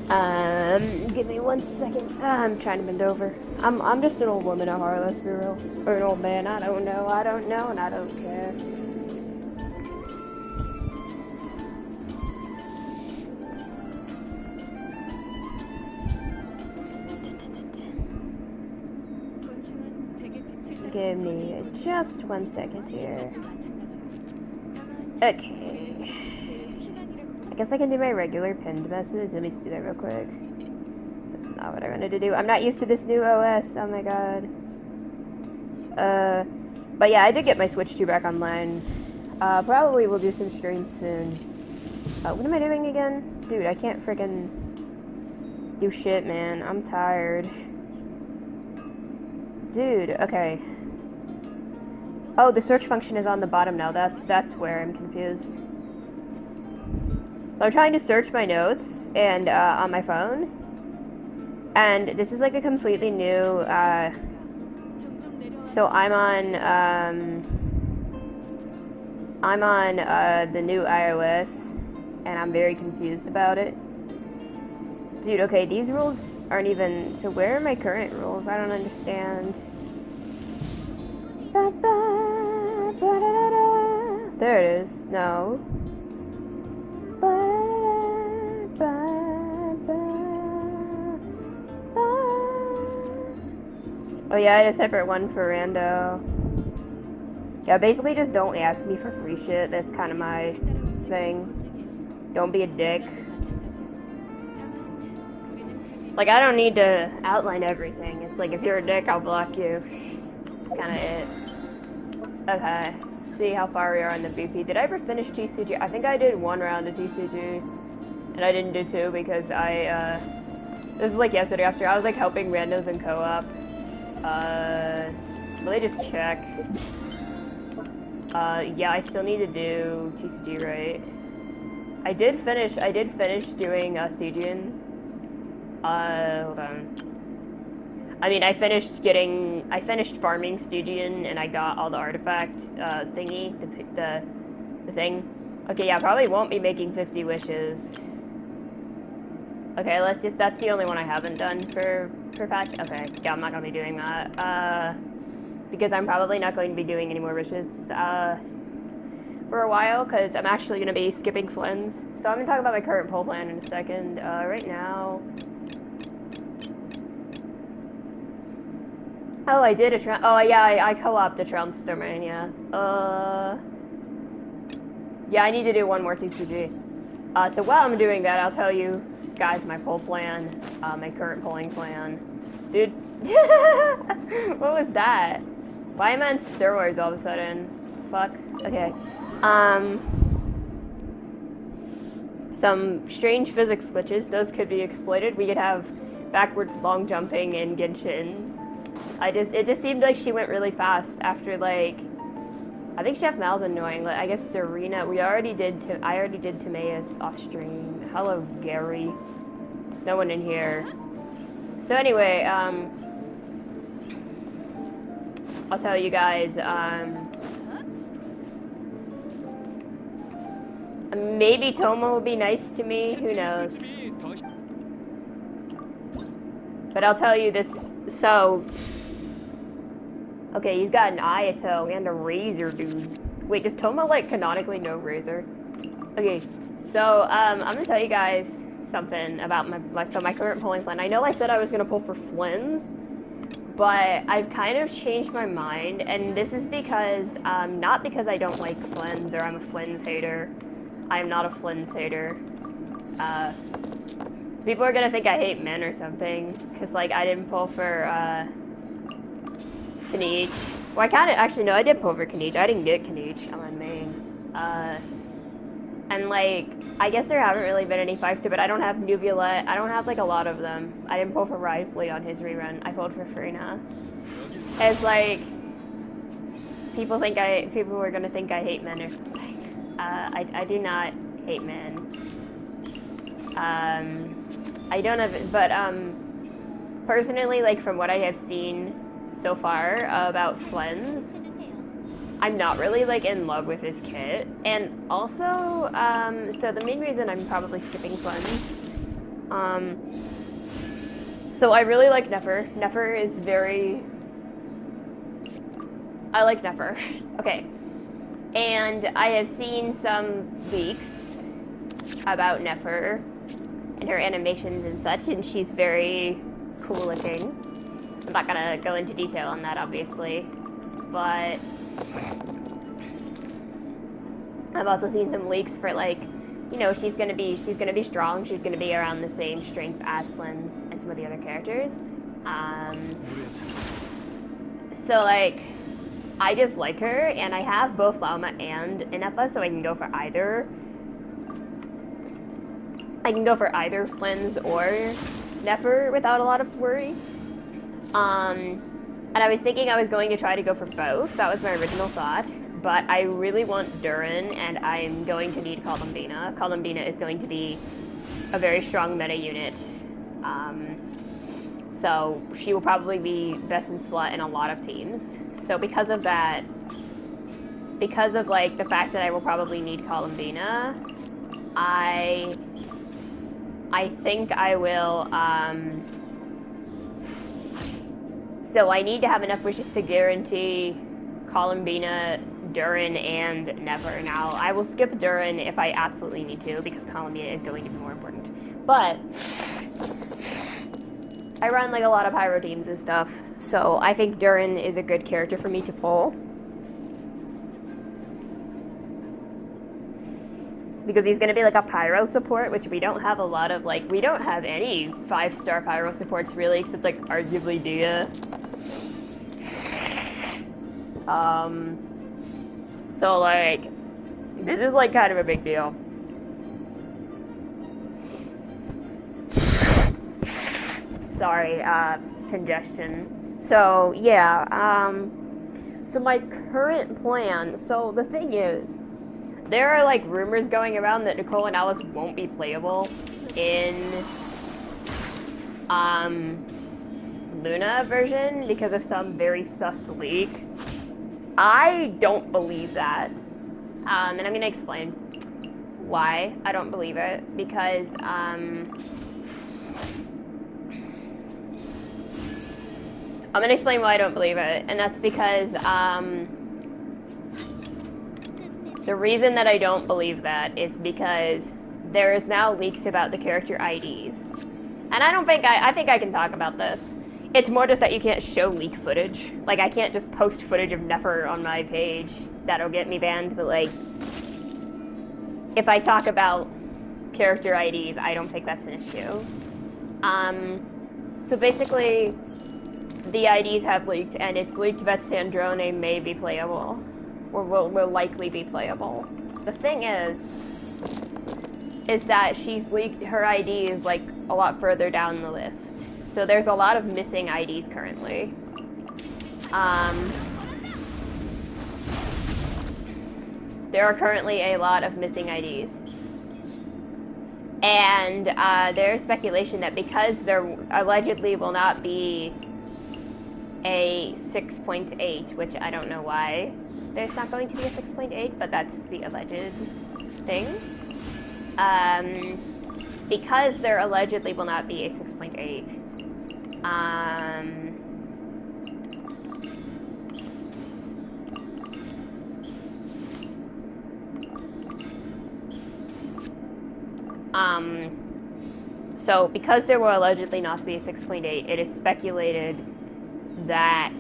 Give me 1 second. I'm trying to bend over. I'm just an old woman at heart, let's be real. Or an old man, I don't know, and I don't care. Give me just 1 second here. Okay. I guess I can do my regular pinned message. Let me just do that real quick. That's not what I wanted to do. I'm not used to this new OS. Oh my god. But yeah, I did get my Switch 2 back online. Probably will do some streams soon. What am I doing again? Dude, I can't freaking do shit, man. I'm tired. Dude, okay. Oh, the search function is on the bottom now. That's where I'm confused. So I'm trying to search my notes and on my phone, and this is like a completely new. So I'm on the new iOS, and I'm very confused about it. Dude, okay, these rules aren't even. So where are my current rules? I don't understand. There it is. No. Oh yeah, I had a separate one for rando. Yeah, basically just don't ask me for free shit. That's kind of my thing. Don't be a dick. Like, I don't need to outline everything. It's like, if you're a dick, I'll block you. That's kind of it. Okay. See how far we are on the BP. Did I ever finish TCG? I think I did one round of TCG. And I didn't do two because this was like yesterday after. I was like helping randos in co-op. Let me just check. Yeah, I still need to do TCG, right? I did finish doing Stygian. Hold on. I mean, I finished farming Stygian, and I got all the artifact thingy, the thing. Okay, yeah, probably won't be making 50 wishes. Okay, that's the only one I haven't done for patch. Okay, yeah, I'm not gonna be doing that. Because I'm probably not going to be doing any more wishes, for a while, because I'm actually gonna be skipping Flens. So I'm gonna talk about my current pull plan in a second. Right now. Oh, I did oh yeah, I co-opted a Trounce domain, yeah. Yeah, I need to do one more TCG. So while I'm doing that, I'll tell you guys my pull plan, my current pulling plan. Dude, what was that? Why am I on steroids all of a sudden? Fuck. Okay. Some strange physics glitches, those could be exploited. We could have backwards long jumping in Genshin. It just seemed like she went really fast after, like, I think Chef Mal's annoying. Like, I guess Darina, I already did Timaeus off stream. Hello, Gary. No one in here. So anyway, I'll tell you guys, maybe Tomo will be nice to me, who knows. But I'll tell you this, so, okay, he's got an Ayato and a Razor, dude. Wait, does Tomo, like, canonically know Razor? Okay, so, I'm gonna tell you guys something about my current pulling plan. I know I said I was gonna pull for Flins, but I've kind of changed my mind, and this is because, not because I don't like Flins or I'm a Flins hater. I'm not a Flins hater. People are gonna think I hate men or something, because, like, I didn't pull for, Kniech. Well, I kinda, actually, no, I did pull for Kniech. I didn't get Kniech on main. And, like, I guess there haven't really been any fights, but I don't have Nuvulette. I don't have, like, a lot of them. I didn't pull for Risley on his rerun. I pulled for Frina. It's like, people were gonna think I hate men or something. I do not hate men. I don't have, but, personally, like, from what I have seen so far about Flens, I'm not really, like, in love with his kit. And also, so the main reason I'm probably skipping Flens Um, so I really like Nefer. Nefer is very... I like Nefer. Okay. And I have seen some leaks about Nefer and her animations and such, and she's very cool looking. I'm not gonna go into detail on that, obviously, but I've also seen some leaks for, like, you know, she's gonna be strong. She's gonna be around the same strength as Flynn and some of the other characters. So like, I just like her, and I have both Lauma and Ineppa, so I can go for either. I can go for either Flynn's or Nefer without a lot of worry. And I was thinking I was going to try to go for both. That was my original thought. But I really want Durin, and I'm going to need Columbina. Columbina is going to be a very strong meta unit. So she will probably be best in slot in a lot of teams. So because of that, because of like the fact that I will probably need Columbina, I think I will, so I need to have enough wishes to guarantee Columbina, Durin, and Nefer. Now, I will skip Durin if I absolutely need to, because Columbina is going to be more important. But I run like a lot of Pyro teams and stuff, so I think Durin is a good character for me to pull. Because he's going to be like a Pyro support, which we don't have a lot of, like, we don't have any 5-star Pyro supports really, except like arguably Dia. So like, this is like kind of a big deal. Sorry, congestion. So yeah, so my current plan, so the thing is, there are like rumors going around that Nicole and Alice won't be playable in Luna version because of some very sus leak. I don't believe that. And I'm gonna explain why I don't believe it. Because I'm gonna explain why I don't believe it, and that's because the reason that I don't believe that is because there is now leaks about the character IDs. And I think I can talk about this. It's more just that you can't show leak footage. Like, I can't just post footage of Nefer on my page. That'll get me banned, but like, if I talk about character IDs, I don't think that's an issue. So basically, the IDs have leaked, and it's leaked that Sandrone may be playable. Or will likely be playable. The thing is that she's leaked her IDs like a lot further down the list. So there's a lot of missing IDs currently. There are currently a lot of missing IDs. And there's speculation that because there allegedly will not be a 6.8, which I don't know why there's not going to be a 6.8, but that's the alleged thing. Because there allegedly will not be a 6.8, so because there will allegedly not be a 6.8, it is speculated that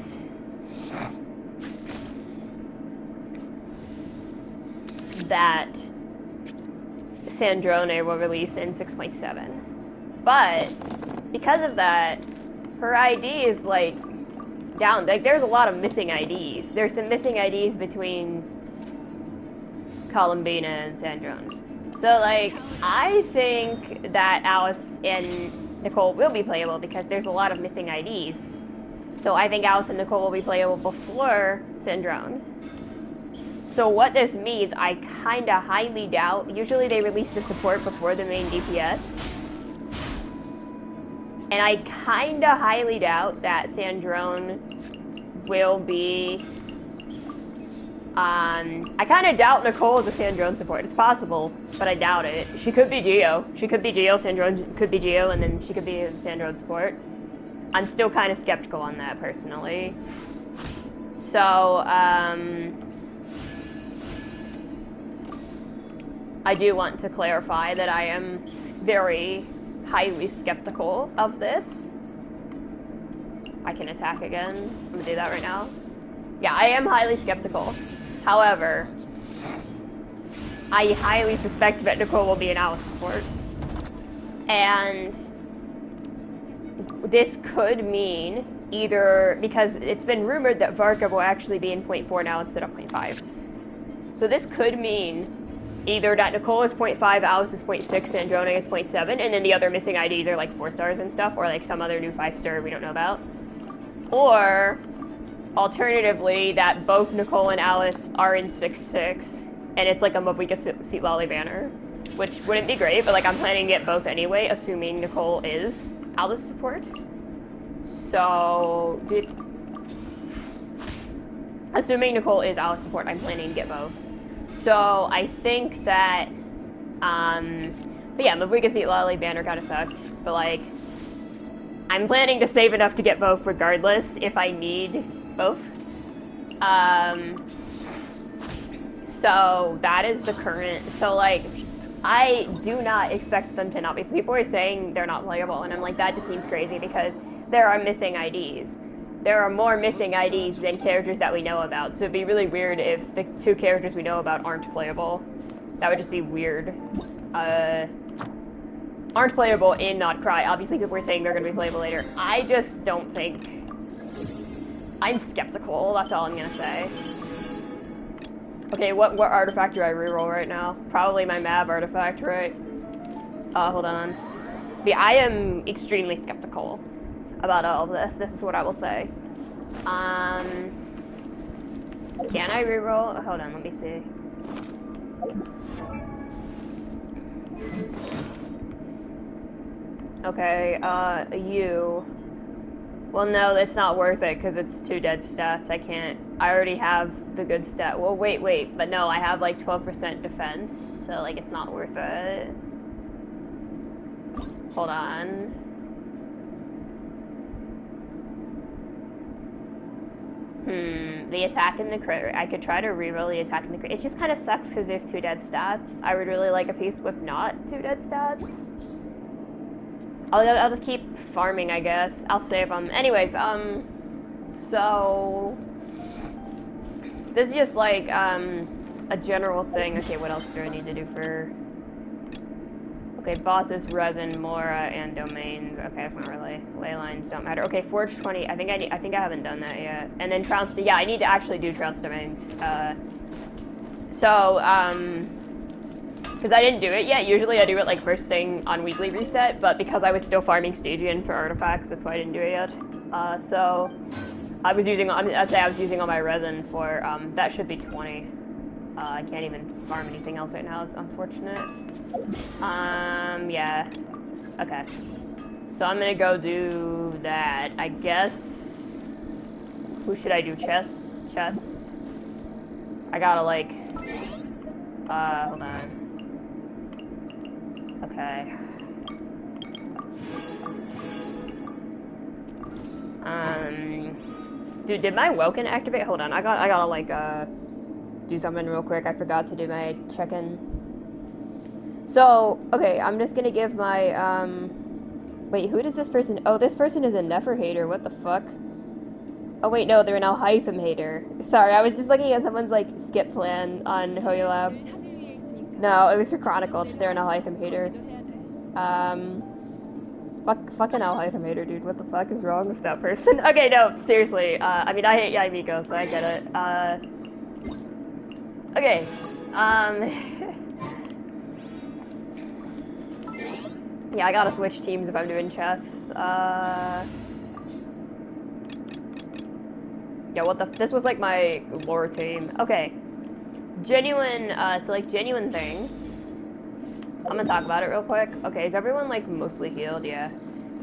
Sandrone will release in 6.7. But because of that, her ID is like down. Like, there's a lot of missing IDs. There's some missing IDs between Columbina and Sandrone. So like, I think that Alice and Nicole will be playable because there's a lot of missing IDs. So I think Alice and Nicole will be playable before Sandrone. So what this means, I kinda highly doubt, usually they release the support before the main DPS. And I kinda highly doubt that Sandrone will be I kind of doubt Nicole is a Sandrone support. It's possible, but I doubt it. She could be Geo. She could be Geo, Sandrone could be Geo, and then she could be a Sandrone support. I'm still kind of skeptical on that, personally. So, I do want to clarify that I am very highly skeptical of this. I can attack again. I'm gonna do that right now. Yeah, I am highly skeptical. However, I highly suspect that Nicole will be an Alice support. And this could mean either, because it's been rumored that Varka will actually be in 0.4 now instead of 0.5. So this could mean either that Nicole is 0.5, Alice is 0.6, Sandrone is 0.7, and then the other missing IDs are like 4 stars and stuff, or like some other new 5-star we don't know about. Or, alternatively, that both Nicole and Alice are in 6-6, and it's like a Mavika Seat Lolly banner, which wouldn't be great, but like I'm planning to get both anyway, assuming Nicole is Alice support. So, assuming Nicole is Alice support, I'm planning to get both. So, I think that, but yeah, Mavika Seat Lolly banner kind of sucked, but like, I'm planning to save enough to get both regardless if I need both. So that is the current, so like, I do not expect them to not be, people are saying they're not playable, and I'm like, that just seems crazy because there are missing IDs. There are more missing IDs than characters that we know about, so it'd be really weird if the 2 characters we know about aren't playable. That would just be weird. Aren't playable in Not Cry. Obviously people are saying they're going to be playable later. I just don't think... I'm skeptical, that's all I'm going to say. Okay, what artifact do I reroll right now? Probably my Mab artifact, right? Hold on. Yeah, I am extremely skeptical about all of this. This is what I will say. Can I reroll? Hold on, let me see. Okay, you. Well, no, it's not worth it because it's 2 dead stats. I can't. I already have the good stat. Well, wait. But no, I have like 12% defense, so like it's not worth it. Hold on. The attack and the crit. I could try to reroll the attack and the crit. It just kind of sucks because there's 2 dead stats. I would really like a piece with not 2 dead stats. I'll just keep farming, I guess. I'll save them. Anyways, so... This is just like, a general thing. Okay, what else do I need to do for... Okay, bosses, resin, mora, and domains. Okay, that's not really... Ley lines don't matter. Okay, Forge 20. I think I haven't done that yet. And then Trounce... Yeah, I need to actually do Trounce domains. Because I didn't do it yet. Usually I do it like first thing on weekly reset, but because I was still farming Stygian for artifacts, that's why I didn't do it yet. So I was using, I'd say I was using all my resin for, that should be 20. I can't even farm anything else right now, it's unfortunate. Yeah. Okay. So I'm gonna go do that, I guess. Who should I do? Chess? I gotta like, hold on. Okay. Dude, did my Woken activate? Hold on, I gotta like, do something real quick. I forgot to do my check-in. So, okay, I'm just gonna give my, wait, who does this person? Oh, this person is a Nefer hater. What the fuck? Oh, wait, no, they're an Alhaitham hater. Sorry, I was just looking at someone's, like, skip plan on Hoyolab. No, it was for Chronicled. They're an Alhaitham hater. Fucking Alhaitham hater, dude. What the fuck is wrong with that person? Okay, no, seriously. I mean, I hate Yaimiko, so I get it. Okay. Yeah, I gotta switch teams if I'm doing chess. Yeah, what the... This was, like, my lore team. Okay. Genuine, so, like, genuine thing. I'm gonna talk about it real quick. Okay, is everyone, like, mostly healed? Yeah.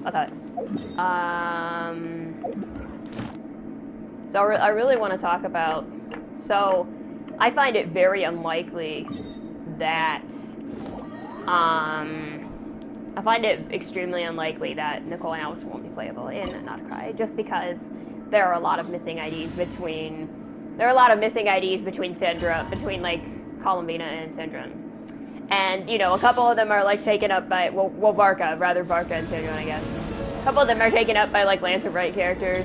Okay. So, I really want to talk about... So, I find it very unlikely that, I find it extremely unlikely that Nicole and Alice won't be playable in Not a Cry, just because there are a lot of missing IDs between Sandra, between like Columbina and Sandra. And, you know, a couple of them are like taken up by, well Varka and Sandra, I guess. A couple of them are taken up by like Lance and Bright characters.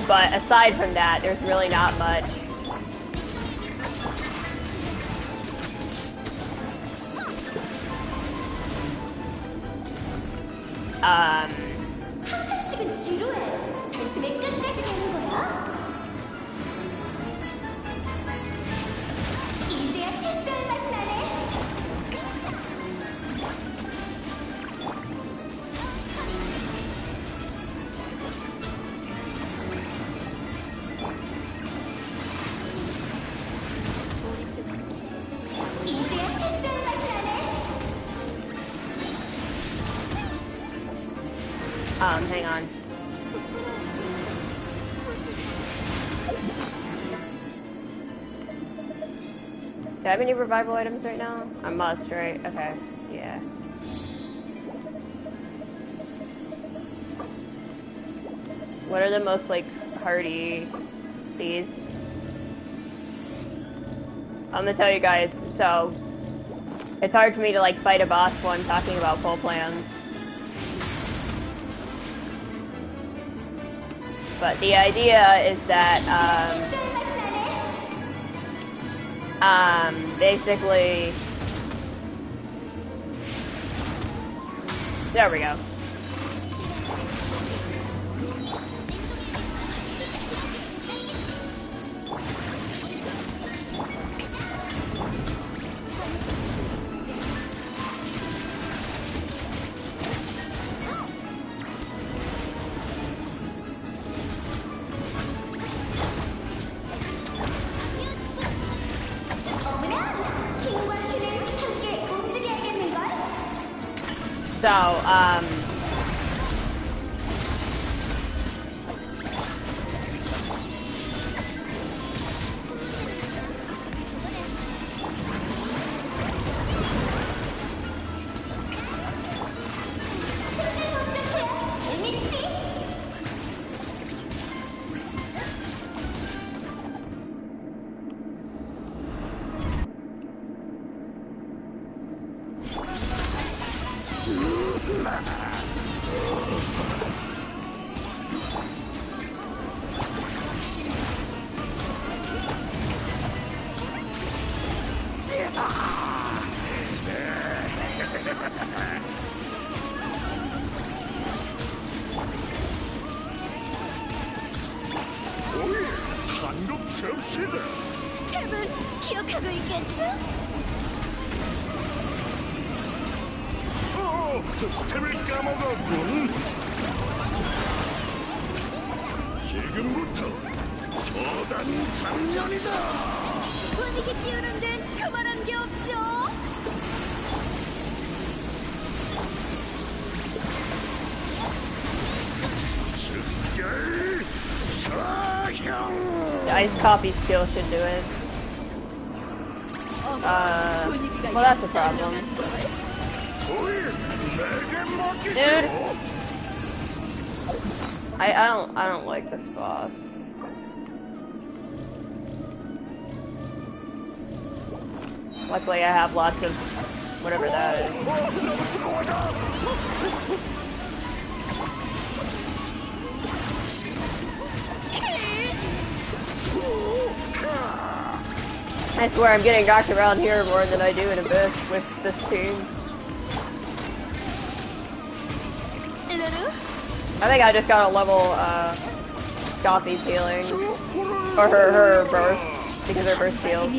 But aside from that, there's really not much. Hang on. Do I have any revival items right now? I must, right? Okay, yeah. What are the most, like, hardy these? I'm gonna tell you guys, so it's hard for me to, like, fight a boss while I'm talking about full plans. But the idea is that, basically, there we go. So, 스텝은 기억하고 있겠죠? 스텝을 까먹었군. 지금부터 초단 장면이다. 분위기 띄우는 데는 그만한 게 없죠? 즉결 사형. the ice copy skill should do it. Well, that's a problem. Dude, I don't like this boss. Luckily, I have lots of whatever that is. I swear I'm getting knocked around here more than I do in Abyss with this team. I think I just got a level Gothie's healing. Or her burst, because her burst healed.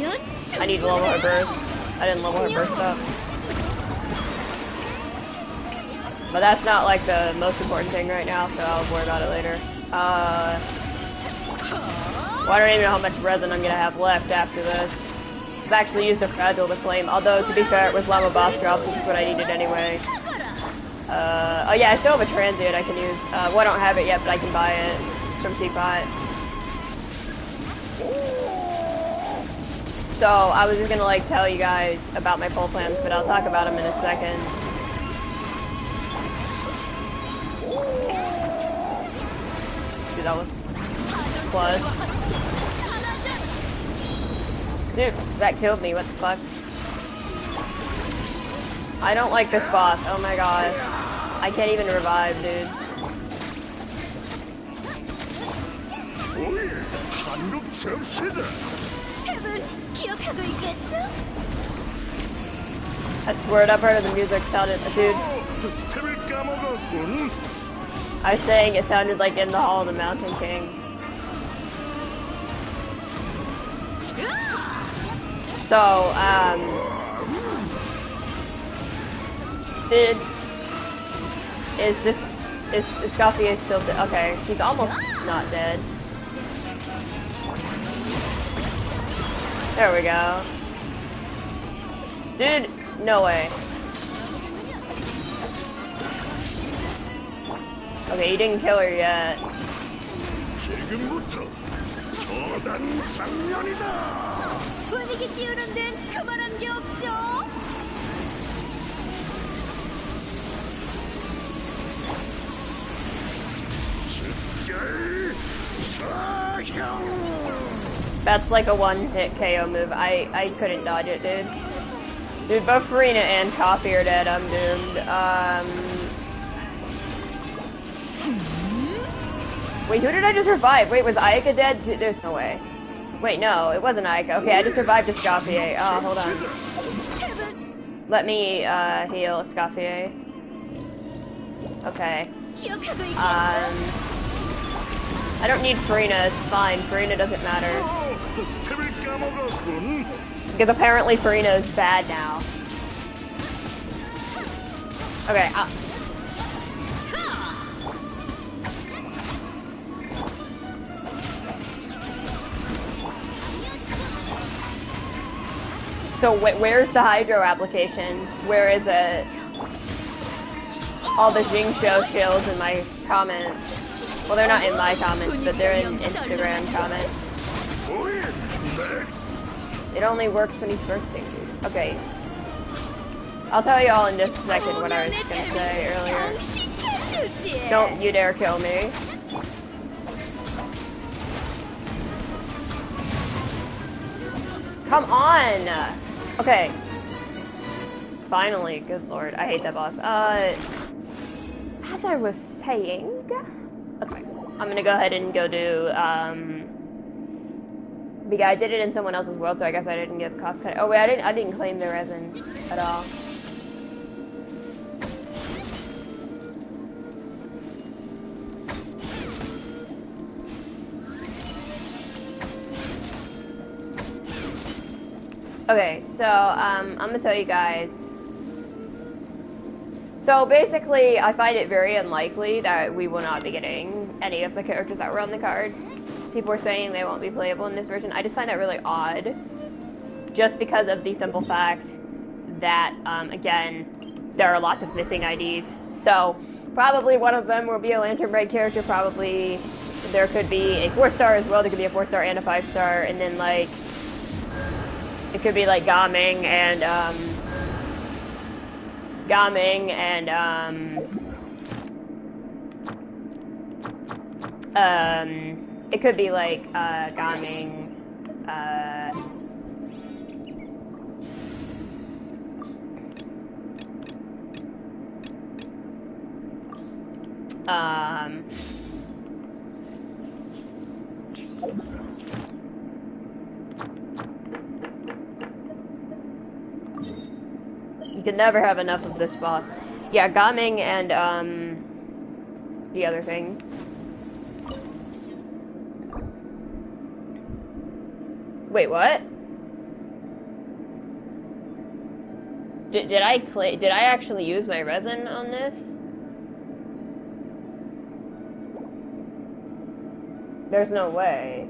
I need to level her burst. I didn't level her burst up. But that's not like the most important thing right now, so I'll worry about it later. Well, I don't even know how much resin I'm gonna have left after this. I've actually used a fragile to flame, although to be fair it was lava boss drops, which is what I needed anyway. Oh yeah, I still have a transient I can use. Well, I don't have it yet, but I can buy it from Teapot. So, I was just gonna, like, tell you guys about my poll plans, but I'll talk about them in a second. Dude, that was close. Dude, that killed me, what the fuck? I don't like this boss, oh my god. I can't even revive, dude. 한국 접시다. 스텝은 기억하고 있겠죠? I swear that part of the music sounded, dude. 스텝을 까먹었군. I was saying it sounded like in the Hall of the Mountain King. So, is Scoffy still dead? Okay, she's almost not dead. There we go. Dude, no way. Okay, you didn't kill her yet. 지금부터 처단 장면이다. 분위기 띄우는 데는 그만한 게 없죠? That's like a one-hit KO move. I couldn't dodge it, dude. Dude, both Farina and Coffee are dead. I'm doomed. Wait, who did I just revive? Wait, was Ayaka dead? There's no way. Wait, no, it wasn't Ayaka. Okay, I just revived Escoffier. Oh, hold on. Let me, heal Escoffier. Okay. I don't need Farina, it's fine. Farina doesn't matter. Because apparently Farina is bad now. Okay, so where's the Hydro application? Where is it? All the Jingshou shields in my comments. Well, they're not in my comments, but they're in Instagram comments. It only works when he's bursting. Okay. I'll tell you all in just a second what I was gonna say earlier. Don't you dare kill me. Come on! Okay. Finally, good lord. I hate that boss. As I was saying... Okay. I'm gonna go ahead and go do, because I did it in someone else's world, so I guess I didn't get the cost cut. Oh wait, I didn't claim the resin at all. Okay, so, I'm gonna tell you guys. So basically, I find it very unlikely that we will not be getting any of the characters that were on the card. People are saying they won't be playable in this version. I just find that really odd. Just because of the simple fact that, again, there are lots of missing IDs. So, probably one of them will be a Lantern Bright character, probably there could be a 4-star as well, there could be a 4-star and a 5-star, and then, like, it could be, like, Gaming and, it could be like, Gaming, you can never have enough of this boss. Yeah, Gaming and, the other thing. Wait, what? Did I actually use my resin on this? There's no way.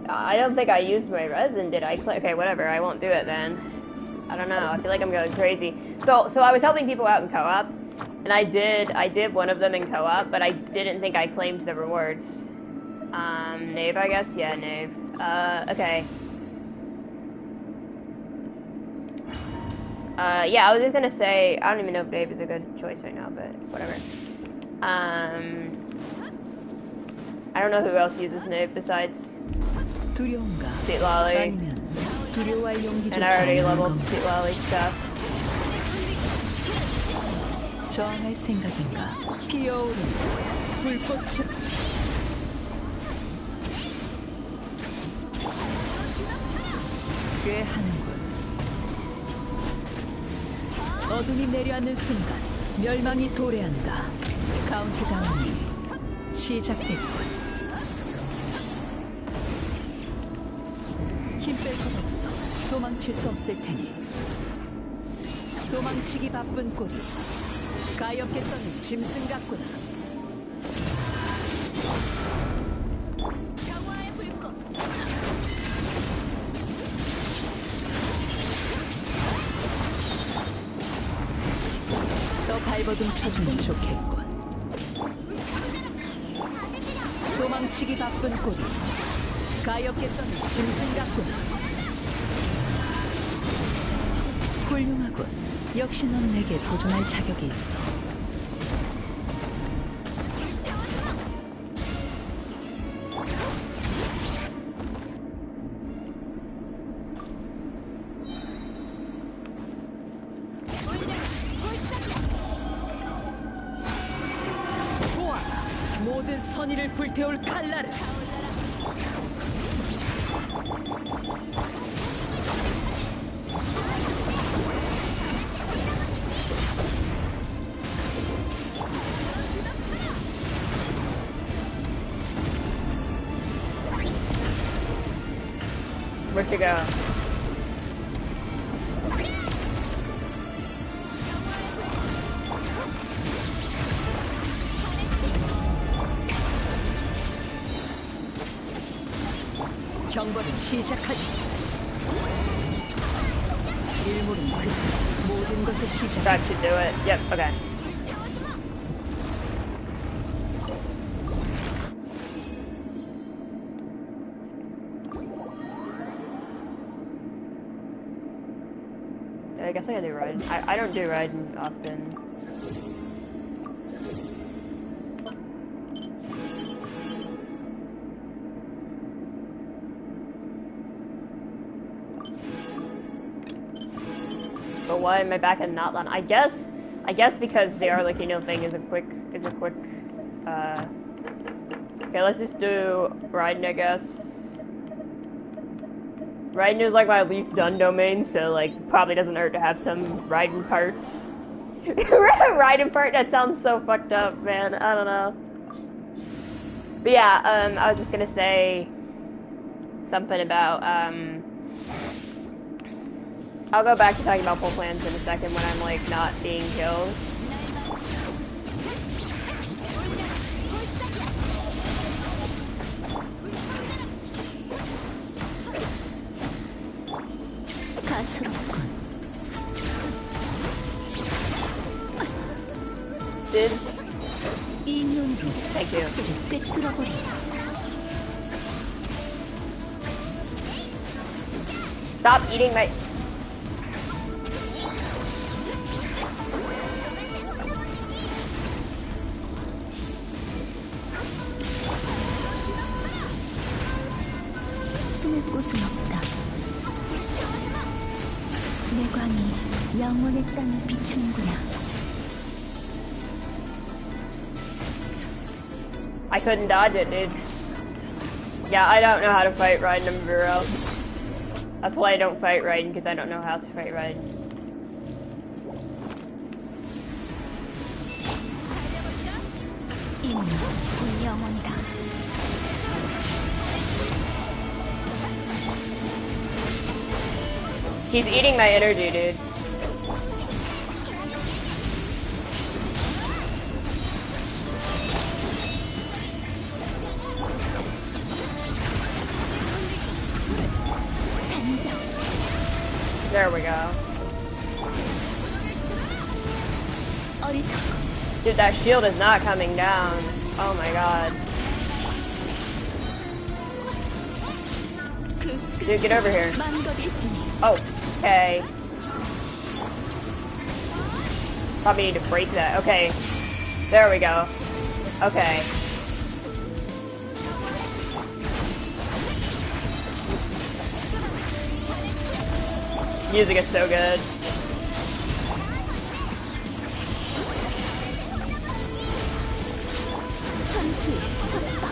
I don't think I used my resin, did I? Okay, whatever, I won't do it then. I don't know. I feel like I'm going crazy. So I was helping people out in co-op, and I did one of them in co-op, but I didn't think I claimed the rewards. Knave, I guess? Yeah, Knave. Okay. Yeah, I was just gonna say, I don't even know if Knave is a good choice right now, but whatever. I don't know who else uses Knave besides Sweet Lolly. And I already leveled Sweet Lolly stuff. 저항할 생각인가? 피어오르는 불꽃을 꾀하는군. 어둠이 내려앉는 순간 멸망이 도래한다. 카운트다운이 시작됐군. 힘 뺄 것 없어. 도망칠 수 없을 테니. 도망치기 바쁜 꼴이 가엾게 떠는 짐승 같구나. 평화의 불꽃. 더 발버둥 쳐주면 좋겠군. 도망치기 바쁜 꼴이 가엾게 떠는 짐승 같구나. 훌륭하군. 역시 넌 내게 도전할 자격이 있어. 보아라, 모든 선의를 불태울 칼날을. Where'd you go? 경보를 시작하지. 일물은 그저 모든 것의 시작. That should do it. Yep, okay. I guess I gotta do Raiden. I don't do Raiden often. But why am I back in Notland? I guess because the Arlecchino thing is a quick, okay, let's just do Raiden, I guess. Raiden is like my least done domain, so like probably doesn't hurt to have some Raiden parts. Raiden part, that sounds so fucked up, man. I don't know. But yeah, I was just gonna say something about I'll go back to talking about full plans in a second when I'm like not being killed. Did thank you. Stop eating my. 숨을 곳은 없다. 내 광이 영원의 땅을 비추는구나. I couldn't dodge it, dude. Yeah, I don't know how to fight Raiden, I'm real. That's why I don't fight Raiden, because I don't know how to fight Raiden. 이 몸은 영원이다. He's eating my energy, dude. There we go. 어리석고 Dude, that shield is not coming down. Oh my god. 그 Dude, get over here. 망거릴지니 Oh, okay. Probably need to break that. Okay. There we go. Okay. Music is so good. 천수의 속박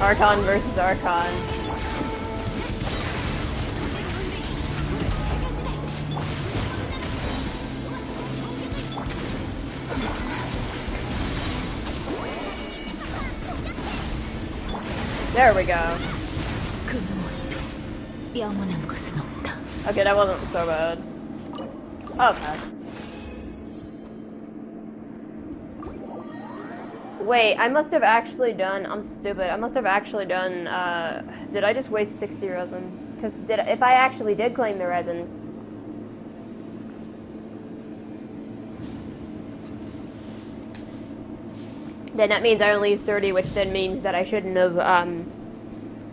Archon versus Archon. There we go. 그 무엇도 영원한 것은 없다. Okay, that wasn't so bad. Okay. Wait, I must have actually done. I'm stupid. I must have actually done. Did I just waste 60 resin? Because if I actually did claim the resin. Then that means I only used 30, which then means that I shouldn't have,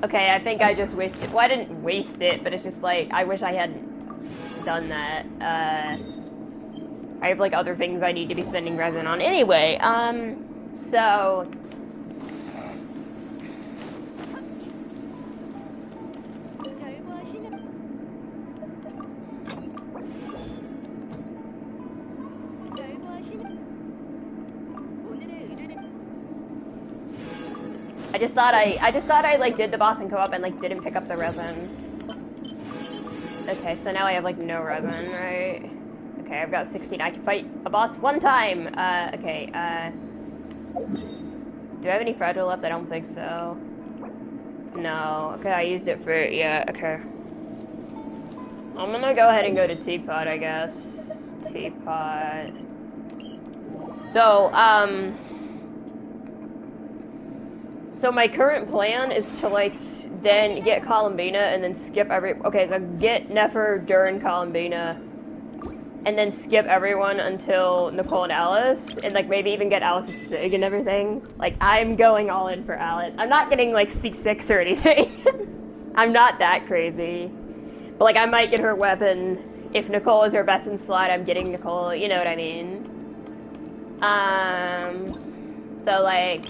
okay, I think I just wasted, well, I didn't waste it, but it's just like, I wish I hadn't done that. I have, like, other things I need to be spending resin on. Anyway, so... I just thought I like did the boss in co-op and like didn't pick up the resin. Okay, so now I have like no resin, right? Okay, I've got 16. I can fight a boss one time. Okay. Do I have any fragile left? I don't think so. No. Okay, I used it for yeah. Okay. I'm gonna go ahead and go to Teapot, I guess. Teapot. So So my current plan is to like then get Columbina and then skip okay, so get Nefer during Columbina and then skip everyone until Nicole and Alice and like maybe even get Alice's Sig and everything. Like I'm going all in for Alice. I'm not getting like C6 or anything. I'm not that crazy. But like I might get her weapon. If Nicole is her best in slot, I'm getting Nicole, you know what I mean? So like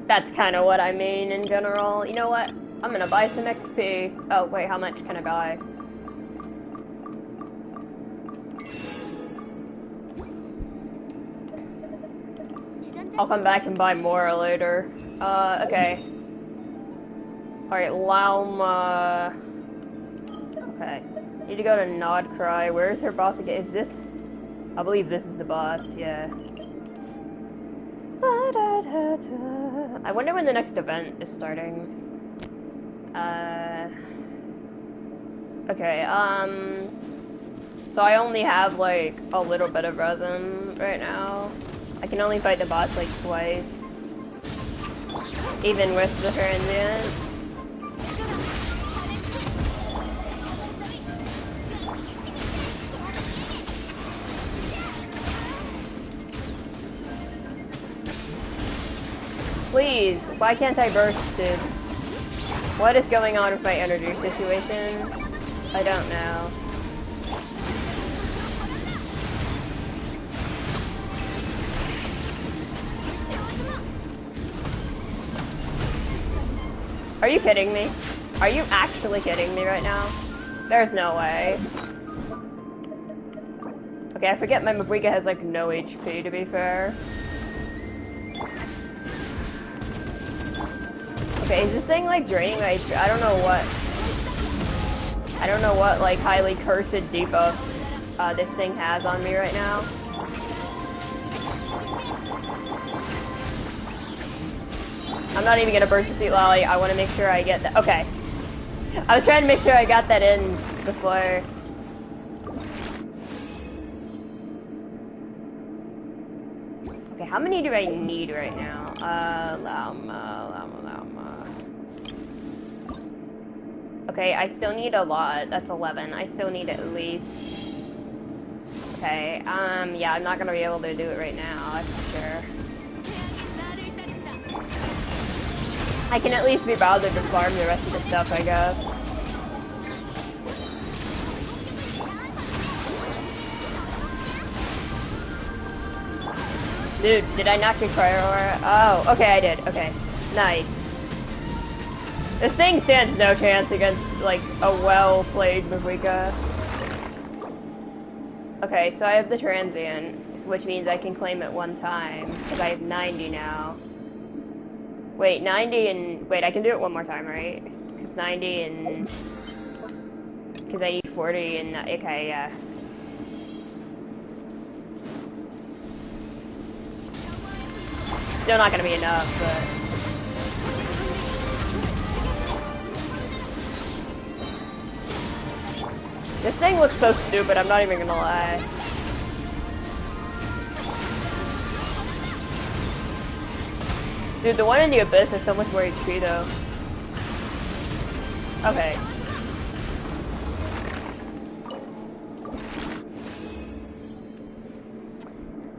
that's kind of what I mean in general. You know what? I'm gonna buy some XP. Oh, wait, how much can I buy? I'll come back and buy more later. Okay. Alright, Lauma. Okay. Need to go to Nodcry. Where's her boss again? Is this... I believe this is the boss, yeah. I wonder when the next event is starting. Okay, so I only have like a little bit of resin right now. I can only fight the boss like twice. Even with the transient. Please, why can't I burst, dude? What is going on with my energy situation? I don't know. Are you kidding me? Are you actually kidding me right now? There's no way. Okay, I forget my Mabrika has like no HP to be fair. Okay, is this thing like draining my HP? I don't know what like highly cursed debuff this thing has on me right now. I'm not even gonna burst the seat lolly. I want to make sure I get that. Okay. I was trying to make sure I got that in before. Okay, how many do I need right now? Llama. Okay, I still need a lot. That's 11. I still need at least... Okay, yeah, I'm not gonna be able to do it right now, that's for sure. I can at least be bothered to farm the rest of the stuff, I guess. Dude, did I knock your cryo? Oh, okay, I did. Okay, nice. This thing stands no chance against, like, a well-played Mavuika. Okay, so I have the transient, which means I can claim it one time, because I have 90 now. Wait, 90 and... Wait, I can do it one more time, right? Because 90 and... Because I need 40 and... Okay, yeah. Still not gonna be enough, but... This thing looks so stupid, I'm not even gonna lie. Dude, the one in the abyss has so much more HP though. Okay.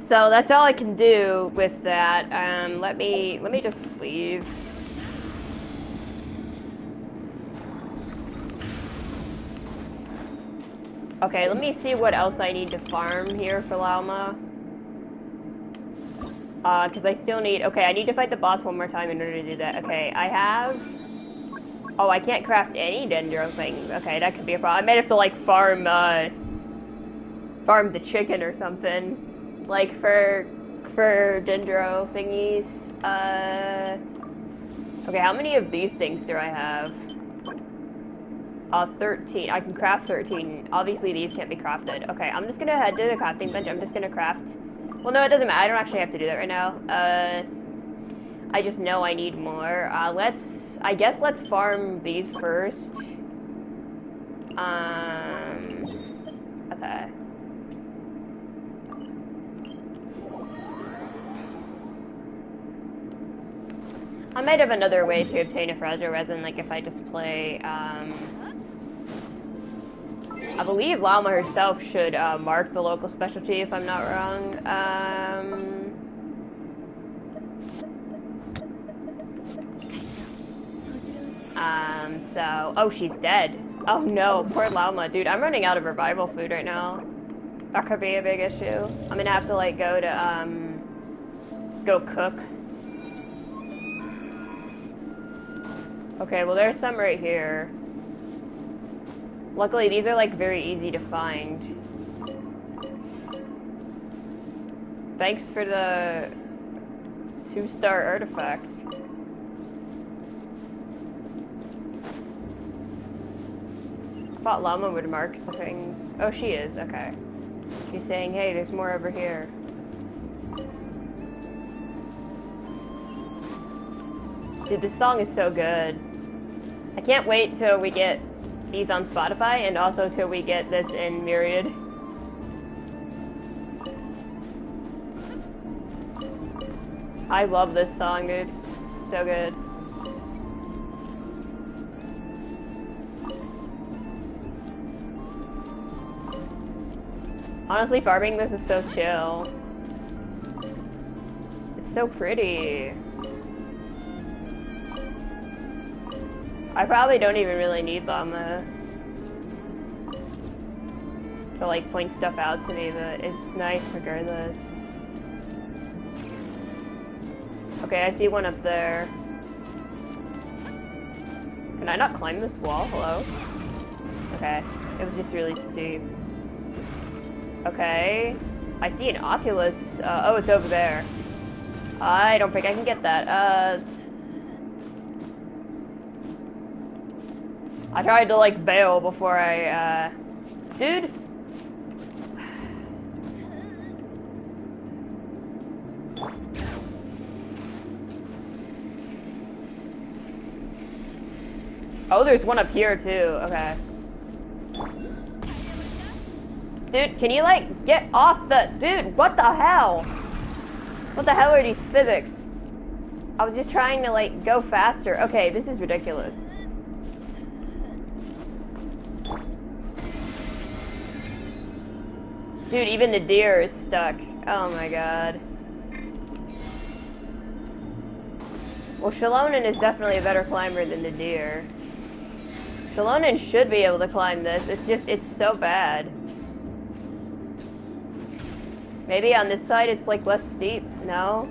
So that's all I can do with that. Let me just leave. Okay, let me see what else I need to farm here for Lauma. Because I still need... Okay, I need to fight the boss one more time in order to do that. Okay, I have... Oh, I can't craft any Dendro things. Okay, that could be a problem. I might have to, like, farm the chicken or something. Like, for Dendro thingies. Okay, how many of these things do I have? 13. I can craft 13. Obviously, these can't be crafted. Okay, I'm just gonna head to the crafting bench. I'm just gonna craft... Well, no, it doesn't matter. I don't actually have to do that right now. I just know I need more. I guess let's farm these first. Okay. I might have another way to obtain a fragile resin, like if I just play, I believe Lauma herself should mark the local specialty, if I'm not wrong. Oh, she's dead. Oh no, poor Lauma. Dude, I'm running out of revival food right now. That could be a big issue. I'm gonna have to, like, go cook. Okay, well, there's some right here. Luckily, these are, like, very easy to find. Thanks for the 2-star artifact. I thought Llama would mark the things. Oh, she is. Okay. She's saying, hey, there's more over here. Dude, this song is so good. I can't wait till we get these on Spotify, and also till we get this in Myriad. I love this song, dude. So good. Honestly, farming this is so chill. It's so pretty. I probably don't even really need Llama to, like, point stuff out to me, but it's nice regardless. Okay, I see one up there. Can I not climb this wall? Hello? Okay, it was just really steep. Okay, I see an Oculus. Oh, it's over there. I don't think I can get that. I tried to, like, bail before I, Dude! Oh, there's one up here, too. Okay. Dude, can you, like, get off the... Dude, what the hell? What the hell are these physics? I was just trying to, like, go faster. Okay, this is ridiculous. Dude, even the deer is stuck. Oh my god. Well, Shalonen is definitely a better climber than the deer. Shalonen should be able to climb this. It's so bad. Maybe on this side it's like less steep. No?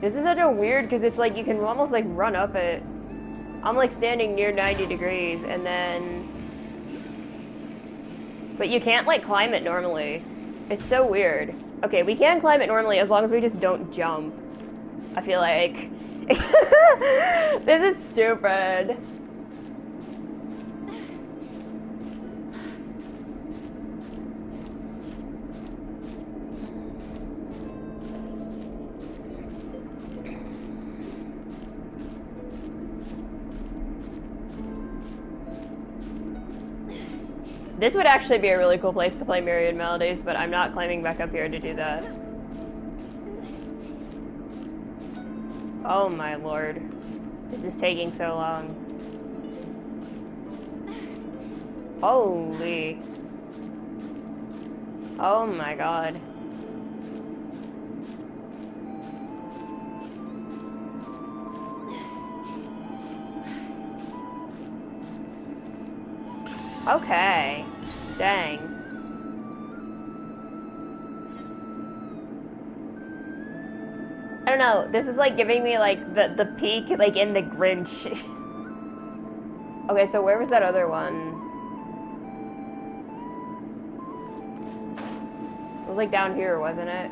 This is such a weird, because it's like you can almost like run up it. I'm like standing near 90 degrees and then... But you can't like climb it normally. It's so weird. Okay, we can climb it normally as long as we just don't jump. I feel like. This is stupid. This would actually be a really cool place to play Myriad Melodies, but I'm not climbing back up here to do that. Oh my lord. This is taking so long. Holy. Oh my god. Okay. Dang. I don't know, this is like giving me like the peak like in the Grinch. Okay, so where was that other one? It was like down here, wasn't it?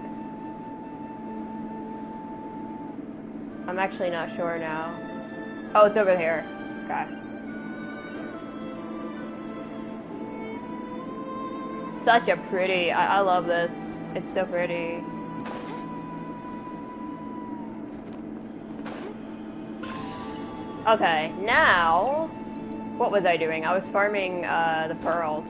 I'm actually not sure now. Oh, it's over here. Okay. Such a pretty, I love this. It's so pretty. Okay, now, what was I doing? I was farming the pearls.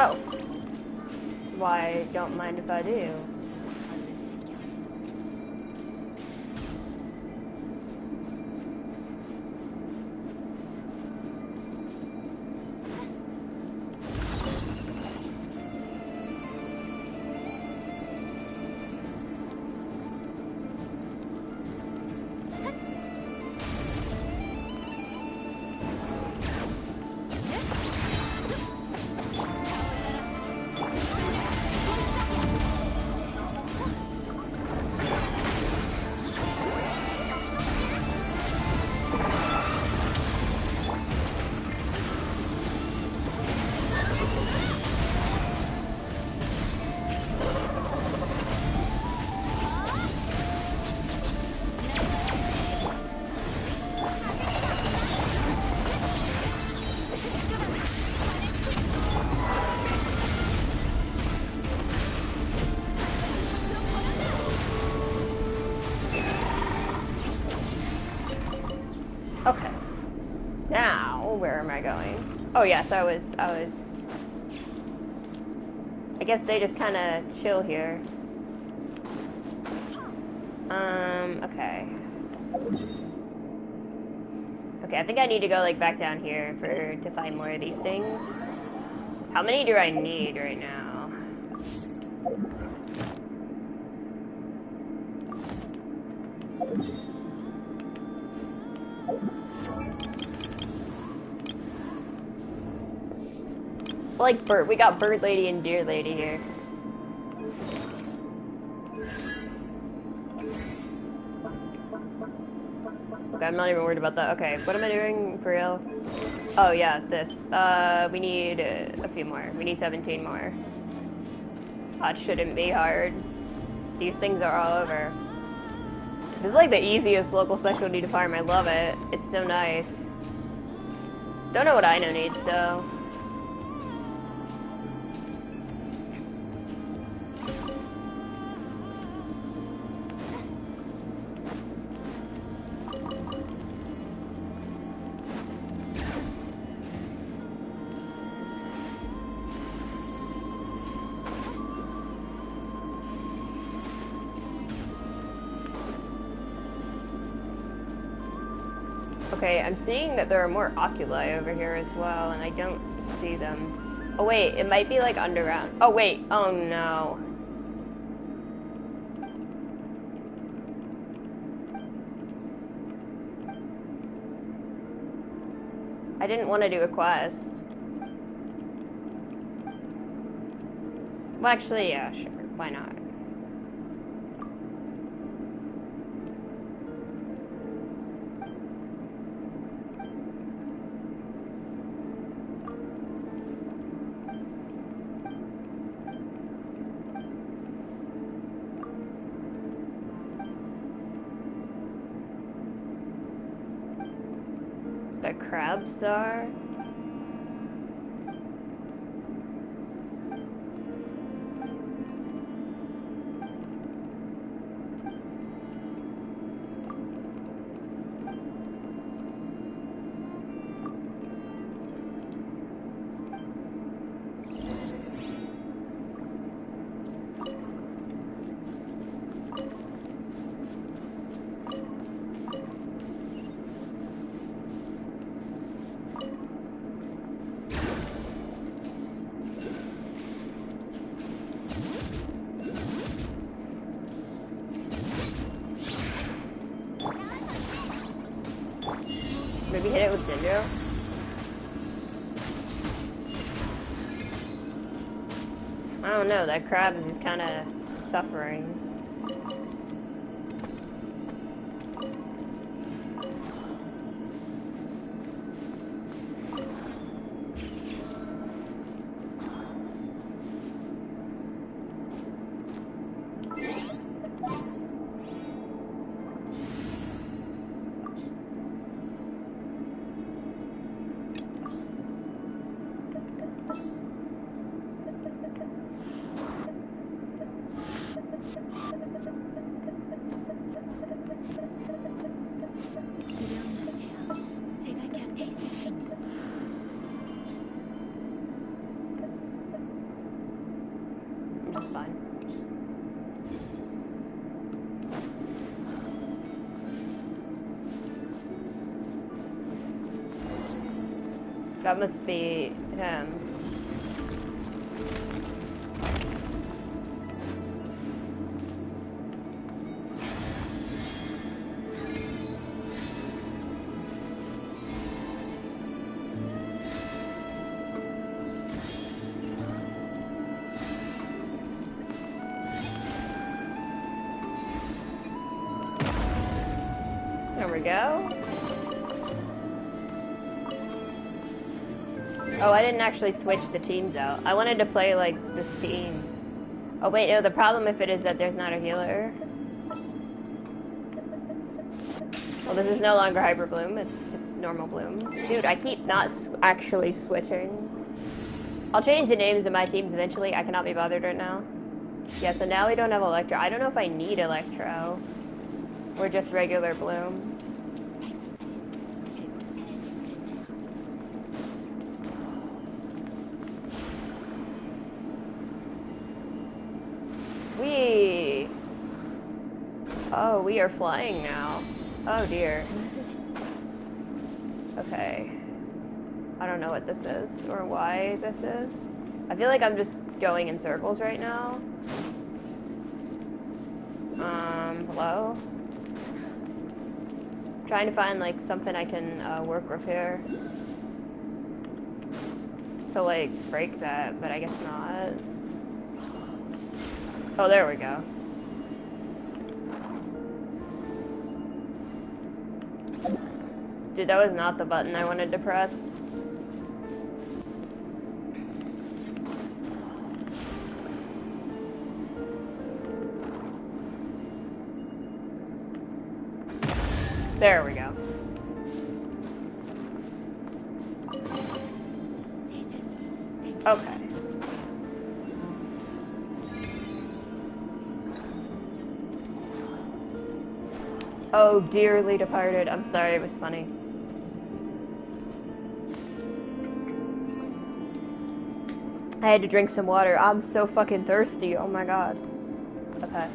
Oh. Why, don't mind if I do. Okay. Now, where am I going? Oh yes, I was... I guess they just kind of chill here. Okay. Okay, I think I need to go, like, back down here to find more of these things. How many do I need right now? Like we got bird lady and deer lady here. Okay, I'm not even worried about that. Okay, what am I doing for real? Oh yeah, this. We need a few more. We need 17 more. That shouldn't be hard. These things are all over. This is like the easiest local specialty to farm. I love it. It's so nice. Don't know what Ino needs though. Okay, I'm seeing that there are more oculi over here as well, and I don't see them. Oh wait, it might be like underground. Oh wait, oh no. I didn't want to do a quest. Well, actually, yeah, sure. Why not? The crab star? Maybe hit it with Dendro? I don't know, that crab is just kind of suffering. That must be him. There we go. Oh, I didn't actually switch the teams out. I wanted to play, like, this team. Oh, wait, no, the problem if it is that there's not a healer. Well, this is no longer Hyper Bloom, it's just normal Bloom. Dude, I keep not actually switching. I'll change the names of my teams eventually. I cannot be bothered right now. Yeah, so now we don't have Electro. I don't know if I need Electro. Or just regular Bloom. Oh, we are flying now. Oh dear. Okay. I don't know what this is, or why this is. I feel like I'm just going in circles right now. Hello? Trying to find, like, something I can, work with here. To, like, break that, but I guess not. Oh, there we go. Dude, that was not the button I wanted to press. There we go. Okay. Oh, dearly departed. I'm sorry, it was funny. I had to drink some water. I'm so fucking thirsty. Oh my god. Okay.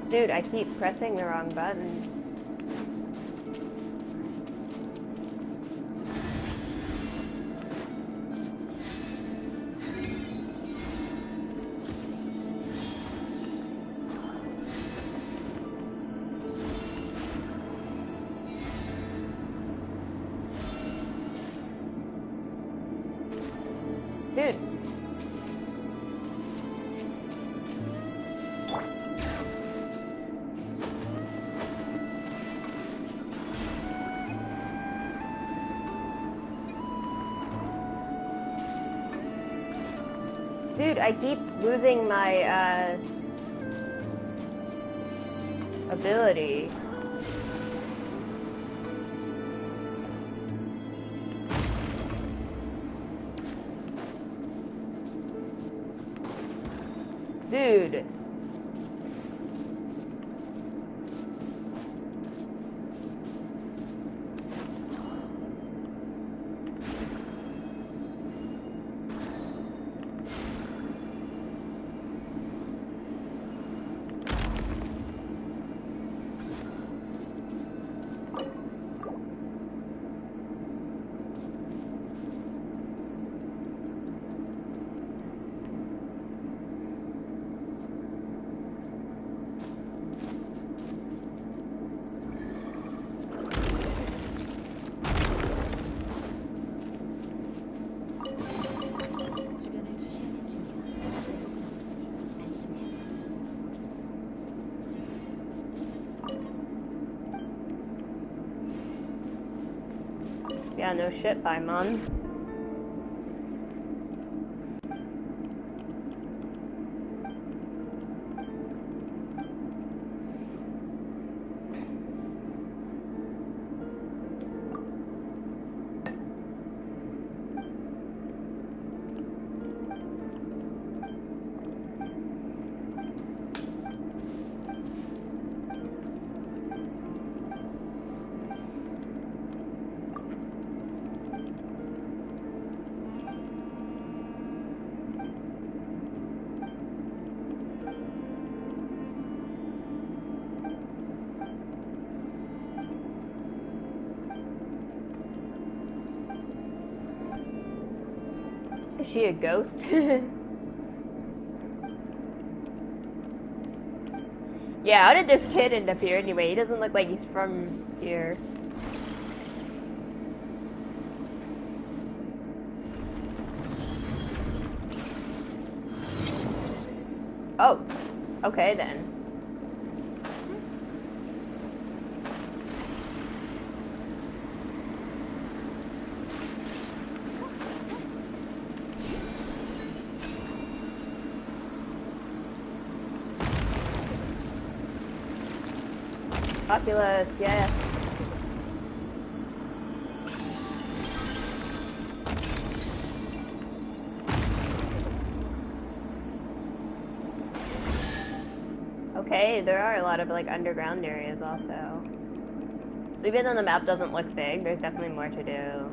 Dude, I keep pressing the wrong button. Dude. Dude, I keep losing my, ability. Dude. 주변을 주시하는 중이야. 외국은 없으니 안심해. Yeah, no shit, Paimon. Is she a ghost? Yeah, how did this kid end up here anyway? He doesn't look like he's from here. Oh, okay then. Oculus, yes. Okay, there are a lot of like underground areas also. So even though the map doesn't look big, there's definitely more to do.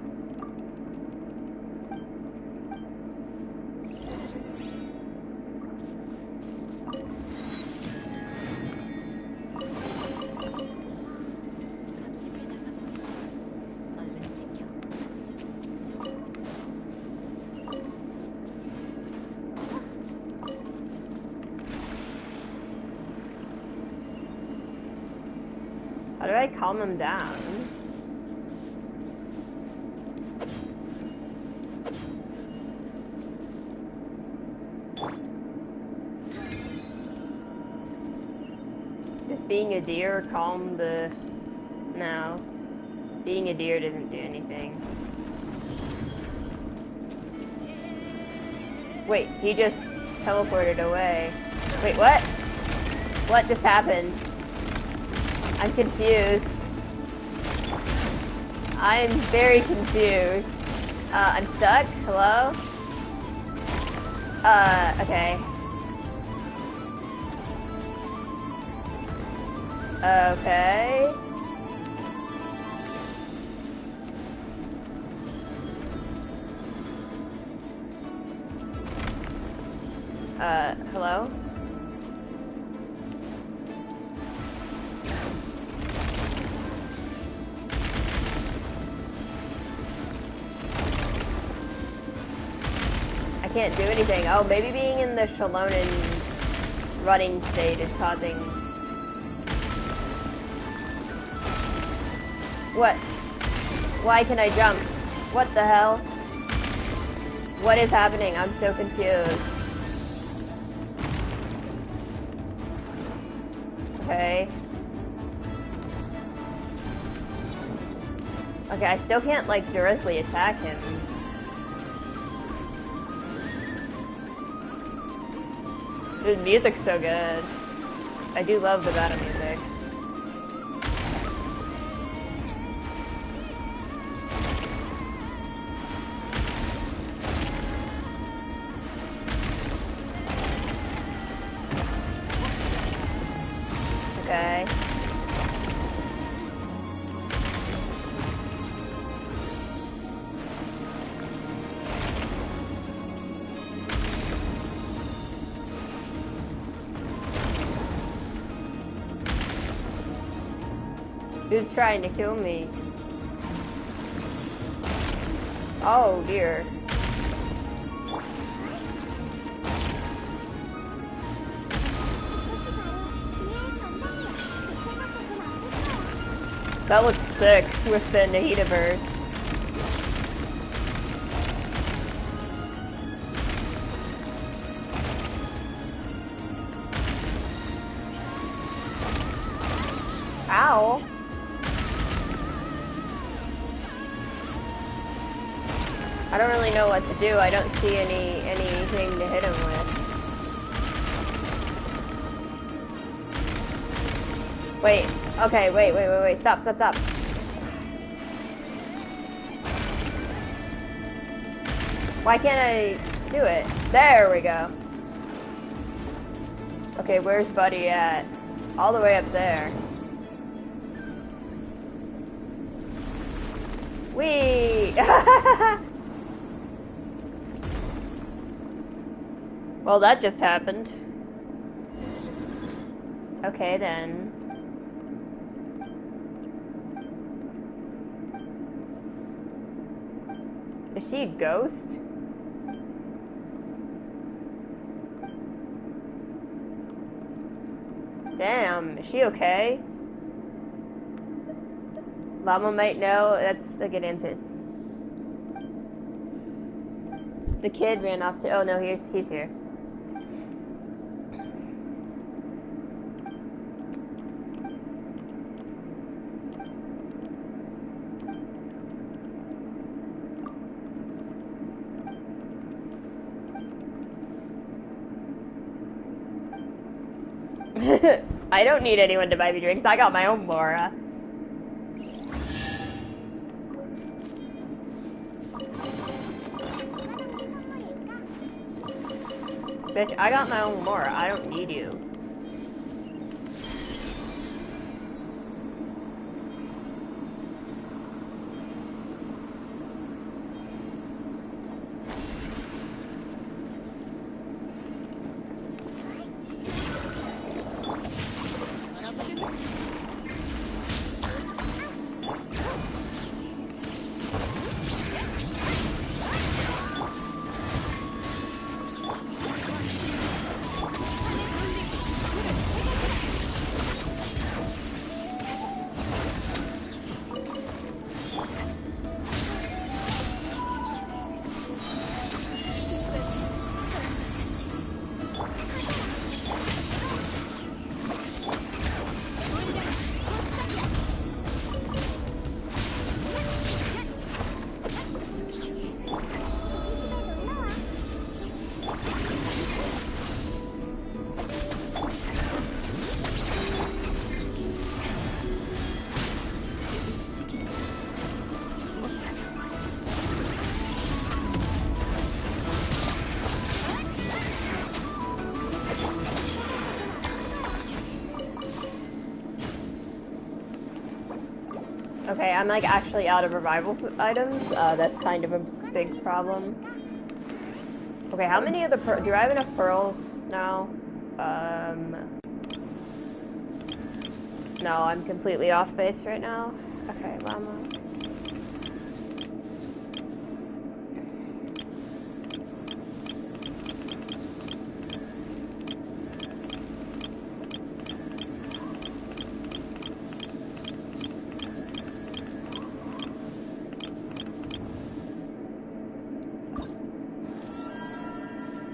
How do I calm him down? Just being a deer calm the... No. Being a deer doesn't do anything. Wait, he just teleported away. Wait, what? What just happened? I'm confused. I'm very confused. I'm stuck? Hello? Okay. Okay. Hello? I can't do anything. Oh, maybe being in the Shalonen running state is causing... What? Why can I jump? What the hell? What is happening? I'm so confused. Okay. Okay, I still can't, like, directly attack him. The music's so good. I do love the battle music. Okay. Dude's trying to kill me. Oh dear. That looks sick with the Nahitaverse. Ow. I don't really know what to do. I don't see anything to hit him with. Wait. Okay, wait. Stop. Why can't I do it? There we go. Okay, where's Buddy at? All the way up there. Whee! Well, that just happened. Okay, then. Is she a ghost? Damn, is she okay? Llama might know. That's a good answer. The kid ran off to... Oh no, he's here. I don't need anyone to buy me drinks. I got my own Mora. Bitch, I got my own Mora. I don't need you. Okay, I'm like actually out of revival items. That's kind of a big problem. Okay, how many of the do I have enough pearls now? No, I'm completely off base right now. Okay, Llama.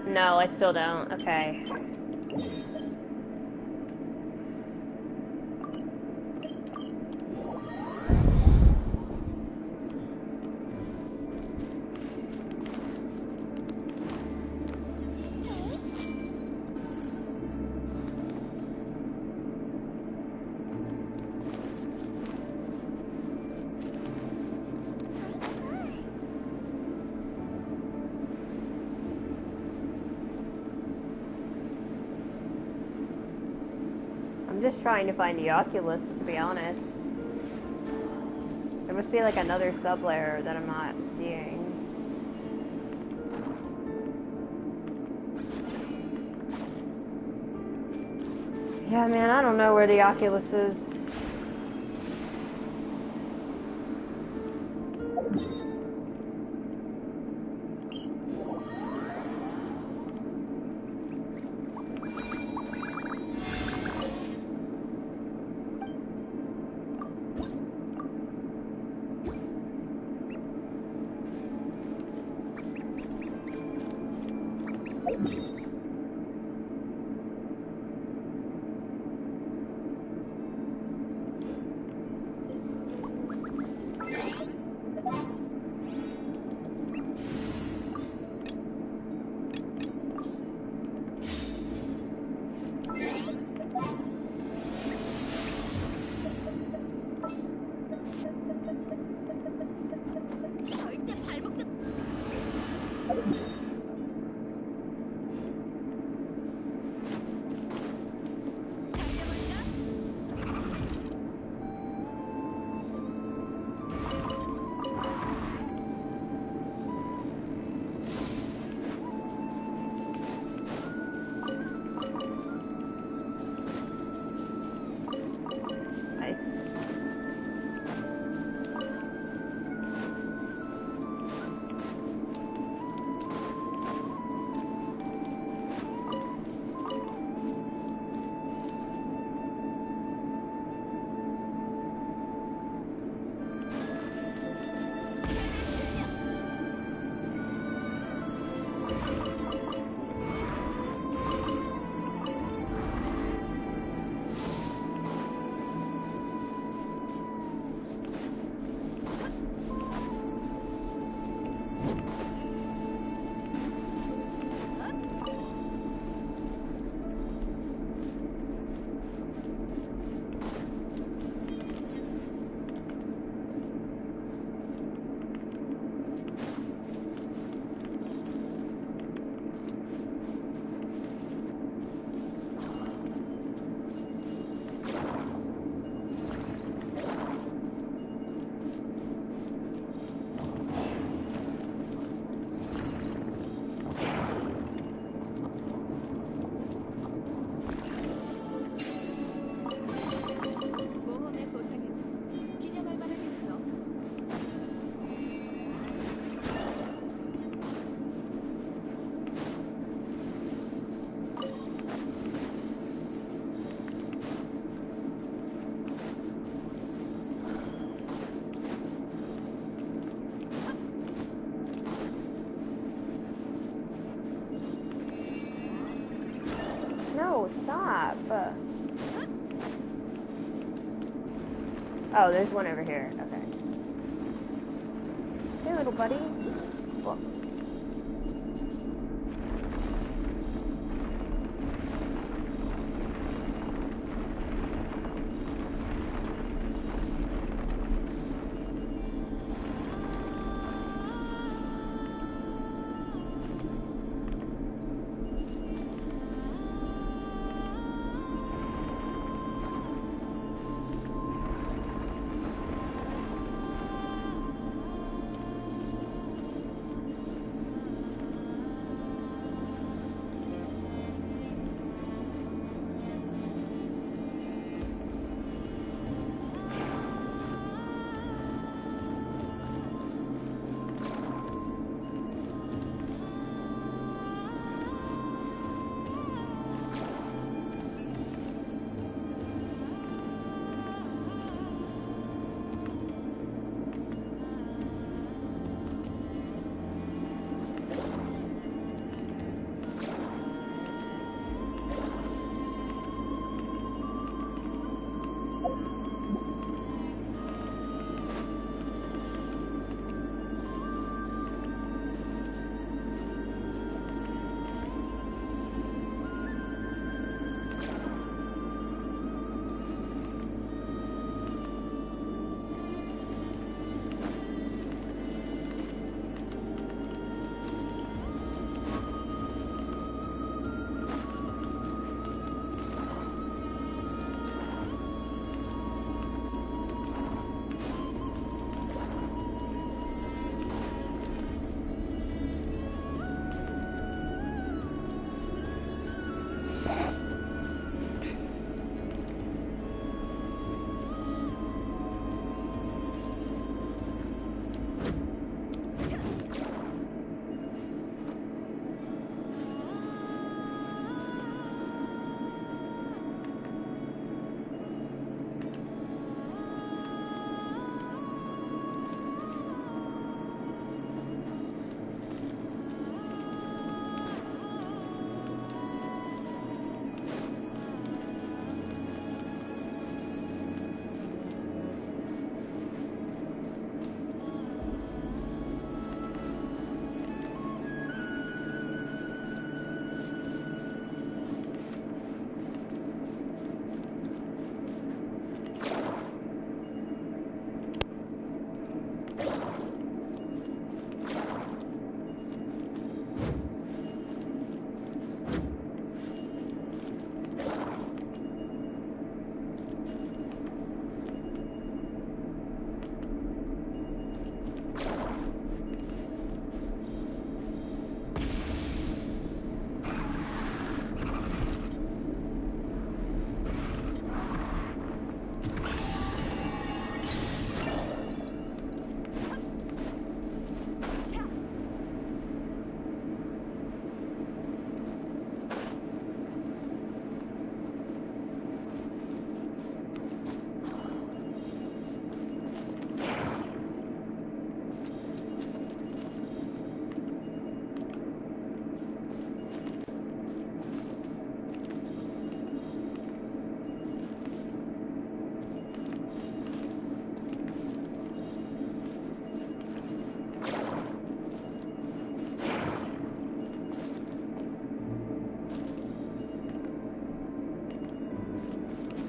No, I still don't. Okay. I'm just trying to find the Oculus, to be honest. There must be like another sub-layer that I'm not seeing. Yeah, man, I don't know where the Oculus is. stop. Oh, there's one over here. Okay. Hey, little buddy. Whoa.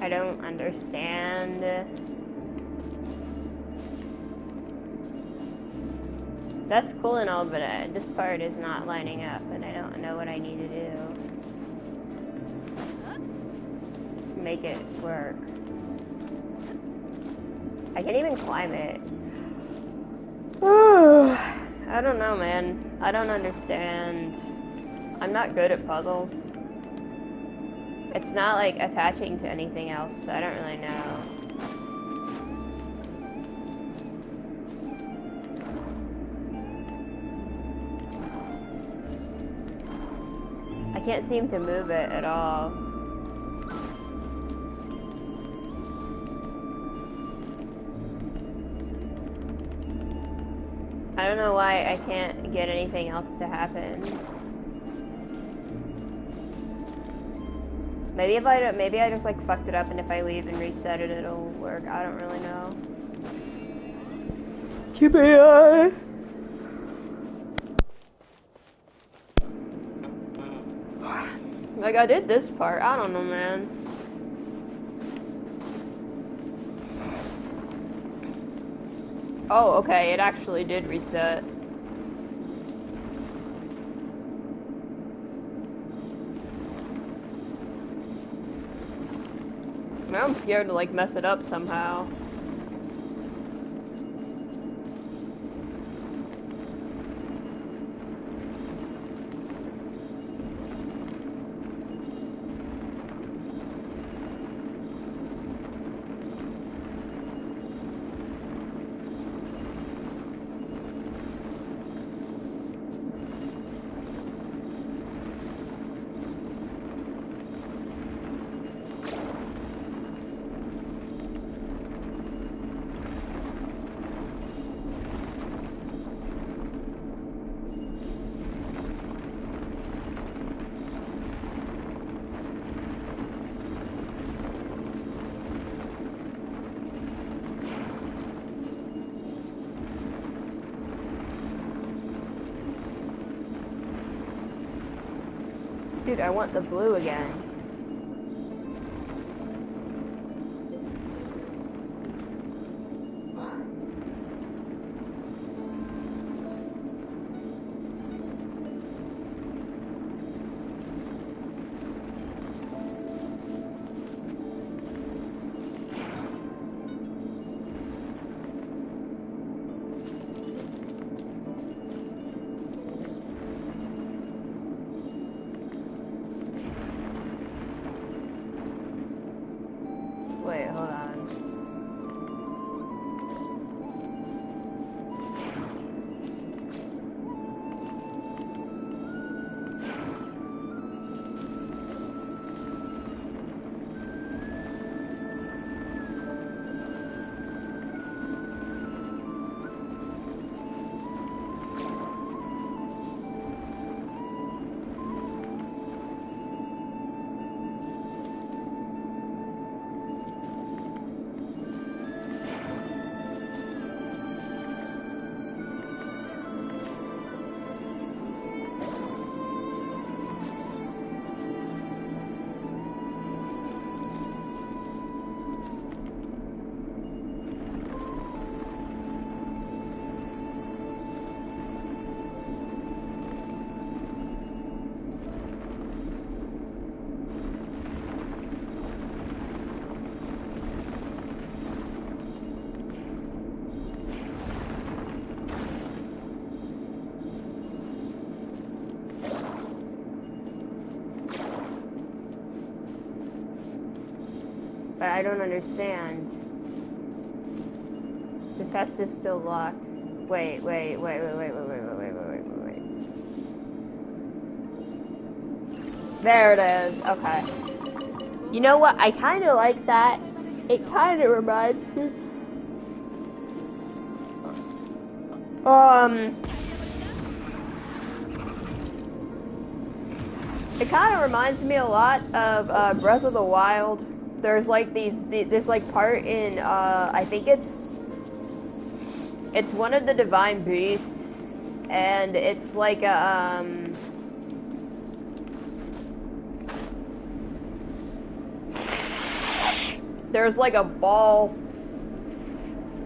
I don't understand. That's cool and all, but this part is not lining up, and I don't know what I need to do to make it work. I can't even climb it. I don't know, man. I don't understand. I'm not good at puzzles. It's not like attaching to anything else, so I don't really know. I can't seem to move it at all. I don't know why I can't get anything else to happen. maybe I just like fucked it up, and if I leave and reset it, it'll work. I don't really know. Keep an eye. Like I did this part. I don't know, man. Oh, okay. It actually did reset. Now I'm scared to like mess it up somehow. Dude, I want the blue again. Wait, hold on. But I don't understand. The chest is still locked. Wait. There it is. Okay. You know what? I kind of like that. It kind of reminds me. It kind of reminds me a lot of Breath of the Wild. There's like this like part in I think it's one of the divine beasts, and it's like a there's like a ball.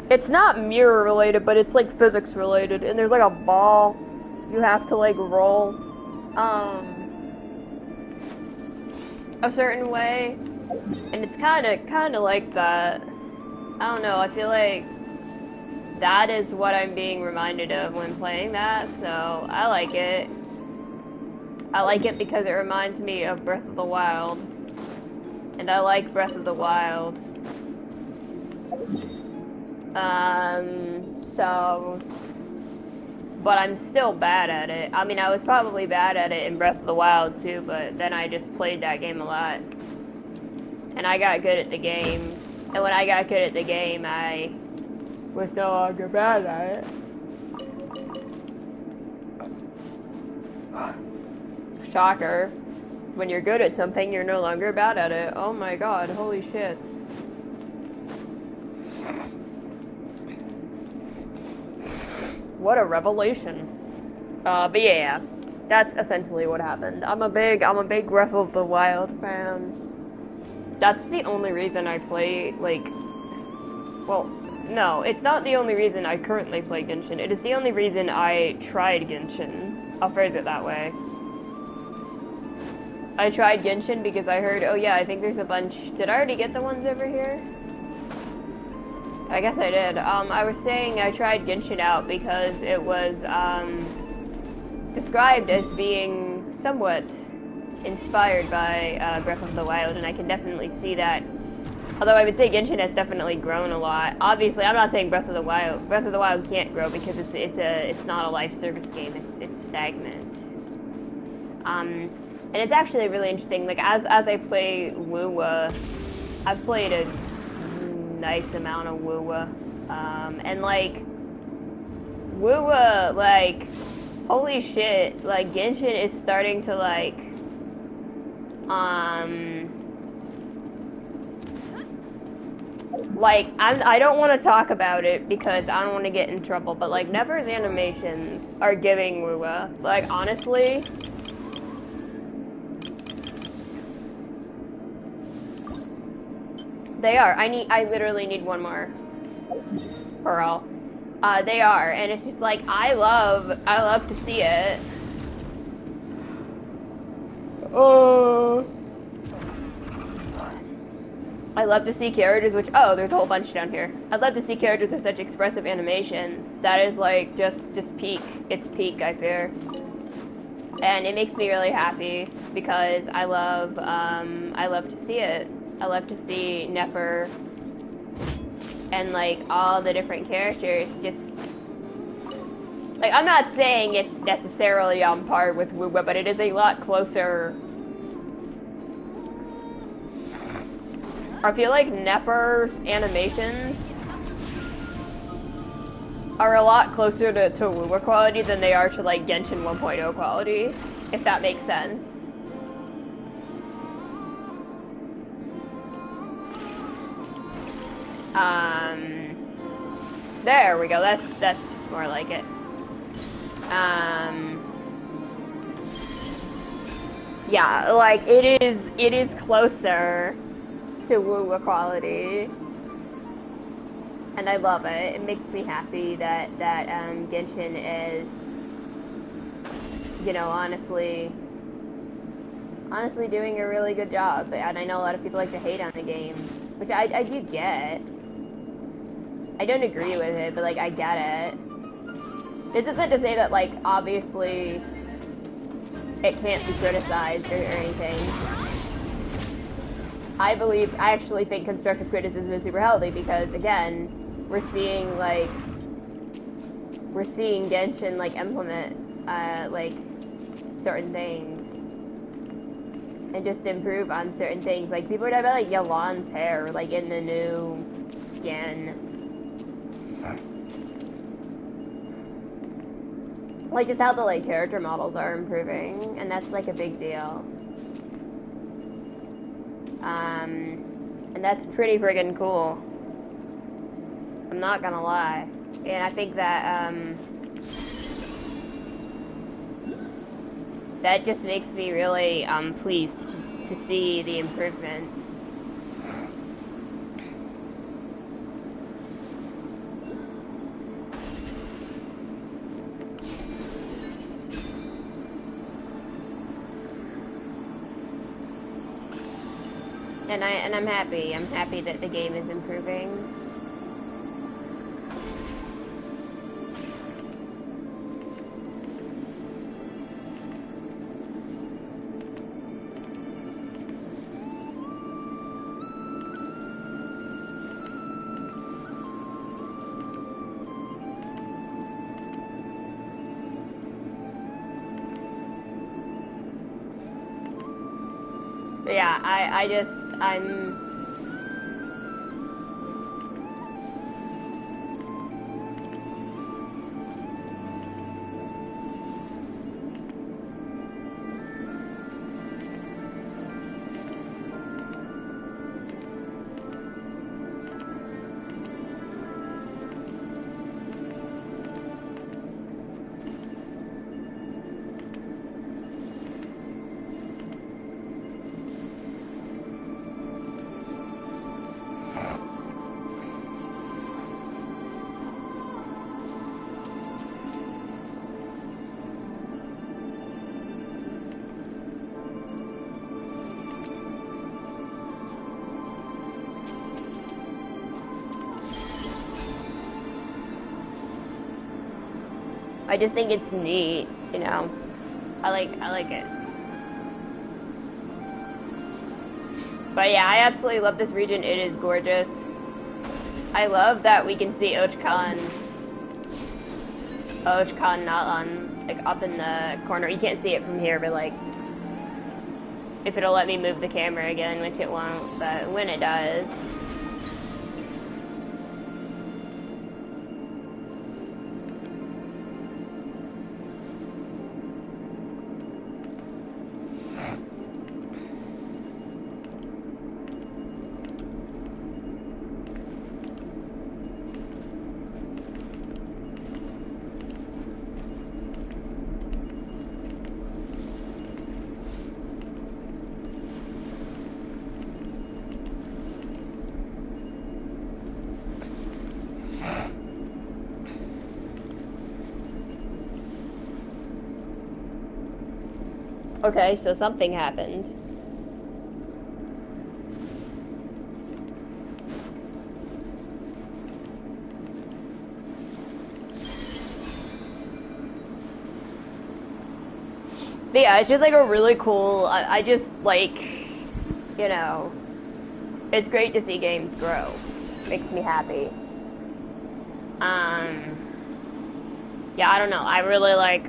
It's not mirror related, but it's like physics related, and there's like a ball you have to like roll a certain way. And it's kind of like that. I don't know, I feel like that is what I'm being reminded of when playing that, so I like it. I like it because it reminds me of Breath of the Wild. And I like Breath of the Wild. But I'm still bad at it. I mean, I was probably bad at it in Breath of the Wild too, but then I just played that game a lot. And I got good at the game. And when I got good at the game, I was no longer bad at it. Shocker. When you're good at something, you're no longer bad at it. Oh my god, holy shit. What a revelation. But yeah, that's essentially what happened. I'm a big Breath of the Wild fan. That's the only reason I play, like, well, no, it's not the only reason I currently play Genshin. It is the only reason I tried Genshin. I'll phrase it that way. I tried Genshin because I heard, oh yeah, I think there's a bunch. Did I already get the ones over here? I guess I did. I was saying I tried Genshin out because it was, described as being somewhat inspired by, Breath of the Wild, and I can definitely see that. Although I would say Genshin has definitely grown a lot. Obviously, I'm not saying Breath of the Wild can't grow because it's not a live service game. It's stagnant. And it's actually really interesting. Like as I play WoWa, I've played a nice amount of WoWa, and like WoWa, like holy shit, like Genshin is starting to like, like, I don't want to talk about it because I don't want to get in trouble, but like Never's animations are giving WoWa. Like honestly, they are. I literally need one more pearl. They are, and it's just like I love to see it. Oh. I love to see characters which, oh, there's a whole bunch down here. I'd love to see characters with such expressive animations. That is like just peak. It's peak, I fear. And it makes me really happy because I love to see it. I love to see Nefer and like all the different characters just, like, I'm not saying it's necessarily on par with WoWa, but it is a lot closer. I feel like Nefer's animations are a lot closer to WoWa quality than they are to like Genshin 1.0 quality, if that makes sense. There we go. That's more like it. Yeah, like it is closer to WoWa quality, and I love it. It makes me happy that Genshin is, you know, honestly doing a really good job. And I know a lot of people like to hate on the game, which I do get. I don't agree with it, but like I get it. This isn't to say that like obviously it can't be criticized or anything. I actually think constructive criticism is super healthy because, again, we're seeing Genshin, like, implement, like, certain things. And just improve on certain things. Like, people are talking about, like, Yalan's hair, like, in the new skin. Like, just how the, like, character models are improving, and that's, like, a big deal. And that's pretty friggin' cool. I'm not gonna lie. And I think that, that just makes me really, pleased to see the improvements. And I'm happy. I'm happy that the game is improving. But yeah, I'm I just think it's neat, you know. I like it. But yeah, I absolutely love this region. It is gorgeous. I love that we can see Ochkan not on, like, up in the corner. You can't see it from here, but like, if it'll let me move the camera again, which it won't, but when it does. Okay, so something happened. But yeah, it's just like a really cool, I just like, you know, it's great to see games grow. Makes me happy. Yeah, I don't know, I really like,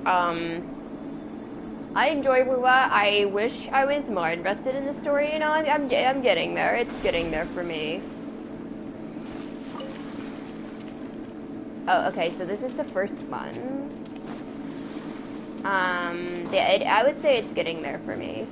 I enjoy WoWA. I wish I was more invested in the story, you know, I'm getting there. It's getting there for me. Oh, okay, so this is the first one. Yeah, I would say it's getting there for me.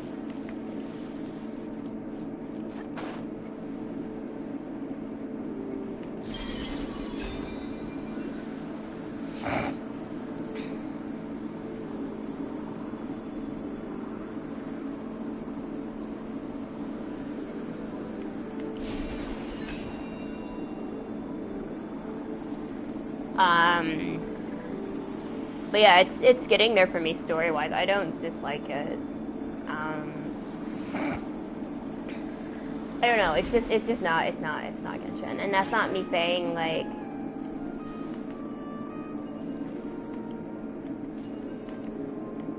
But yeah, it's getting there for me story-wise. I don't dislike it. I don't know. It's not Genshin, and that's not me saying like.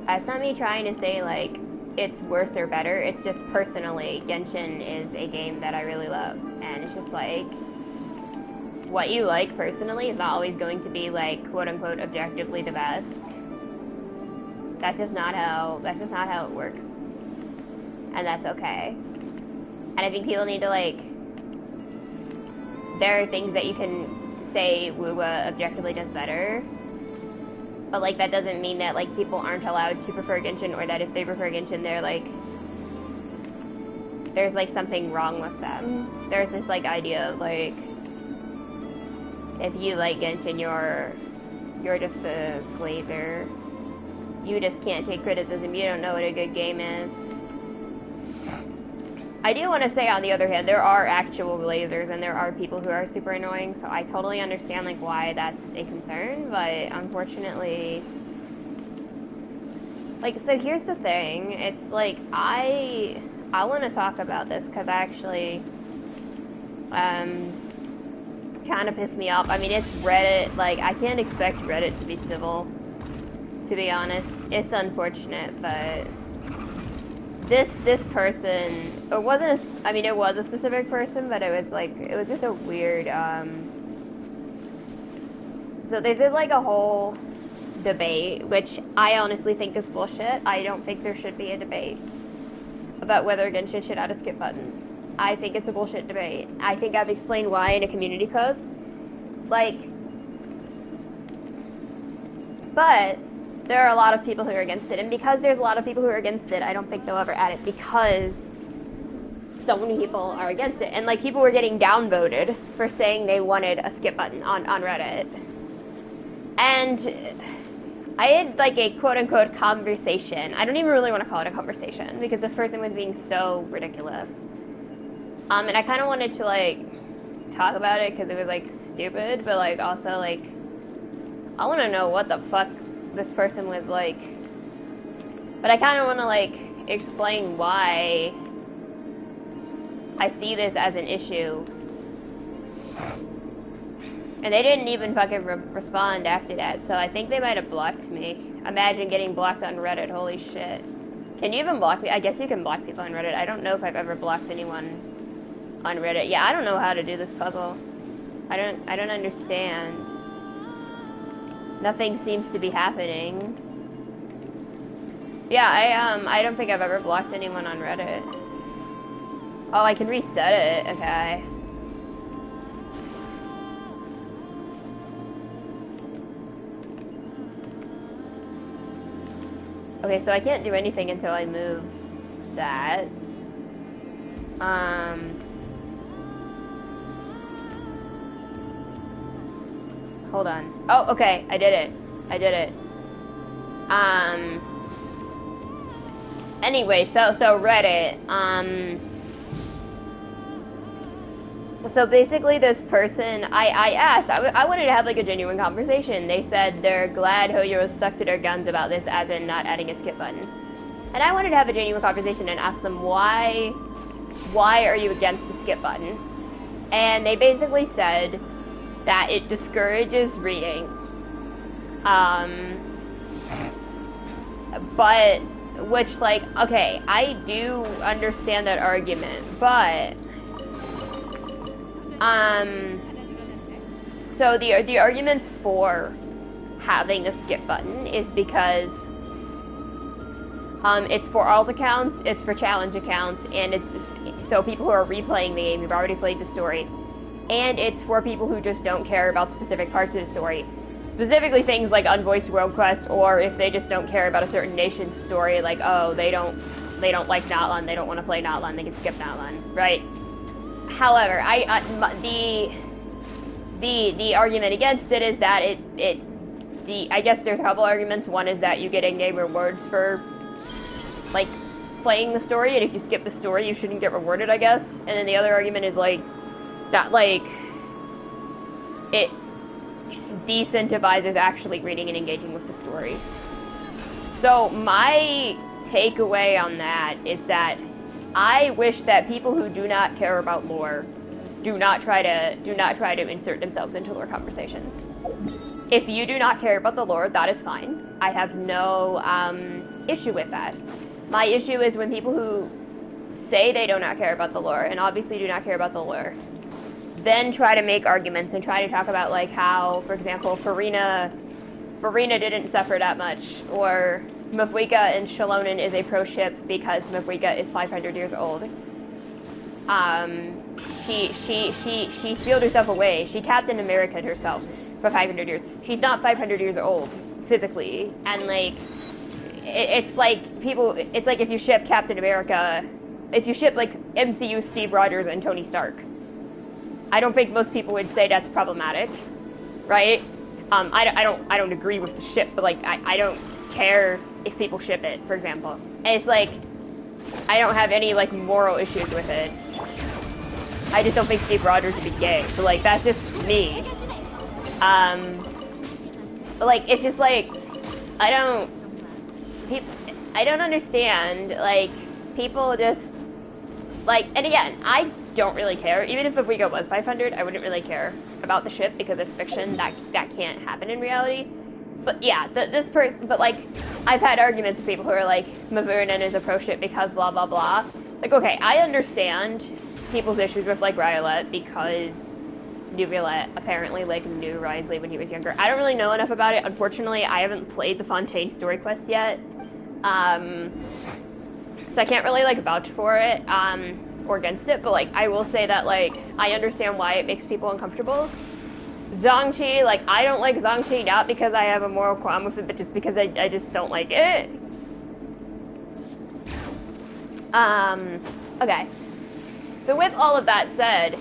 That's not me trying to say like it's worse or better. It's just personally, Genshin is a game that I really love, and it's just like. What you like personally is not always going to be like quote unquote objectively the best. That's just not how it works. And that's okay. And I think people need to like there are things that you can say WoWA objectively does better. But like that doesn't mean that like people aren't allowed to prefer Genshin, or that if they prefer Genshin they're like there's like something wrong with them. There's this like idea of like if you like Genshin, you're just a glazer. You just can't take criticism. You don't know what a good game is. I do want to say, on the other hand, there are actual glazers, and there are people who are super annoying. So I totally understand like why that's a concern, but unfortunately, like, so here's the thing. It's like I want to talk about this because actually, kind of pissed me off. I mean, it's Reddit. Like, I can't expect Reddit to be civil, to be honest. It's unfortunate, but this person, it wasn't I mean, it was a specific person, but it was just a weird, so they did like a whole debate, which I honestly think is bullshit. I don't think there should be a debate about whether Genshin should add a skip button. I think it's a bullshit debate. I think I've explained why in a community post. Like, but there are a lot of people who are against it, and because there's a lot of people who are against it, I don't think they'll ever add it because so many people are against it. And like, people were getting downvoted for saying they wanted a skip button on Reddit. And I had like a quote-unquote conversation. I don't even really want to call it a conversation because this person was being so ridiculous. And I kind of wanted to like talk about it because it was like stupid, but like also like I want to know what the fuck this person was like. But I kind of want to like explain why I see this as an issue. And they didn't even fucking respond after that, so I think they might have blocked me. Imagine getting blocked on Reddit, holy shit. Can you even block me? I guess you can block people on Reddit. I don't know if I've ever blocked anyone on Reddit. Yeah, I don't know how to do this puzzle. I don't understand. Nothing seems to be happening. Yeah, I don't think I've ever blocked anyone on Reddit. Oh, I can reset it. Okay. Okay, so I can't do anything until I move that. Hold on. Oh, okay, I did it. I did it. Anyway, so Reddit, so basically this person, I asked, I wanted to have like a genuine conversation. They said they're glad Hoyo stuck to their guns about this, as in not adding a skip button. And I wanted to have a genuine conversation and ask them why are you against the skip button? And they basically said that it discourages reading. But, which like, okay, I do understand that argument, but so the arguments for having a skip button is because it's for alt accounts, it's for challenge accounts, and it's so people who are replaying the game, who've already played the story, and it's for people who just don't care about specific parts of the story. Specifically things like unvoiced world quests, or if they just don't care about a certain nation's story, like, oh, they don't like Natlan, they don't want to play Natlan, they can skip Natlan, right? However, the argument against it is that I guess there's a couple arguments. One is that you get in-game rewards for, like, playing the story, and if you skip the story, you shouldn't get rewarded, I guess. And then the other argument is, like, that, like, it decentivizes actually reading and engaging with the story. So my takeaway on that is that I wish that people who do not care about lore do not try to insert themselves into lore conversations. If you do not care about the lore, that is fine. I have no issue with that. My issue is when people who say they do not care about the lore, and obviously do not care about the lore, then try to make arguments and try to talk about, like, how, for example, Farina didn't suffer that much, or Mavwika and Shalonen is a pro ship because Mavwika is 500 years old. She sealed herself away. She Captain America'd herself for 500 years. She's not 500 years old, physically, and, like, it's like if you ship Captain America, if you ship, like, MCU Steve Rogers and Tony Stark. I don't think most people would say that's problematic, right? I don't agree with the ship, but, like, I don't care if people ship it, for example. And it's like, I don't have any, like, moral issues with it. I just don't think Steve Rogers would be gay, so, like, that's just me. But, like, it's just, like, I don't understand, like, people just, like, and again, I don't really care. Even if Mavwika was 500, I wouldn't really care about the ship because it's fiction. That can't happen in reality. But yeah, but, like, I've had arguments with people who are like, Mavunen is a pro ship because blah blah blah. Like, okay, I understand people's issues with, like, Riolet because Nuviolette apparently, like, knew Risley when he was younger. I don't really know enough about it. Unfortunately, I haven't played the Fontaine story quest yet. So I can't really, like, vouch for it, or against it, but, like, I will say that, like, I understand why it makes people uncomfortable. Zhongqi, like, I don't like Zhongqi not because I have a moral qualm with it, but just because I just don't like it. Okay. So with all of that said,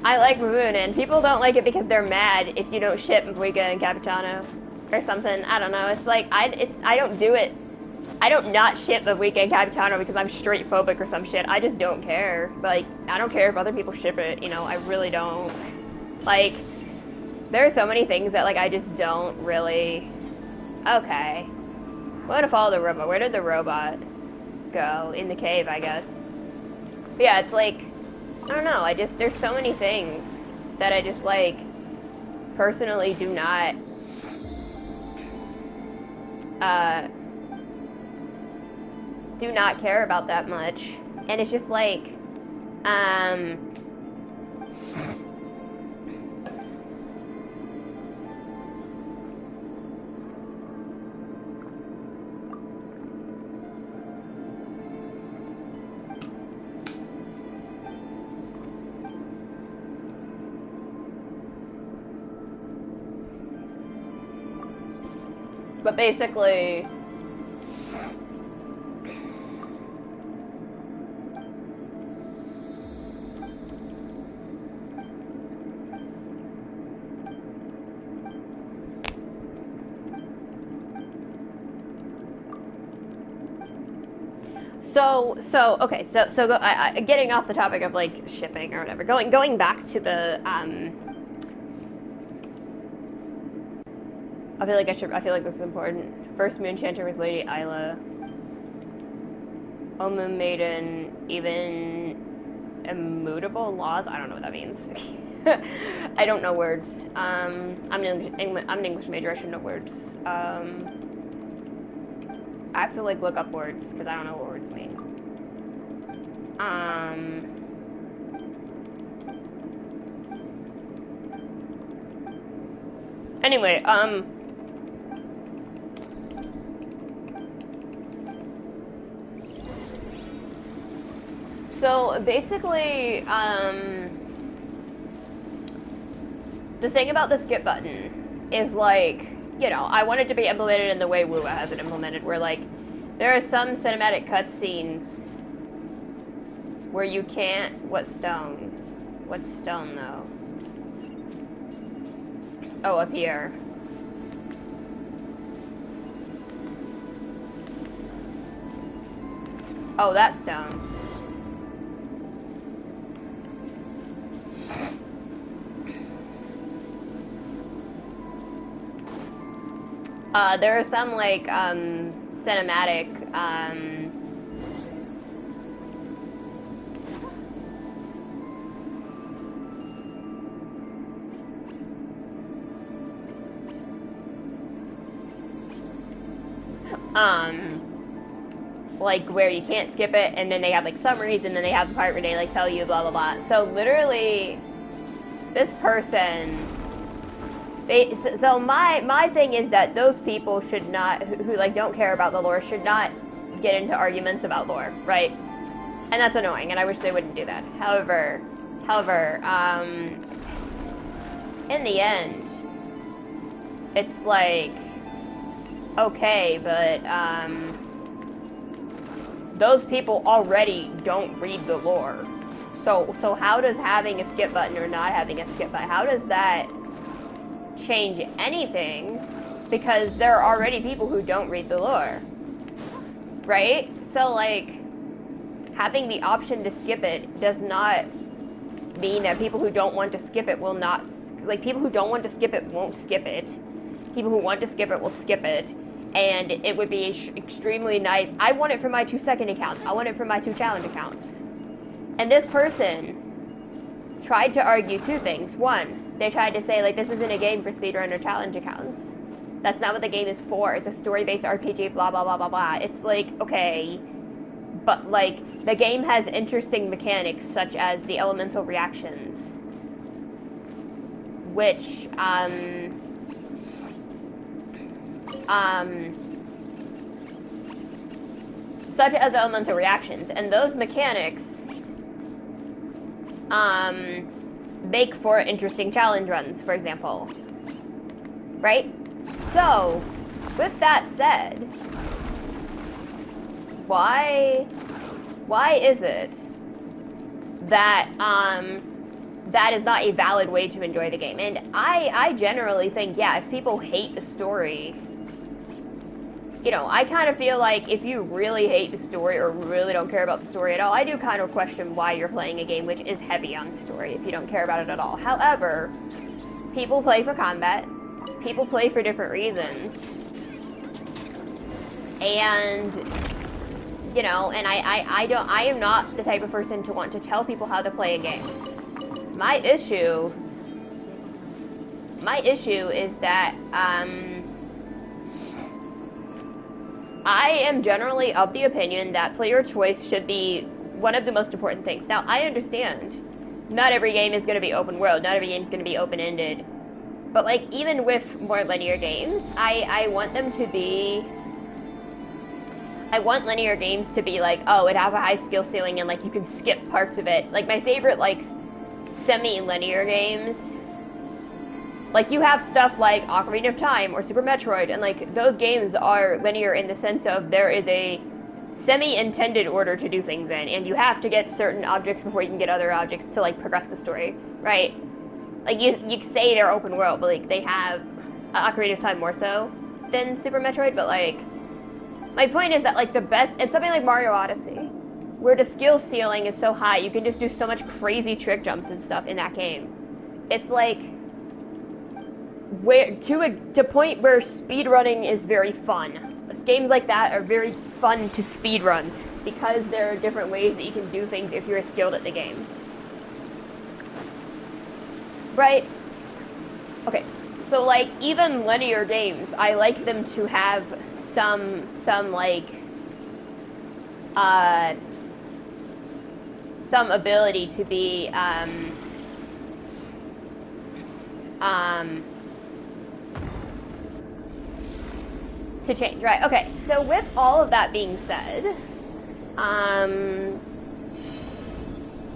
I like Maroon, and people don't like it because they're mad if you don't ship Mavwika and Capitano or something. I don't know. It's like, I don't do it. I don't not ship Mavwika and Capitano because I'm straight phobic or some shit. I just don't care. Like, I don't care if other people ship it, you know, I really don't. Like, there are so many things that, like, I just don't really... Okay. I'm gonna follow the robot. Where did the robot go? In the cave, I guess. But yeah, it's like, I don't know, there's so many things that I just, like, personally do not, care about that much. And it's just like, but basically, getting off the topic of like shipping or whatever, going back to the I feel like this is important. First Moon Chanter was Lady Isla. Omu Maiden, even immutable laws. I don't know what that means. I don't know words. I'm an English major. I should know words. I have to like look up words because I don't know what words mean. Anyway, so basically, the thing about the skip button is like, you know, I want it to be implemented in the way WoWa has it implemented, where like, there are some cinematic cutscenes where you can't. What stone? What stone though? Oh, up here. Oh, that stone. There are some like cinematic like where you can't skip it, and then they have like summaries, and then they have the part where they like tell you blah blah blah. So literally, this person, so my thing is that those people should not, who like don't care about the lore, should not get into arguments about lore, right? And that's annoying, and I wish they wouldn't do that. However, in the end, it's like, okay, but those people already don't read the lore. So how does having a skip button or not having a skip button, how does that change anything? Because there are already people who don't read the lore, right? So like, having the option to skip it does not mean that people who don't want to skip it will not, like, people who don't want to skip it won't skip it. People who want to skip it will skip it. And it would be extremely nice. I want it for my 2-second accounts. I want it for my 2 challenge accounts. And this person tried to argue 2 things. One, they tried to say, like, this isn't a game for speedrun or challenge accounts. That's not what the game is for. It's a story-based RPG, blah, blah, blah, blah, blah. It's like, okay, but, like, the game has interesting mechanics, such as the elemental reactions, which, such as elemental reactions, and those mechanics make for interesting challenge runs, for example, right? So, with that said, why is it that that is not a valid way to enjoy the game? And I generally think, yeah, if people hate the story, you know, I kind of feel like if you really hate the story or really don't care about the story at all, I do kind of question why you're playing a game which is heavy on the story if you don't care about it at all. However, people play for combat, people play for different reasons, and, you know, and I am not the type of person to want to tell people how to play a game. My issue My issue is that, I am generally of the opinion that player choice should be one of the most important things. Now, I understand not every game is going to be open world, not every game is going to be open-ended. But, like, even with more linear games, I want them to be... I want linear games to be like, oh, it has a high skill ceiling and, like, you can skip parts of it. Like, my favorite, like, semi-linear games... Like, you have stuff like Ocarina of Time or Super Metroid, and, like, those games are linear in the sense of there is a semi-intended order to do things in, and you have to get certain objects before you can get other objects to, like, progress the story, right? Like, you say they're open world, but, like, they have Ocarina of Time more so than Super Metroid, but, like, my point is that, like, the best, it's something like Mario Odyssey, where the skill ceiling is so high, you can just do so much crazy trick jumps and stuff in that game. It's, like... where to a point where speedrunning is very fun. Games like that are very fun to speedrun because there are different ways that you can do things if you're skilled at the game. Right? Okay. So, like, even linear games, I like them to have some like some ability to be to change, right? Okay, so with all of that being said,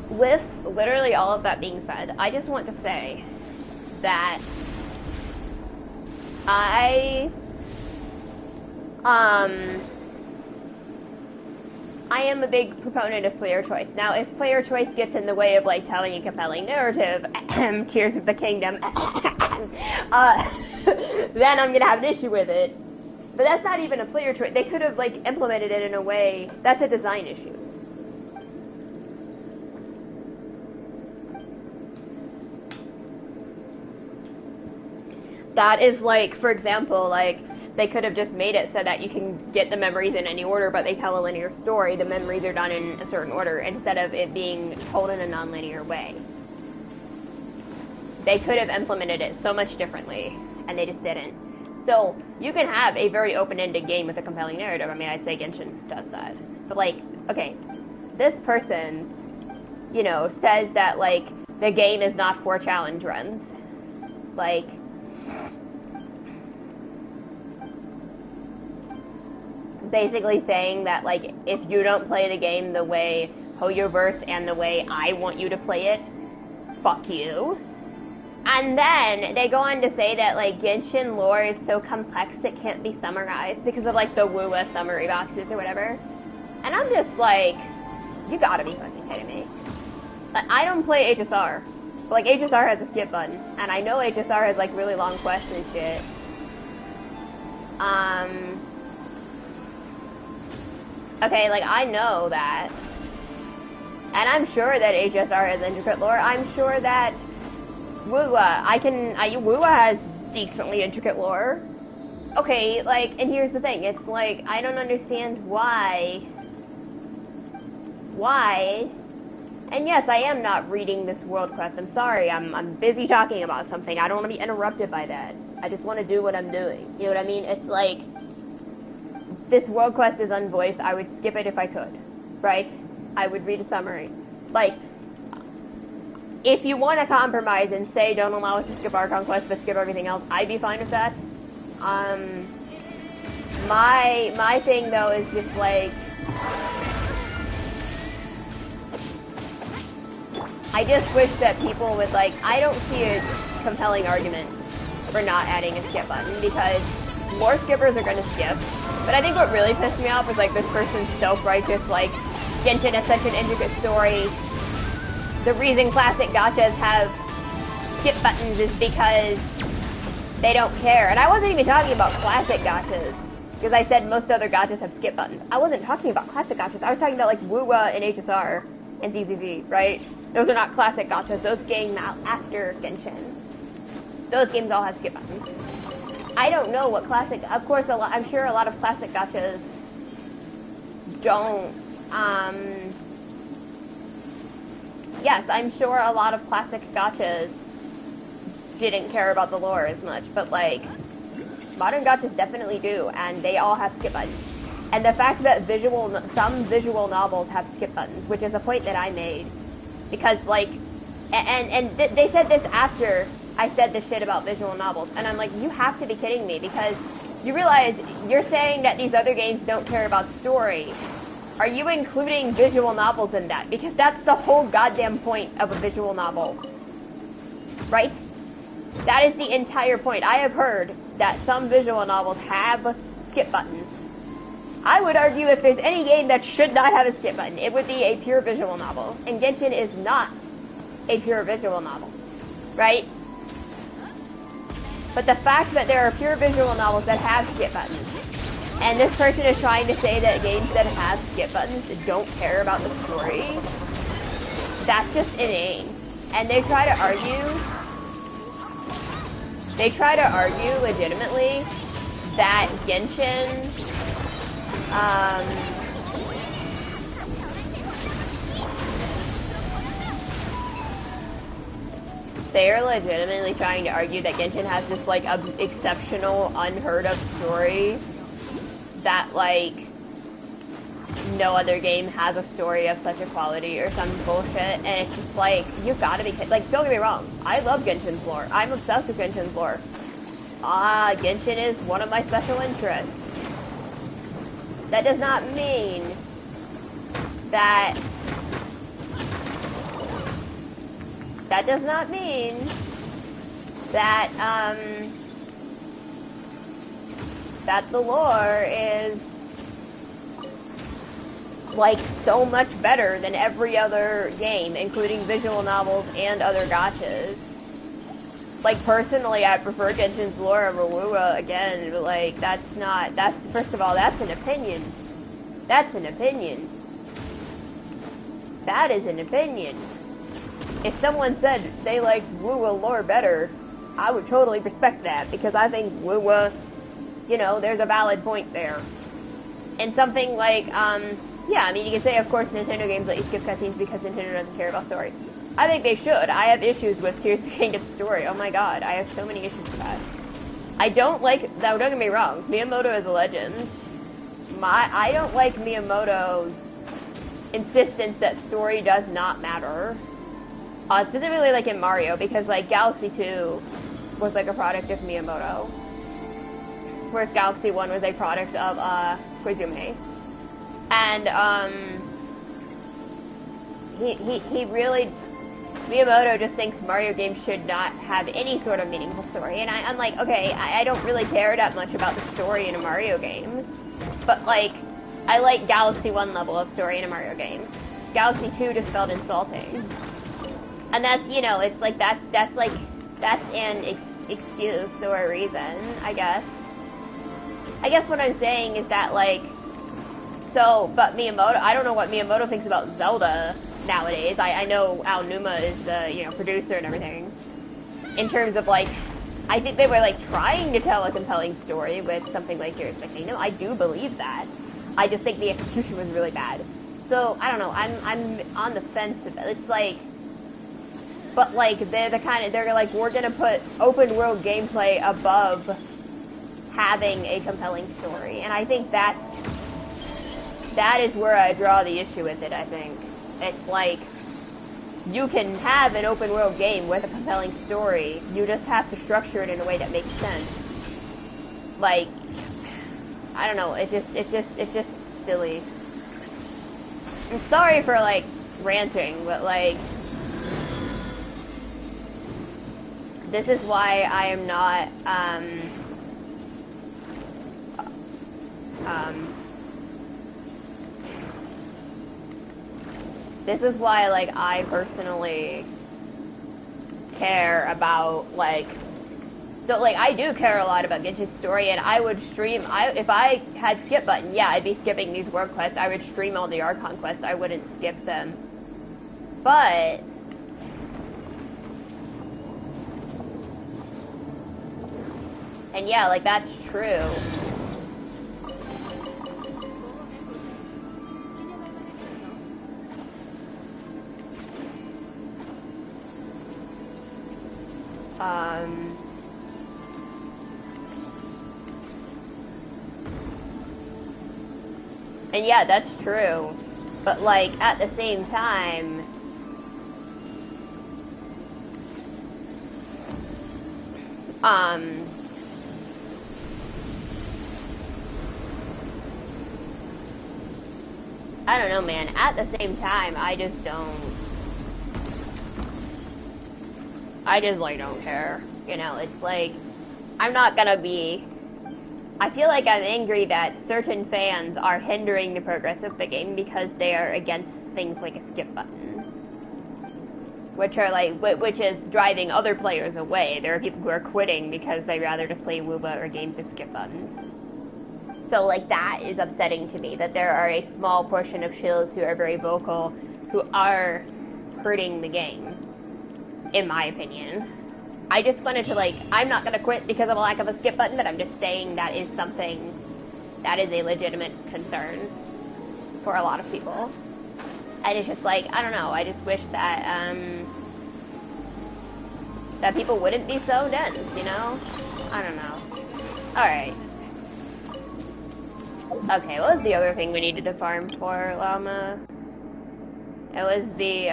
with literally all of that being said, I just want to say that I am a big proponent of player choice. Now, if player choice gets in the way of, like, telling a compelling narrative, Tears of the Kingdom, then I'm gonna have an issue with it. But that's not even a player choice. They could have, like, implemented it in a way... That's a design issue. That is, like, for example, like, they could have just made it so that you can get the memories in any order, but they tell a linear story. The memories are done in a certain order, instead of it being told in a non-linear way. They could have implemented it so much differently, and they just didn't. So, you can have a very open-ended game with a compelling narrative. I mean, I'd say Genshin does that. But, like, okay, this person, you know, says that, like, the game is not for challenge runs. Like, basically saying that, like, if you don't play the game the way Hoyoverse and the way I want you to play it, fuck you. And then they go on to say that, like, Genshin lore is so complex it can't be summarized because of, like, the WUA summary boxes or whatever. And I'm just like, you gotta be fucking kidding me. Like, I don't play HSR. But, like, HSR has a skip button. And I know HSR has, like, really long quests and shit. Okay, like, I know that. And I'm sure that HSR has intricate lore. I'm sure that WUA, WUA has decently intricate lore. Okay, like, and here's the thing, it's like, I don't understand why, and yes, I am not reading this world quest, I'm sorry, I'm busy talking about something, I don't want to be interrupted by that, I just want to do what I'm doing, you know what I mean? It's like, this world quest is unvoiced, I would skip it if I could, right? I would read a summary. Like, if you want to compromise and say don't allow us to skip our conquest but skip everything else, I'd be fine with that. My thing though is just like, I just wish that people would, like, I don't see a compelling argument for not adding a skip button because more skippers are gonna skip. But I think what really pissed me off was, like, this person's self-righteous, like, Genshin is such an intricate story. The reason classic gachas have skip buttons is because they don't care. And I wasn't even talking about classic gachas, because I said most other gachas have skip buttons. I wasn't talking about classic gachas. I was talking about, like, WUA and HSR and ZZZ, right? Those are not classic gachas. Those came out after Genshin. Those games all have skip buttons. I don't know what classic... Of course, I'm sure a lot of classic gachas don't... Yes, I'm sure a lot of classic gachas didn't care about the lore as much, but like modern gachas definitely do, and they all have skip buttons. And the fact that some visual novels have skip buttons, which is a point that I made, because like, they said this after I said this shit about visual novels, and I'm like, you have to be kidding me, because you realize you're saying that these other games don't care about story. Are you including visual novels in that? Because that's the whole goddamn point of a visual novel. Right? That is the entire point. I have heard that some visual novels have skip buttons. I would argue if there's any game that should not have a skip button, it would be a pure visual novel. And Genshin is not a pure visual novel. Right? But the fact that there are pure visual novels that have skip buttons, and this person is trying to say that games that have skip buttons don't care about the story, that's just inane. And they try to argue legitimately that Genshin, they are legitimately trying to argue that Genshin has this like exceptional, unheard of story that like no other game has a story of such a quality or some bullshit, and it's just like, you gotta be like, don't get me wrong, I love Genshin's lore. I'm obsessed with Genshin's lore. Genshin is one of my special interests. That does not mean that that the lore is like so much better than every other game, including visual novels and other gachas. Like, personally, I prefer Genshin's lore over WoWa again, but like, first of all, that's an opinion. That's an opinion. That is an opinion. If someone said they like WoWa lore better, I would totally respect that, because I think WoWa, you know, there's a valid point there. And something like, yeah, I mean, you can say, of course, Nintendo games let you skip cutscenes because Nintendo doesn't care about story. I think they should. I have issues with Tears of the Kingdom story. Oh my god, I have so many issues with that. I don't like, now don't get me wrong, Miyamoto is a legend. I don't like Miyamoto's insistence that story does not matter. Specifically like in Mario, because like Galaxy 2 was like a product of Miyamoto, whereas Galaxy 1 was a product of Koizumi. And he really, Miyamoto just thinks Mario games should not have any sort of meaningful story. And I'm like, okay, I don't really care that much about the story in a Mario game, but like, I like Galaxy 1 level of story in a Mario game. Galaxy 2 just felt insulting. And that's, you know, it's like, that's an excuse or a reason, I guess. I guess what I'm saying is that, like, so, but Miyamoto, I don't know what Miyamoto thinks about Zelda nowadays. I know Aonuma is the, you know, producer and everything. In terms of, like, I think they were, like, trying to tell a compelling story with something like Tears of the Kingdom. I do believe that. I just think the execution was really bad. So, I don't know, I'm on the fence about it. It's like, but, like, they're like, we're gonna put open world gameplay above having a compelling story. And I think that is where I draw the issue with it, I think. It's like, you can have an open world game with a compelling story, you just have to structure it in a way that makes sense. Like, I don't know, it's just silly. I'm sorry for, like, ranting, but, like, this is why I am not, this is why, like, I personally care about, like, so, like, I do care a lot about Genshin's story, and I would stream, if I had skip button, yeah, I'd be skipping these world quests. I would stream all the Archon quests. I wouldn't skip them. But and yeah, like, that's true. Um, and yeah, that's true. But like at the same time, um, I don't know, man. At the same time, I just like don't care. You know, it's like, I'm not gonna be, I feel like I'm angry that certain fans are hindering the progress of the game because they are against things like a skip button. Which is driving other players away. There are people who are quitting because they'd rather just play WUBA or games with skip buttons. So, like, that is upsetting to me, that there are a small portion of shills who are very vocal, who are hurting the game, in my opinion. I just wanted to, like, I'm not gonna quit because of a lack of a skip button, but I'm just saying that is something that is a legitimate concern for a lot of people. And it's just like, I don't know, I just wish that, that people wouldn't be so dense, you know? I don't know. Alright. Okay, what was the other thing we needed to farm for, Llama? It was the,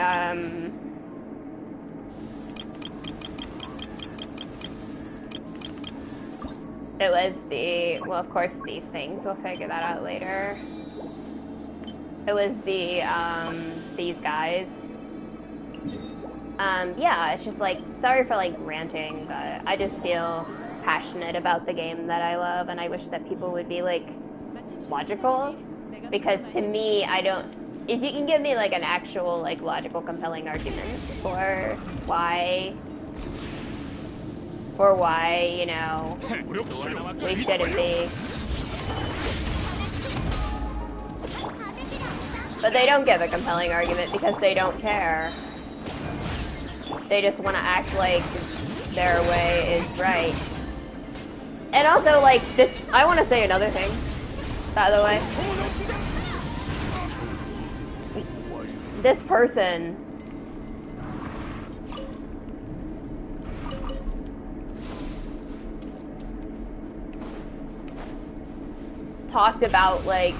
it was the, well, of course these things, we'll figure that out later. It was the, these guys. Yeah, it's just like, sorry for like ranting, but I just feel passionate about the game that I love, and I wish that people would be like, logical, because to me, I don't, if you can give me like an actual like logical compelling argument for why, you know, we shouldn't be, but they don't give a compelling argument because they don't care. They just want to act like their way is right. And also, like, this, I want to say another thing, by the way. This person talked about, like,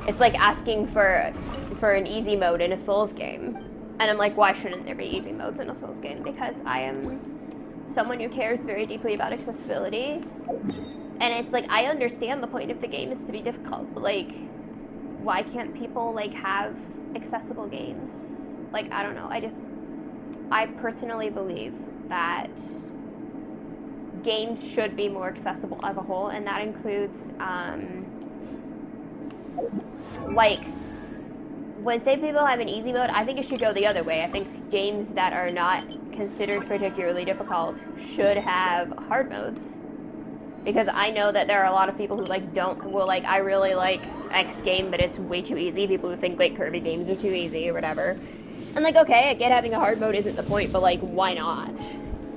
it's like asking for an easy mode in a Souls game. And I'm like, why shouldn't there be easy modes in a Souls game? Because I am someone who cares very deeply about accessibility. And it's like, I understand the point of the game is to be difficult, but like, why can't people like have accessible games? Like, I don't know, I personally believe that games should be more accessible as a whole, and that includes, like, when say people have an easy mode, I think it should go the other way. I think games that are not considered particularly difficult should have hard modes. Because I know that there are a lot of people who like I really like X game, but it's way too easy. People who think like Kirby games are too easy or whatever. And like, okay, I get having a hard mode isn't the point, but like, why not?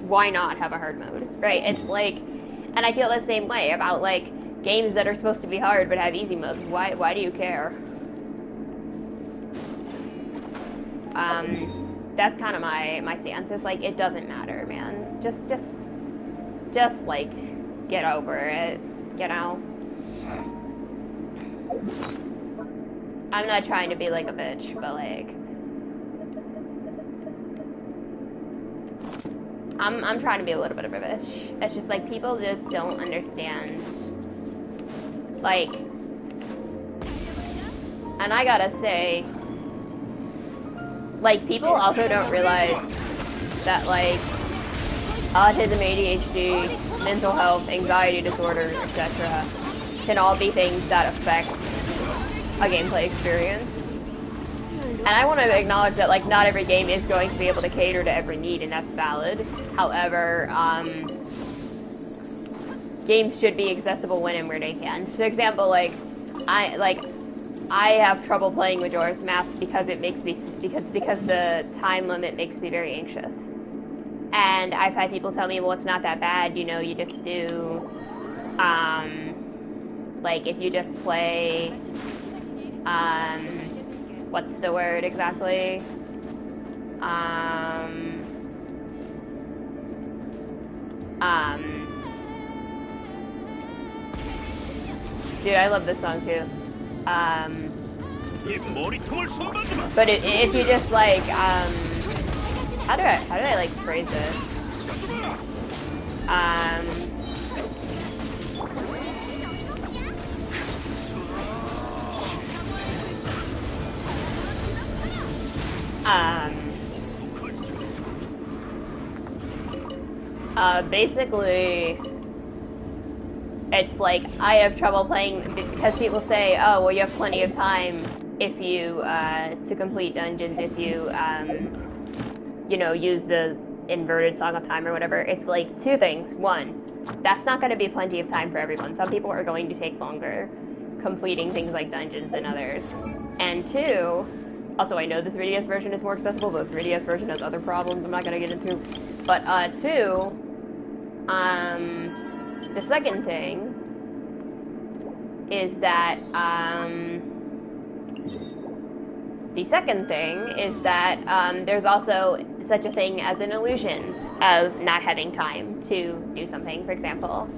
Why not have a hard mode, right? It's like, and I feel the same way about like games that are supposed to be hard but have easy modes. Why do you care? That's kind of my stance. It's like, it doesn't matter, man. Just like, get over it, you know? I'm not trying to be like a bitch, but like, I'm trying to be a little bit of a bitch. It's just like, people just don't understand, like, and I gotta say, like, people also don't realize that, like, autism, ADHD, mental health, anxiety disorders, etc. can all be things that affect a gameplay experience. And I want to acknowledge that, like, not every game is going to be able to cater to every need, and that's valid. However, games should be accessible when and where they can. For example, like, I have trouble playing Majora's Mask because it makes me, because the time limit makes me very anxious. And I've had people tell me, well, it's not that bad, you know, you just do, like, if you just play, what's the word exactly? Um, dude, I love this song too. 이 머리통을 손봐지 마. But if you just like, how do I like phrase this? Basically, it's like I have trouble playing because people say, oh, well, you have plenty of time if you, to complete dungeons if you, you know, use the inverted Song of Time or whatever. It's like two things. One, that's not going to be plenty of time for everyone. Some people are going to take longer completing things like dungeons than others. And two, also I know the 3DS version is more accessible, but the 3DS version has other problems I'm not going to get into. But, two, the second thing is that, there's also such a thing as an illusion of not having time to do something, for example.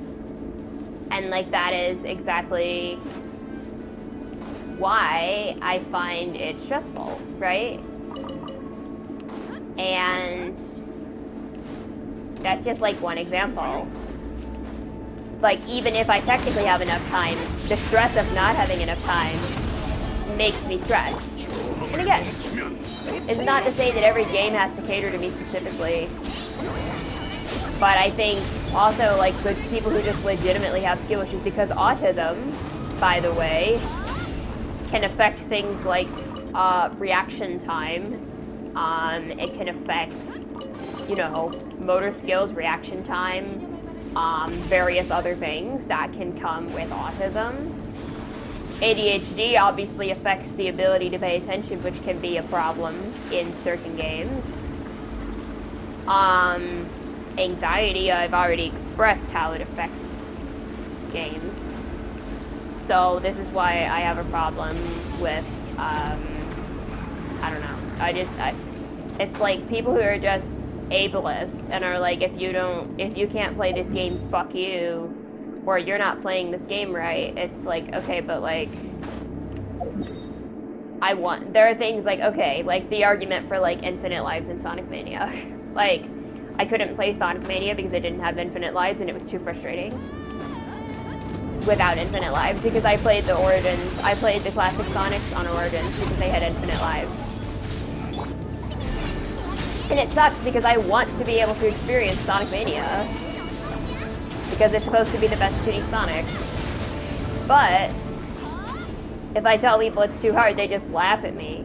And, like, that is exactly why I find it stressful, right? And that's just, like, one example. Like, even if I technically have enough time, the stress of not having enough time makes me stressed. And again, it's not to say that every game has to cater to me specifically, but I think also, like, the people who just legitimately have skill issues, because autism, by the way, can affect things like reaction time. It can affect, you know, motor skills, reaction time, various other things that can come with autism. ADHD obviously affects the ability to pay attention, which can be a problem in certain games. Anxiety, I've already expressed how it affects games. So this is why I have a problem with, I don't know, it's like people who are just ableist and are like, if you can't play this game, fuck you, or you're not playing this game right. It's like, okay, but like, there are things like, okay, like the argument for like infinite lives in Sonic Mania. Like, I couldn't play Sonic Mania because I didn't have infinite lives and it was too frustrating without infinite lives, because I played the Origins, I played the classic Sonics on Origins because they had infinite lives. And it sucks because I want to be able to experience Sonic Mania, because it's supposed to be the best 2D Sonic. But if I tell people it's too hard, they just laugh at me.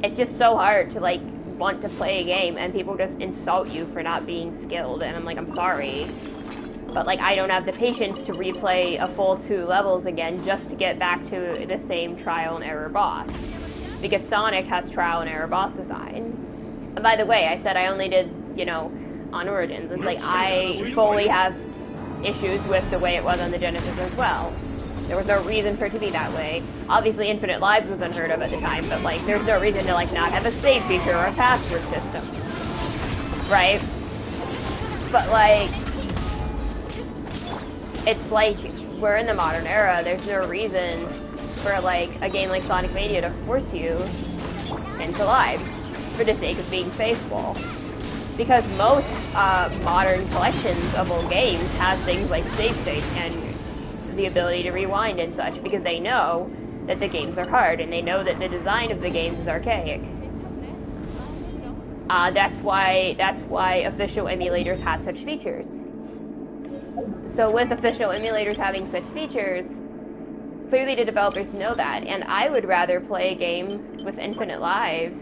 It's just so hard to like want to play a game and people just insult you for not being skilled, and I'm like, I'm sorry, but like I don't have the patience to replay a full 2 levels again just to get back to the same trial and error boss, because Sonic has trial and error boss design. And by the way, I said I only did, you know, on Origins. It's like I fully have issues with the way it was on the Genesis as well. There was no reason for it to be that way. Obviously, infinite lives was unheard of at the time, but like, there's no reason to like not have a save feature or a password system, right? But like, it's like we're in the modern era. There's no reason for like a game like Sonic Mania to force you into lives for the sake of being faithful. Because most modern collections of old games have things like save states and the ability to rewind and such, because they know that the games are hard and they know that the design of the games is archaic. That's why official emulators have such features. So with official emulators having such features, clearly the developers know that, and I would rather play a game with infinite lives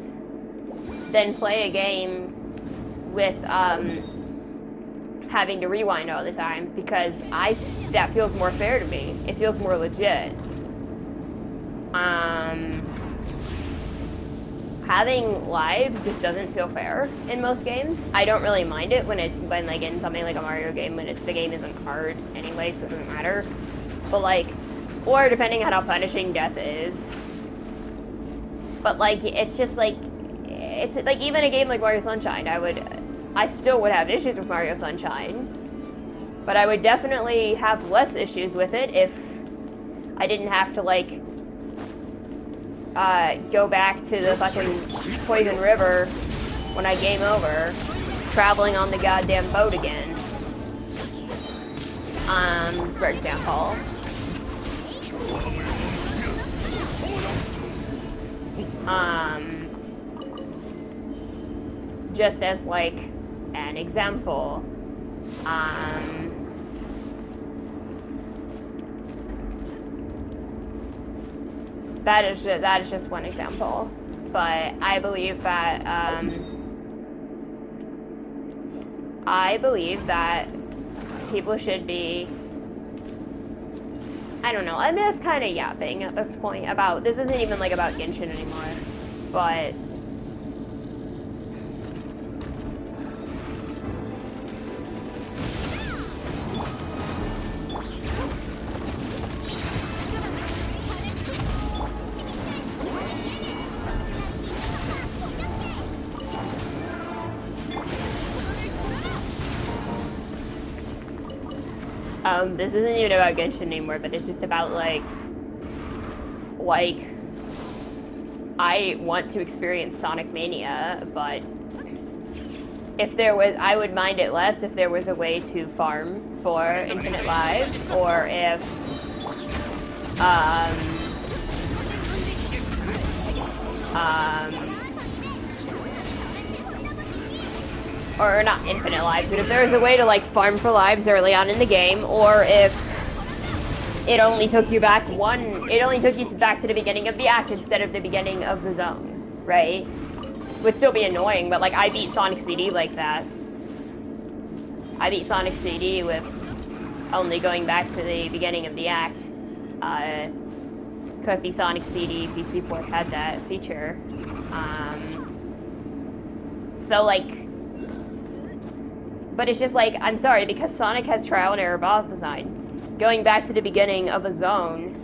than play a game with having to rewind all the time, because that feels more fair to me. It feels more legit. Having lives just doesn't feel fair in most games. I don't really mind it when like in something like a Mario game, when the game isn't hard anyway, so it doesn't matter. But like, or depending on how punishing death is. But like, it's just like, it's like even a game like Mario Sunshine, I would I still would have issues with Mario Sunshine, but I would definitely have less issues with it if I didn't have to, like, go back to the fucking Poison River when I game over, traveling on the goddamn boat again. For example. Just as, like, an example. That is just one example. But I believe that people should be, I don't know, I'm just kind of yapping at this point about, this isn't even like about Genshin anymore, but this isn't even about Genshin anymore, but it's just about, like, I want to experience Sonic Mania, but if there was, I would mind it less if there was a way to farm for infinite lives, or if, or not infinite lives, but if there was a way to, like, farm for lives early on in the game, or if it only took you back to the beginning of the act instead of the beginning of the zone, right? Would still be annoying, but, like, I beat Sonic CD like that. I beat Sonic CD with only going back to the beginning of the act, because the Sonic CD PC port had that feature. So, like, but it's just like, I'm sorry, because Sonic has trial and error boss design. Going back to the beginning of a zone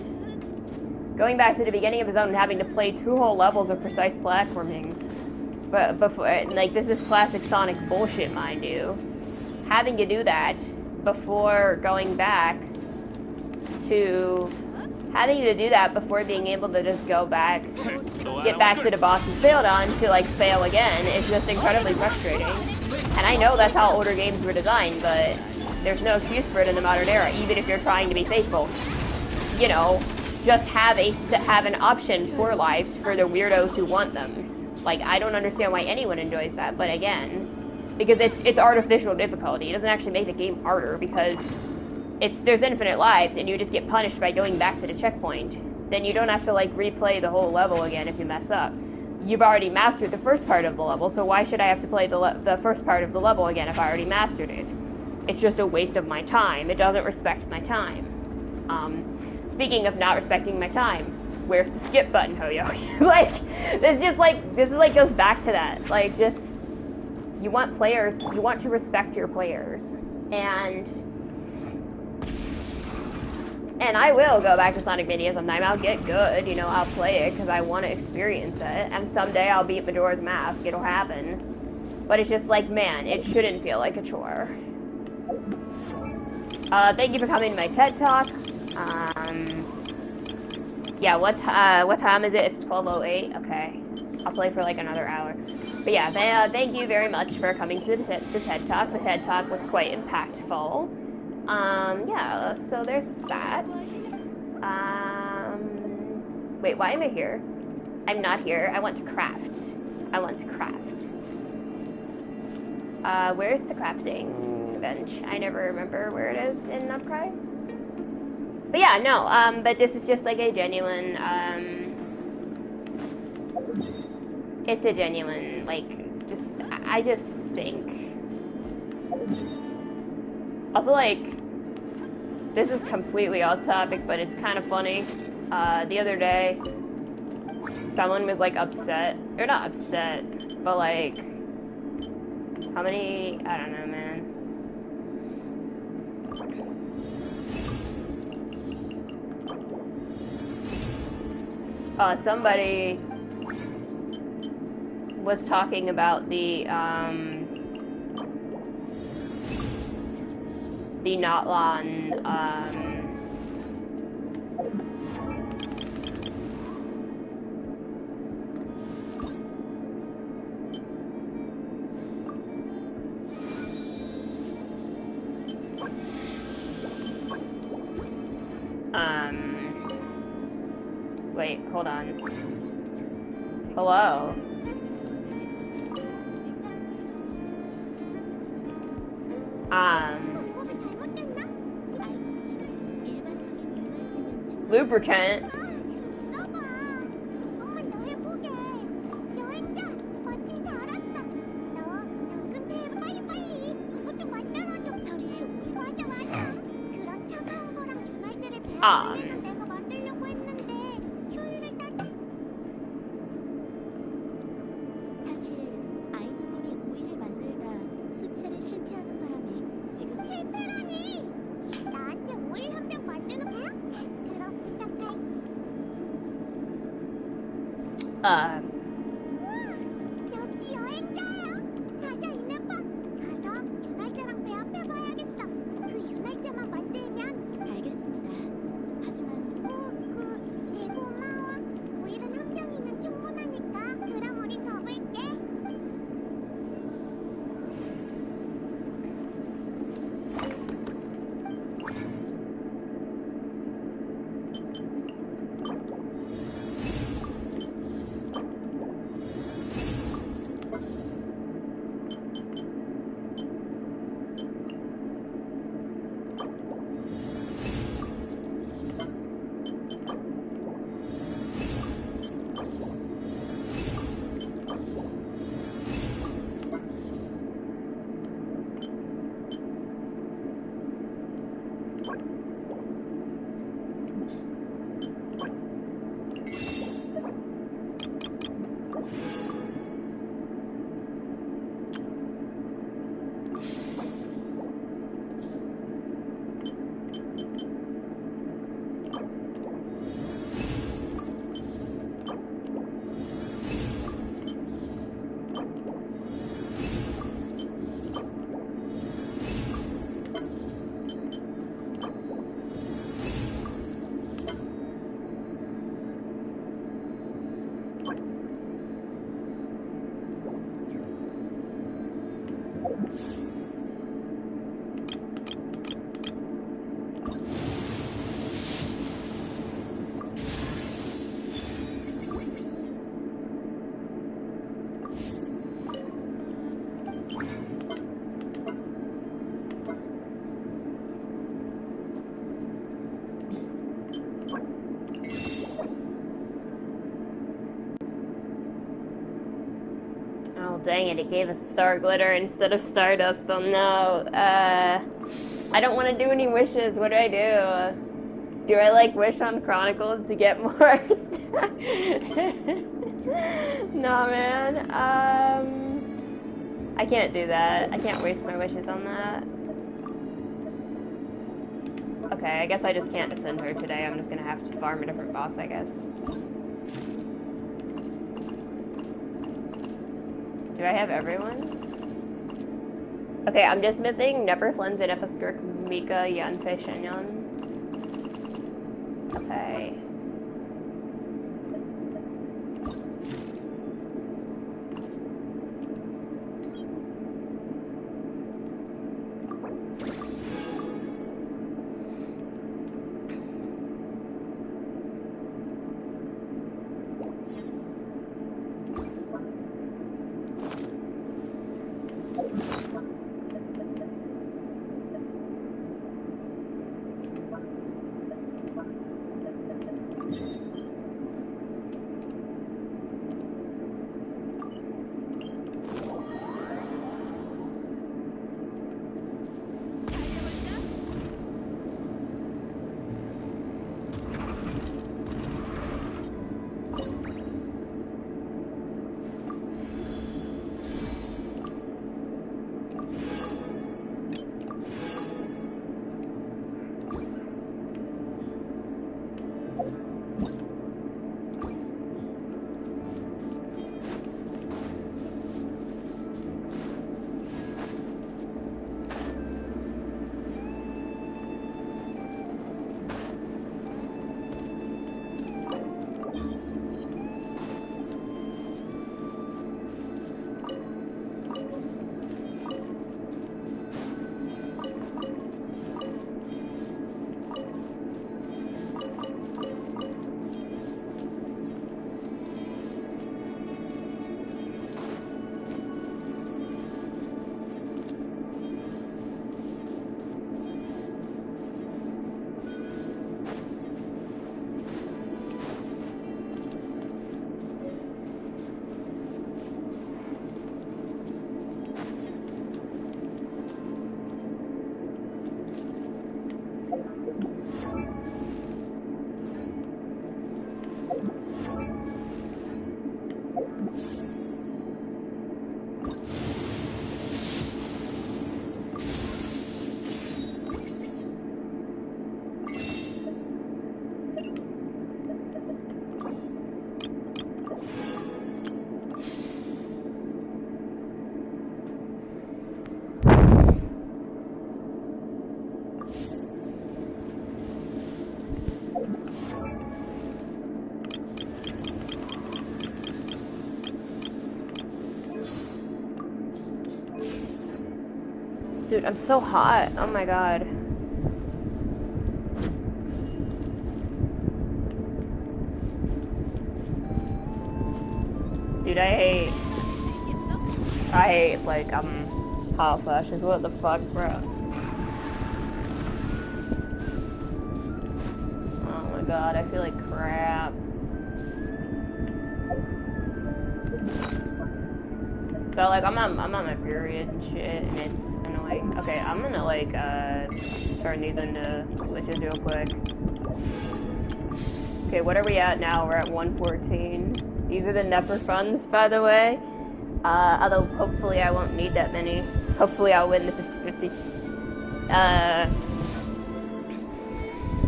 and having to play 2 whole levels of precise platforming, but before, like, this is classic Sonic bullshit, mind you. Having to do that before being able to just go back, get back to the boss you failed on to, like, fail again is just incredibly frustrating. And I know that's how older games were designed, but there's no excuse for it in the modern era, even if you're trying to be faithful. You know, just have an option for lives for the weirdos who want them. Like, I don't understand why anyone enjoys that, but again, because it's artificial difficulty. It doesn't actually make the game harder, because there's infinite lives and you just get punished by going back to the checkpoint. Then you don't have to, like, replay the whole level again if you mess up. You've already mastered the first part of the level, so why should I have to play the first part of the level again if I already mastered it? It's just a waste of my time. It doesn't respect my time. Speaking of not respecting my time, where's the skip button, Hoyo? Like, this goes back to that. Like, just, you want to respect your players. And I will go back to Sonic Mania sometime. I'll get good, you know, I'll play it because I want to experience it. And someday I'll beat Majora's Mask. It'll happen. But it's just like, man, it shouldn't feel like a chore. Thank you for coming to my TED Talk. Yeah, what time is it? It's 12:08. Okay. I'll play for like another hour. But yeah, thank you very much for coming to the TED Talk. The TED Talk was quite impactful. Yeah, so there's that. Wait, why am I here? I'm not here. I want to craft. Where's the crafting bench? I never remember where it is in Upcry. But yeah, no, but this is just like a genuine, it's a genuine, like, I just think. Also, like, this is completely off topic, but it's kind of funny. The other day, someone was, like, upset, or not upset, but, like, how many, I don't know, man. Somebody was talking about the, the Notlan, wait, hold on. Hello? Lubricant? 사실 아이누님이 오일을 만들다 수체를 실패하는 바람에 지금 실패라니! 나한테 오일 한 병 만드는 거야? 그럼 부탁해. 우와, 역시 여행자야. 가자 이네파. 가서 윤활자랑 배합해봐야겠어. 그 윤활자만 만들면. 알겠습니다. 하지만 네 고마워. 오일은 한 병이면 충분하니까. 그럼 우린 가볼게. Dang it, it gave us star glitter instead of stardust. Oh no. I don't want to do any wishes. What do I do? Do I like wish on Chronicles to get more? Nah, man. I can't do that. I can't waste my wishes on that. Okay, I guess I just can't ascend her today. I'm just gonna have to farm a different boss, I guess. Do I have everyone? Okay, I'm just missing Neverflins and Episkirk, Mika, Yanfei, Shenyon. Okay. Dude, I'm so hot. Oh my god. Dude, I hate like hot flashes. What the fuck, bro? Oh my god, I feel like crap. So like I'm on my period and shit, and it's annoying. Okay, I'm gonna like turn these into glitches real quick. Okay, what are we at now? We're at 114. These are the Nepper funds, by the way. Although hopefully I won't need that many. Hopefully I'll win the 50-50.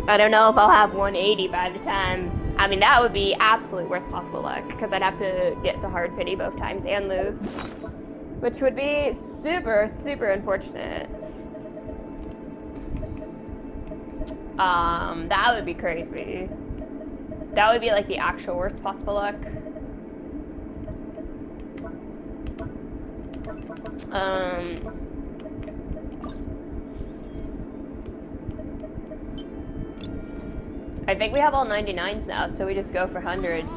I don't know if I'll have 180 by the time. I mean, that would be absolute worst possible luck, because I'd have to get to hard pity both times and lose. Which would be super, super unfortunate. That would be crazy. That would be like the actual worst possible luck. I think we have all 99s now, so we just go for hundreds.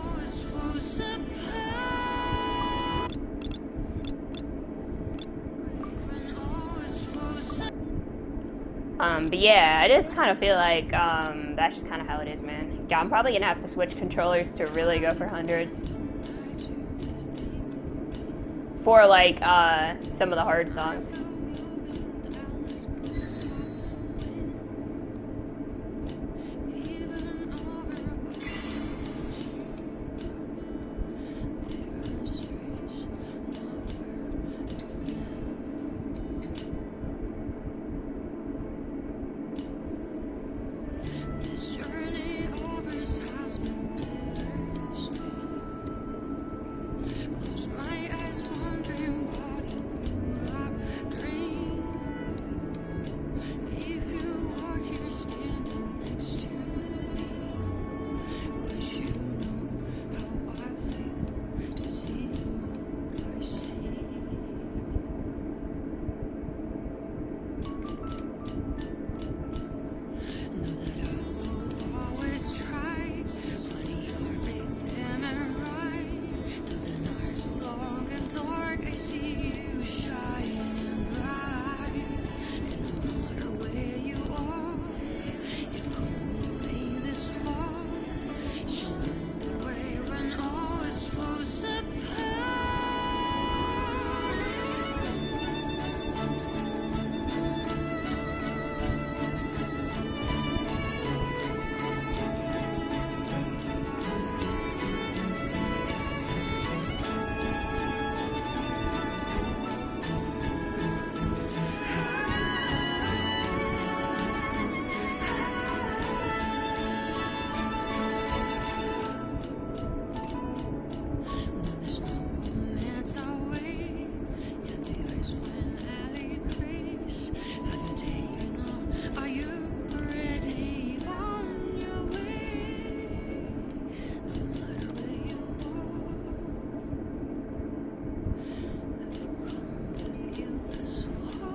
But yeah, I just kind of feel like, that's just kind of how it is, man. Yeah, I'm probably gonna have to switch controllers to really go for hundreds. For, like, some of the hard songs.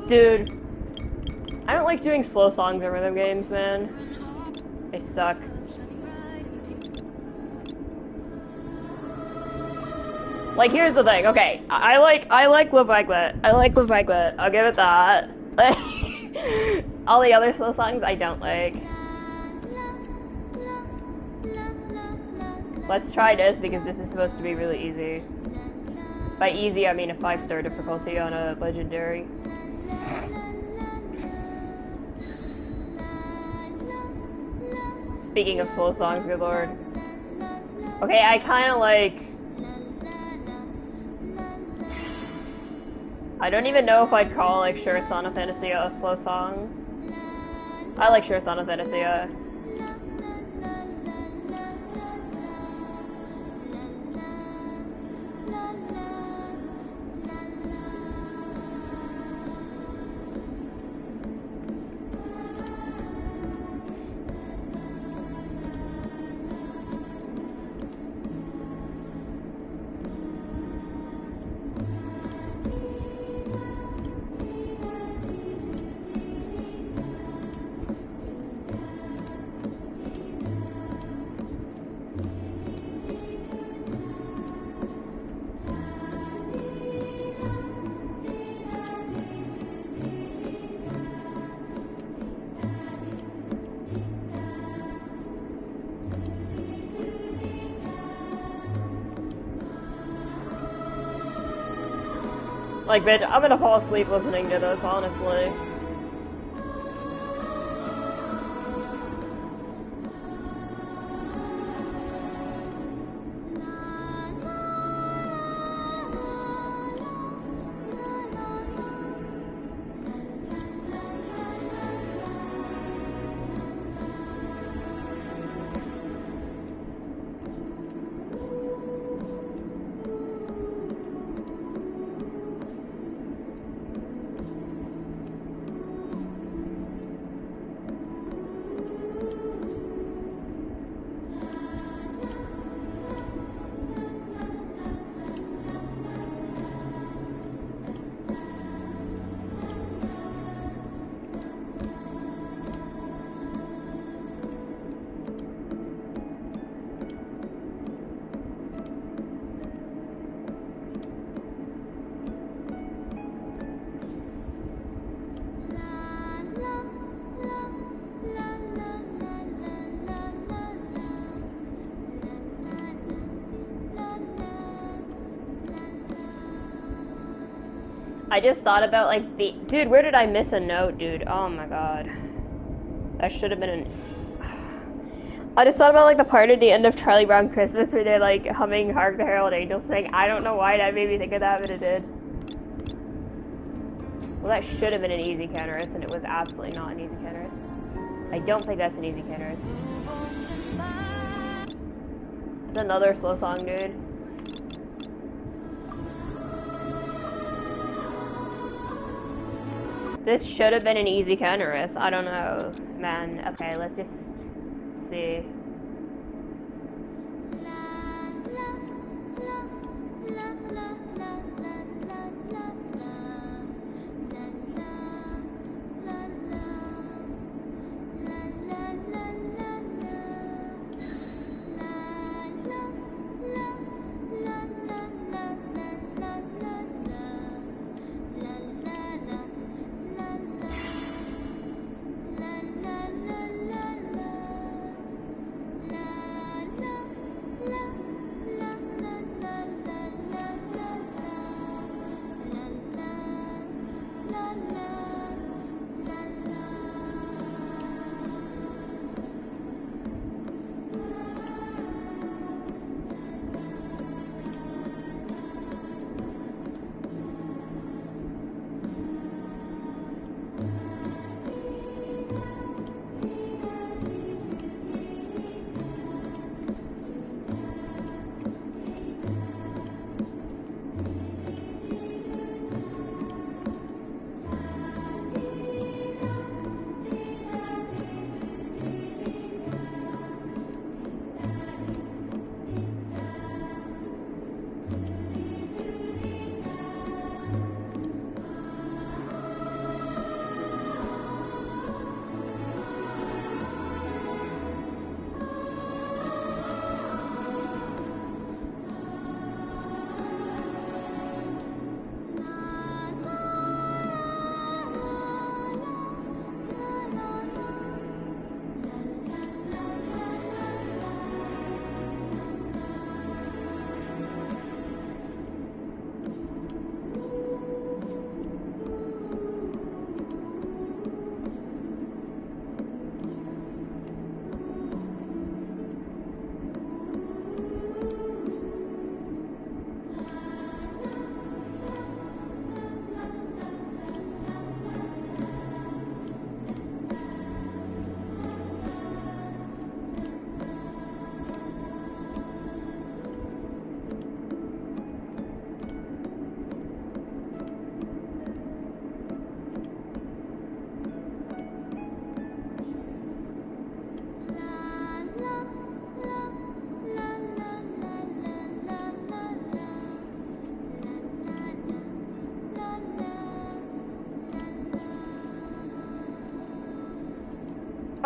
Dude, I don't like doing slow songs in rhythm games, man. They suck. Like, here's the thing. Okay, I like Love Vaglet. I like Love Vaglet. I'll give it that. All the other slow songs I don't like. Let's try this because this is supposed to be really easy. By easy, I mean a 5-star difficulty on a legendary. Speaking of slow songs, good lord. Okay, I kind of like... I don't even know if I'd call, like, Sure Son of Fantasia a slow song. I like Sure Son of Fantasia. Like, bitch, I'm gonna fall asleep listening to this, honestly. I just thought about, like, dude, where did I miss a note, dude? Oh my god. That should have been an... I just thought about, like, the part at the end of Charlie Brown Christmas where they're, like, humming Hark the Herald Angels thing. I don't know why that made me think of that, but it did. Well, that should have been an easy counterist, and it was absolutely not an easy counterist. I don't think that's an easy counterist. It's another slow song, dude. This should have been an easy counterist. I don't know, man. Okay, let's just see.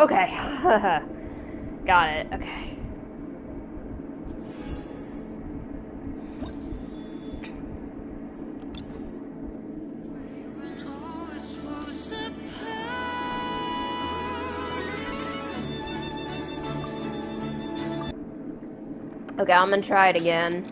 Okay. Got it. Okay. Okay, I'm gonna try it again.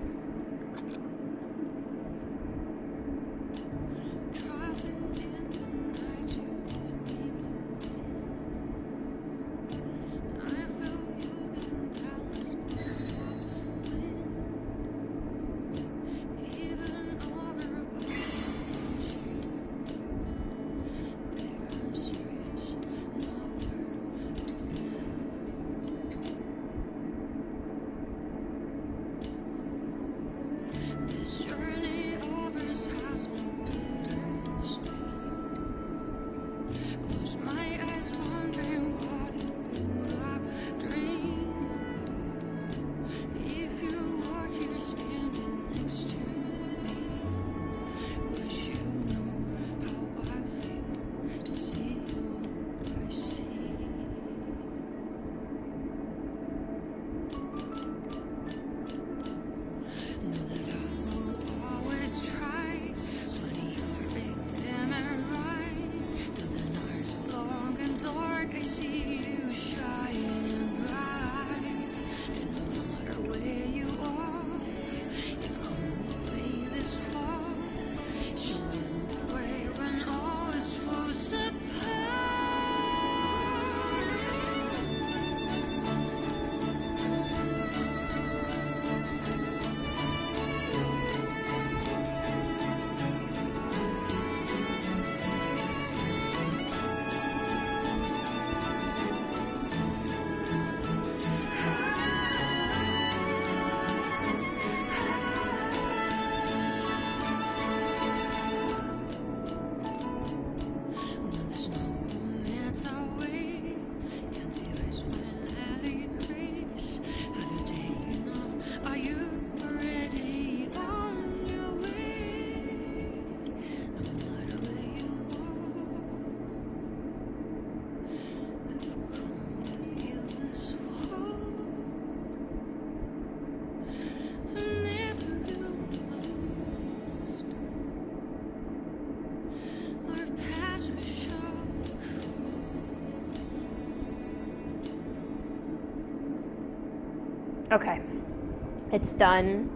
Okay. It's done.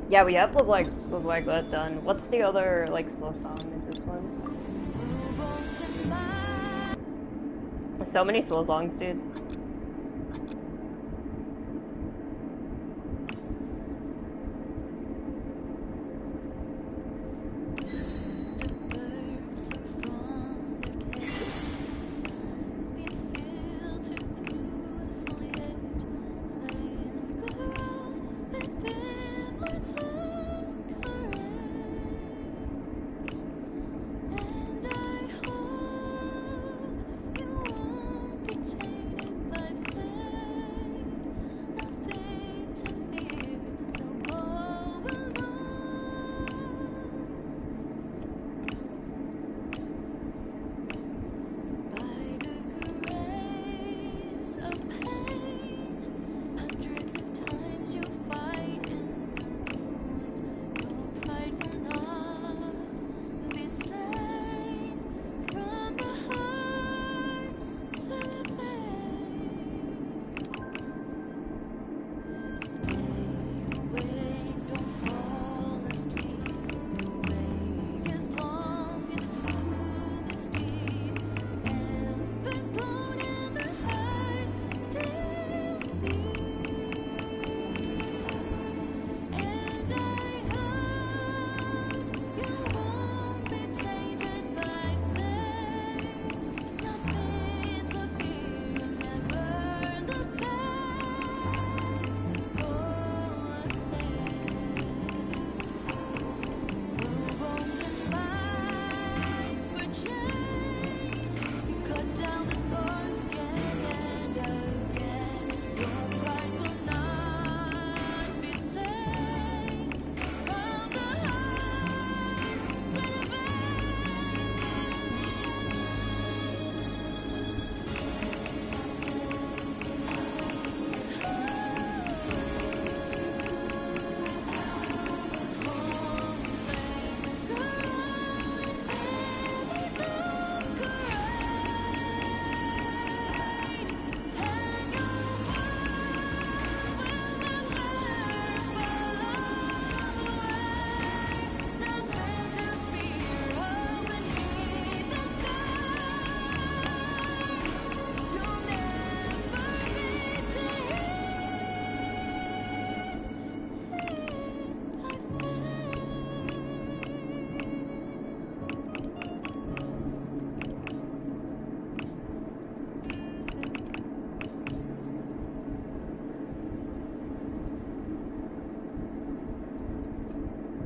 Yeah, we have look like that done. What's the other like slow song? Is this one? So many slow songs, dude.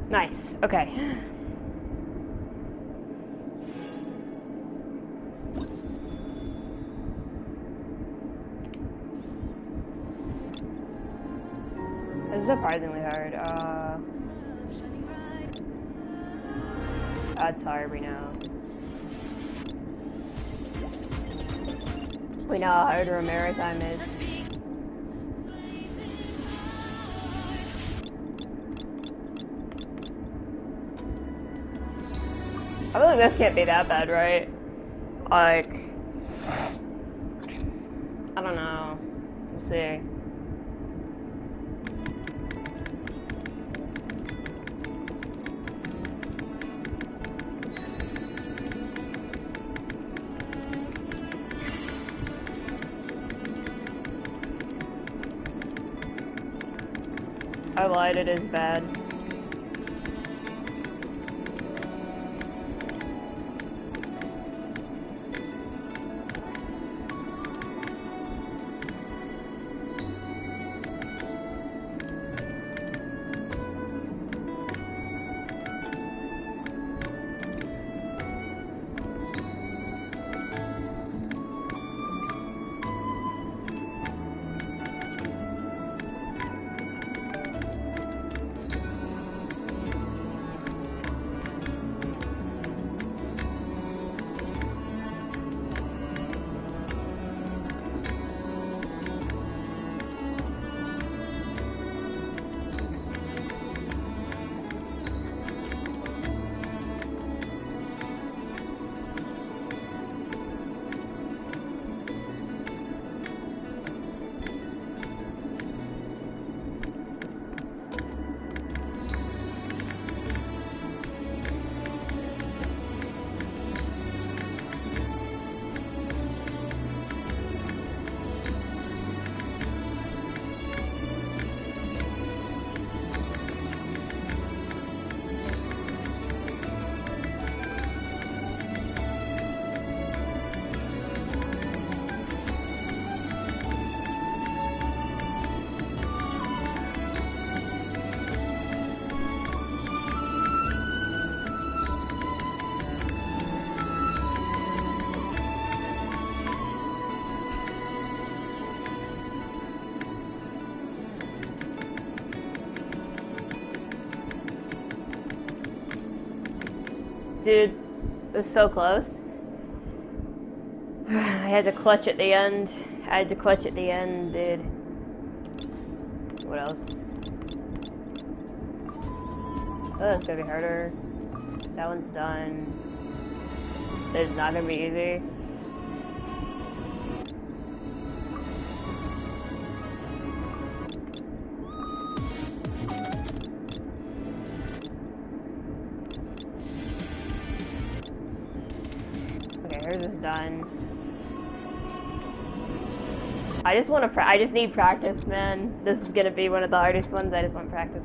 Nice. Okay. This is surprisingly hard. That's hard, we know. We know how hard Romero time is. I feel like this can't be that bad, right? Like, I don't know. We'll see. I lied, it is bad. Dude, it was so close. I had to clutch at the end. Dude. What else? Oh, that's gonna be harder. That one's done. This is not gonna be easy. Okay, here's this done. I just need practice, man. This is gonna be one of the hardest ones. I just want practice.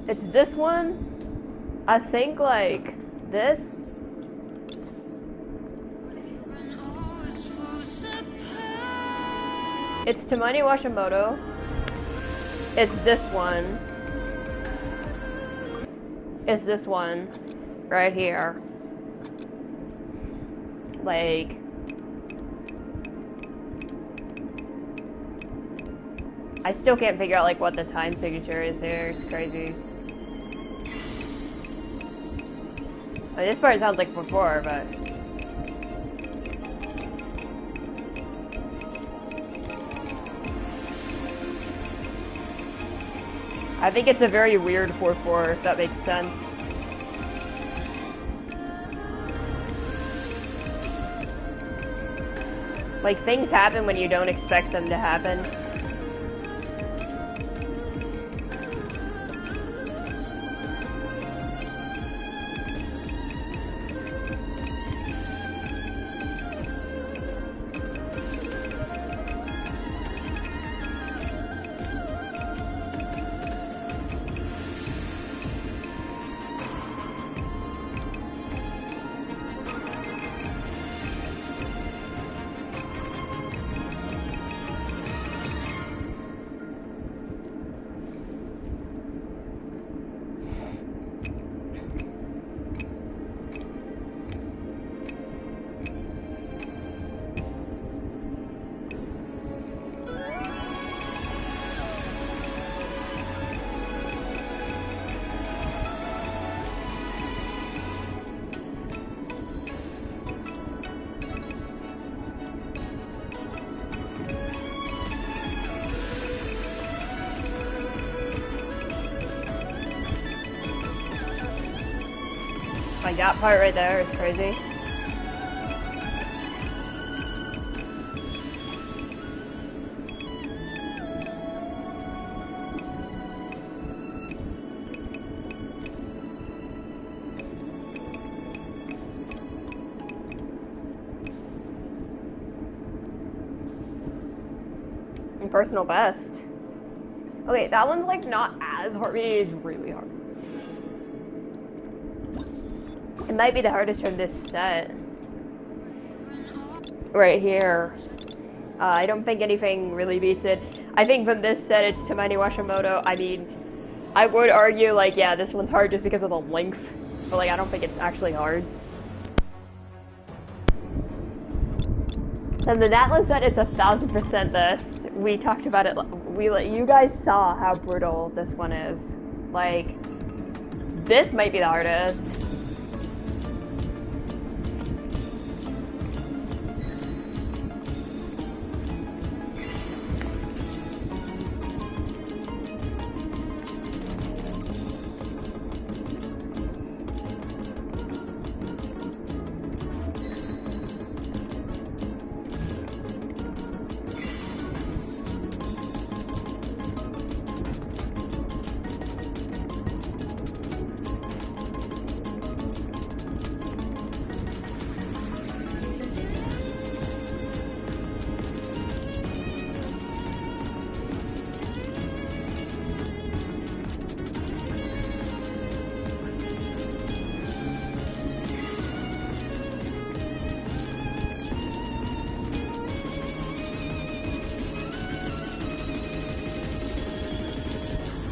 It's this one. I think like this. It's Tamani Washimoto. It's this one. It's this one. Right here. Like... I still can't figure out like what the time signature is here. It's crazy. Like, this part sounds like before, but... I think it's a very weird 4-4, if that makes sense. Like, things happen when you don't expect them to happen. Like that part right there is crazy. And personal best. Okay, that one's like not as hard. It is really hard. It might be the hardest from this set. Right here. I don't think anything really beats it. I think from this set it's Tamani Washimoto. I mean, I would argue like, yeah, this one's hard just because of the length. But like, I don't think it's actually hard. And the Atlas set is 1000% this. We talked about it. You guys saw how brutal this one is. Like, this might be the hardest.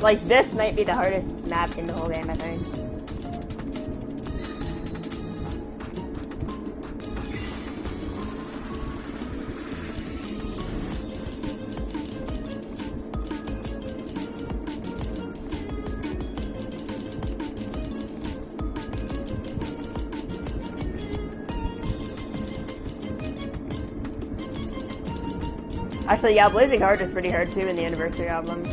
Like, this might be the hardest map in the whole game, I think. Actually, yeah, Blazing Heart is pretty hard too in the Anniversary album.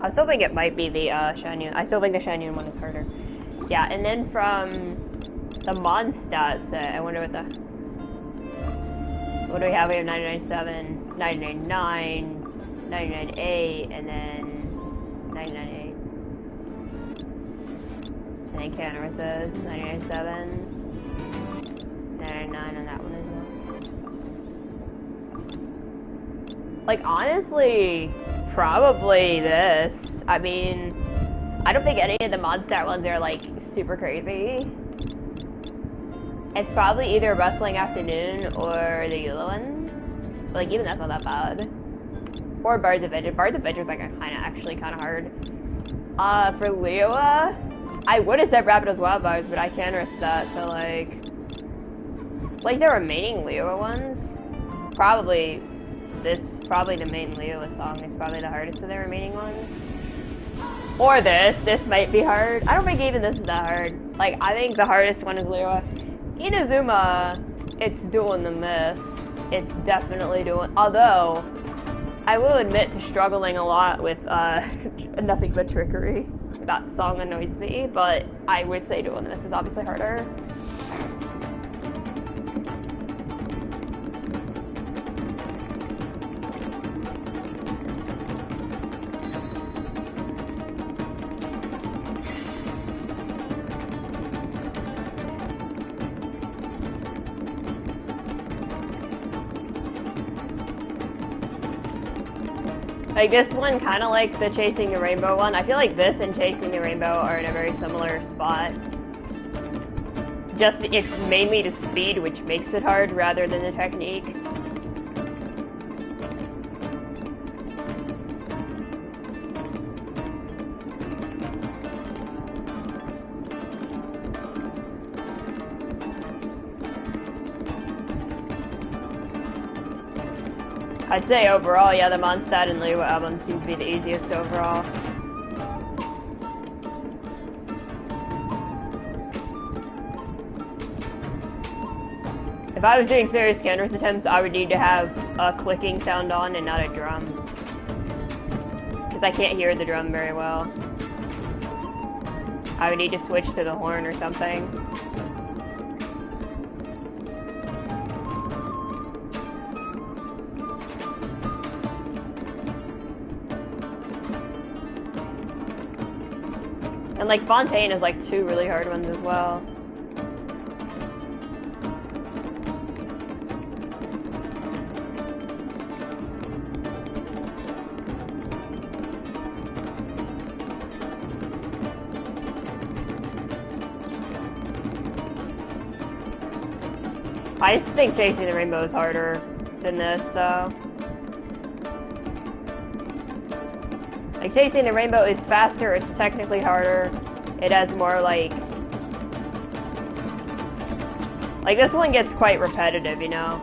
I still think it might be the Shangyun. I still think the Shangyun one is harder. Yeah, and then from the Mondstadt set, I wonder what do we have? We have 99.7, 99.9, 99.8, and then 99.8. And then Canada says 99.7, 99 on that one as well. Like, honestly, probably this. I mean, I don't think any of the Mondstadt ones are like super crazy. It's probably either Rustling Afternoon or the Eula one. But like, even that's not that bad. Or Bards of Edge. Bards of Edge is like actually kind of hard. For Leoa, I would have said Rapidos Wild Bars, but I can't risk that. So like the remaining Leoa ones, probably the main Leoa song is probably the hardest of the remaining ones. Or this might be hard. I don't think even this is that hard. Like, I think the hardest one is Leoa. Inazuma, it's doing the miss. It's definitely doing, although, I will admit to struggling a lot with Nothing But Trickery. That song annoys me, but I would say doing the miss is obviously harder. Like, this one kind of like the Chasing the Rainbow one. I feel like this and Chasing the Rainbow are in a very similar spot. Just, it's mainly the speed which makes it hard rather than the technique. I'd say overall, yeah, the Mondstadt and Leoa album seems to be the easiest overall. If I was doing serious canvas attempts, I would need to have a clicking sound on and not a drum. Because I can't hear the drum very well. I would need to switch to the horn or something. And like Fontaine is like 2 really hard ones as well. I just think Chasing the Rainbow is harder than this, though. Like, Chasing the Rainbow is faster, it's technically harder. It has more, like, this one gets quite repetitive, you know?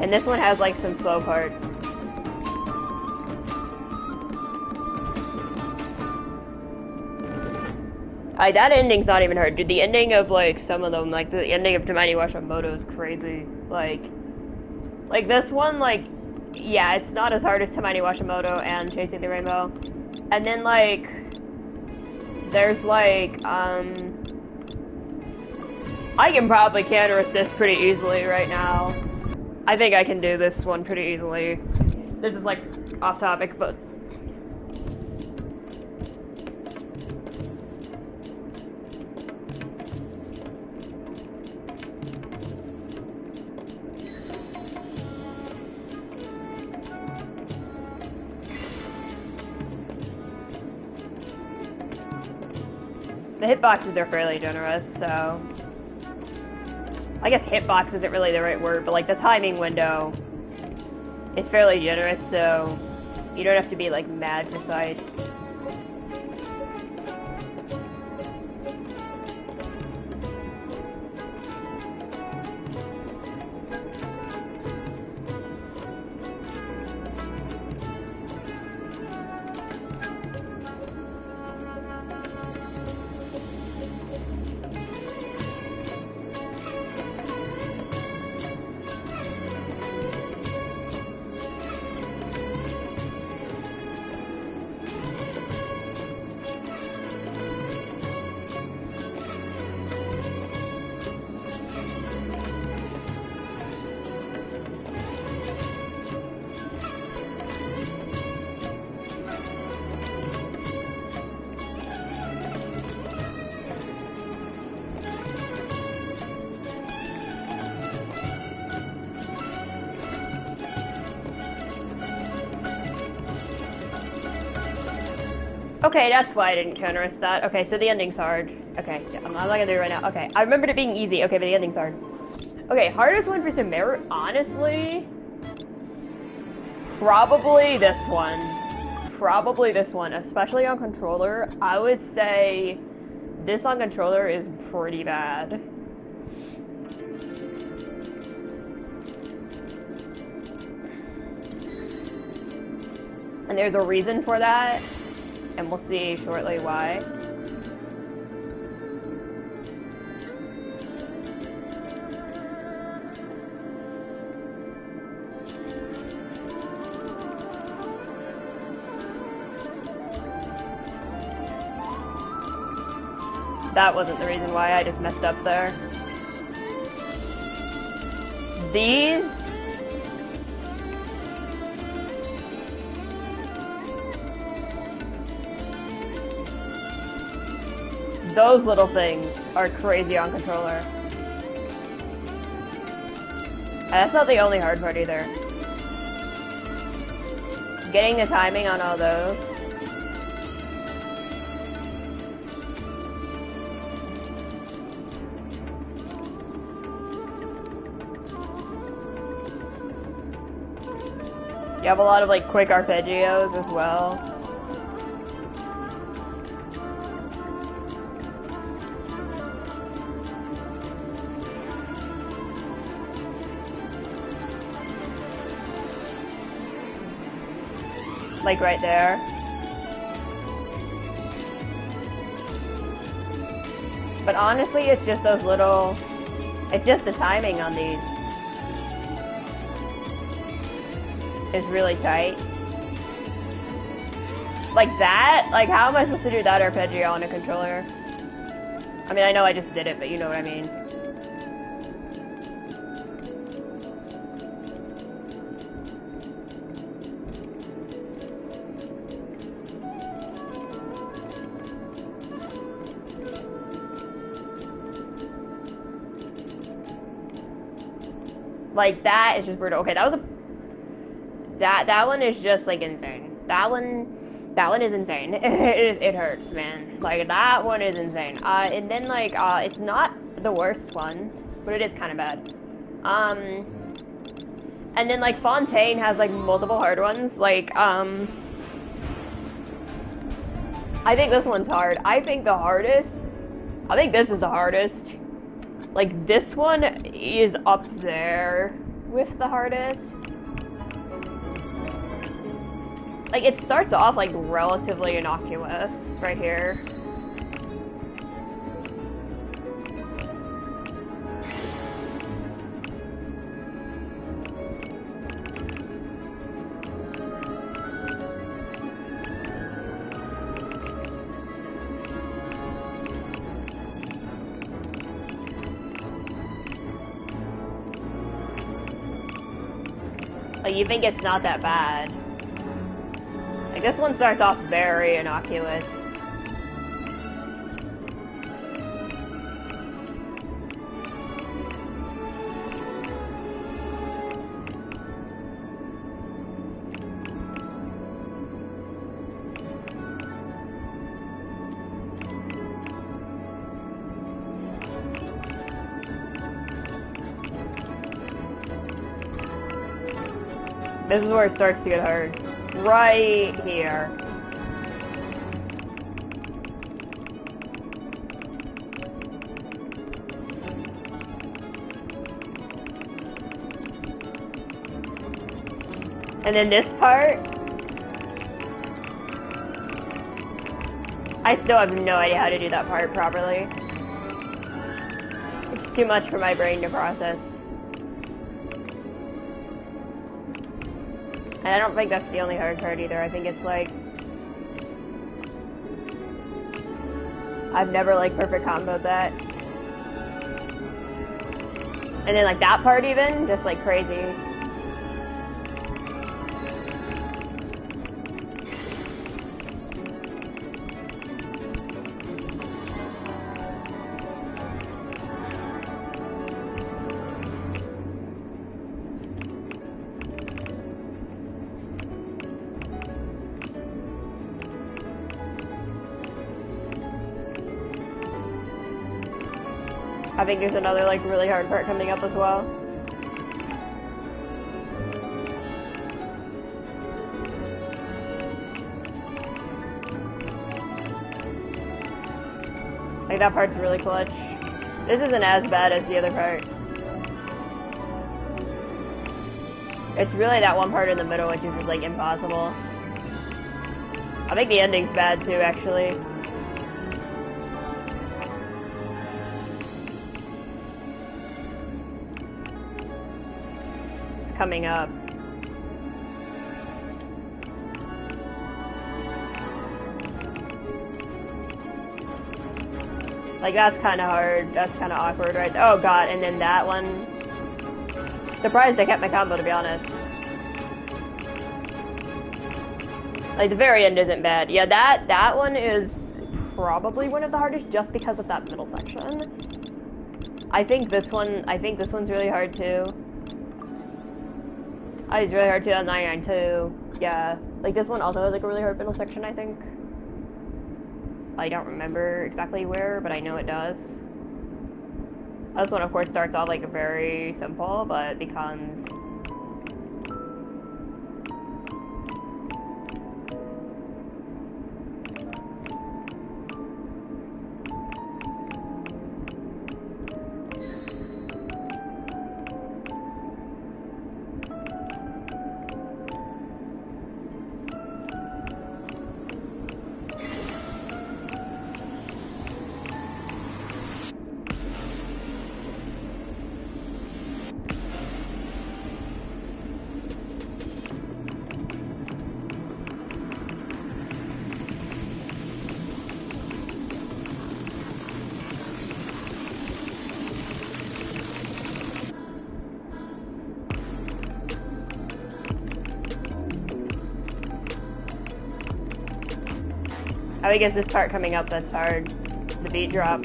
And this one has, like, some slow parts. That ending's not even hard, dude. The ending of, like, some of them, like, the ending of Tamani Washamoto is crazy. Like, this one, like, yeah, it's not as hard as Tamani Washamoto and Chasing the Rainbow. And then, like, there's, like, I can probably counter assist pretty easily right now. I think I can do this one pretty easily. This is, like, off topic, but... The hitboxes are fairly generous, so... I guess hitbox isn't really the right word, but like the timing window is fairly generous, so you don't have to be like mad precise. Okay, that's why I didn't counter that. Okay, so the ending's hard. Okay, yeah, I'm not gonna do it right now. Okay, I remembered it being easy. Okay, but the ending's hard. Okay, hardest one for Sumeru, honestly, probably this one. Probably this one, especially on controller. I would say this on controller is pretty bad. And there's a reason for that. And we'll see shortly why. That wasn't the reason why, I just messed up there. These... Those little things are crazy on controller. And that's not the only hard part either. Getting the timing on all those. You have a lot of like quick arpeggios as well. Like right there. But honestly, it's just those little... It's just the timing on these. Is really tight. Like that? Like, how am I supposed to do that arpeggio on a controller? I mean, I know I just did it, but you know what I mean. Like, that is just brutal. Okay, that was a... That one is just, like, insane. That one is insane. It hurts, man. Like, that one is insane. And then, like, it's not the worst one, but it is kind of bad. And then, like, Fontaine has, like, multiple hard ones. Like, I think this one's hard. I think this is the hardest. Like, this one is up there with the hardest. Like, it starts off, like, relatively innocuous right here. Like, you think it's not that bad. Like, this one starts off very innocuous. This is where it starts to get hard. Right here. And then this part, I still have no idea how to do that part properly. It's too much for my brain to process. And I don't think that's the only hard part either. I think it's like... I've never, like, perfect comboed that. And then, like, that part even, just, like, crazy. I think there's another, like, really hard part coming up as well. Like, that part's really clutch. This isn't as bad as the other part. It's really that one part in the middle which is just, like, impossible. I think the ending's bad too, actually. It's coming up. Like, that's kind of hard. That's kind of awkward, right? Oh god, and then that one. Surprised I kept my combo, to be honest. Like, the very end isn't bad. Yeah, that one is probably one of the hardest just because of that middle section. I think this one's really hard too. Oh, it's really hard too on 992. Yeah. Like, this one also has, like, a really hard middle section, I think. I don't remember exactly where, but I know it does. This one, of course, starts off, like, very simple, but becomes... I guess this part coming up that's hard. The beat drop.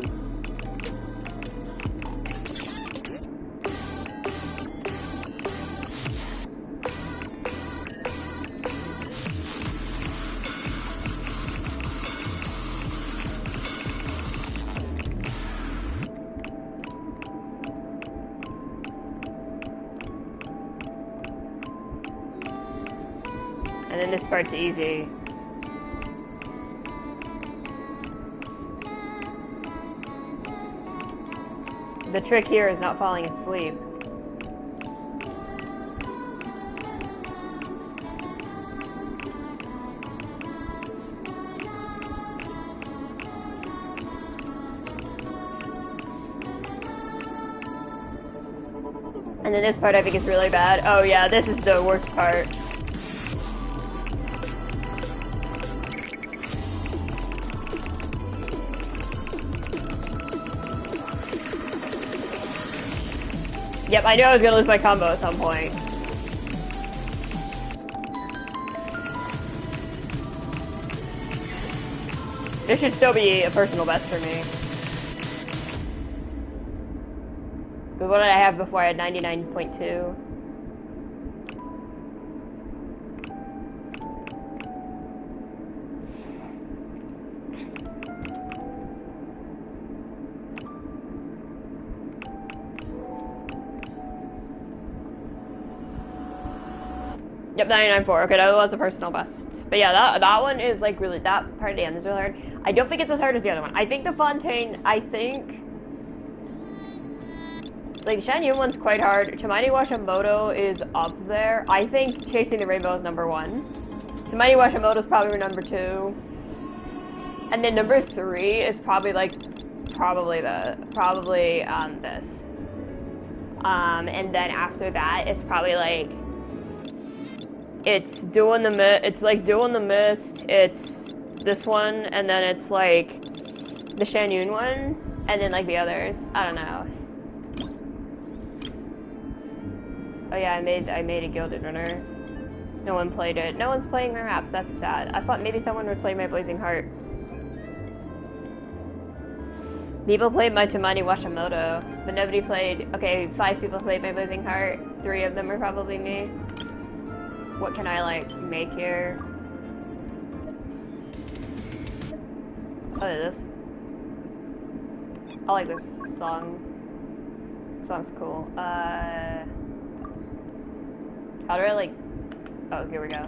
And then this part's easy. The trick here is not falling asleep. And then this part I think is really bad. Oh yeah, this is the worst part. Yep, I knew I was gonna lose my combo at some point. This should still be a personal best for me. But what did I have before? I had 99.2. Yep, 99.4. Okay, that was a personal best. But yeah, that one is like really, that part of the end is really hard. I don't think it's as hard as the other one. I think the Fontaine, like, Shan Yun one's quite hard. Tamani Washimoto is up there. I think Chasing the Rainbow is number 1. Tamani Washimoto is probably number 2. And then number 3 is probably like, this. And then after that, it's probably like, it's Doing the Mist, it's this one, and then it's like the Shan Yun one, and then like the others. I don't know. Oh yeah, I made a Gilded Runner. No one played it. No one's playing my maps, that's sad. I thought maybe someone would play my Blazing Heart. People played my Tamani Washimoto, but nobody played, okay, 5 people played my Blazing Heart. 3 of them are probably me. What can I, like, make here? What is this? I like this song. This song's cool. How do I, like... Oh, here we go.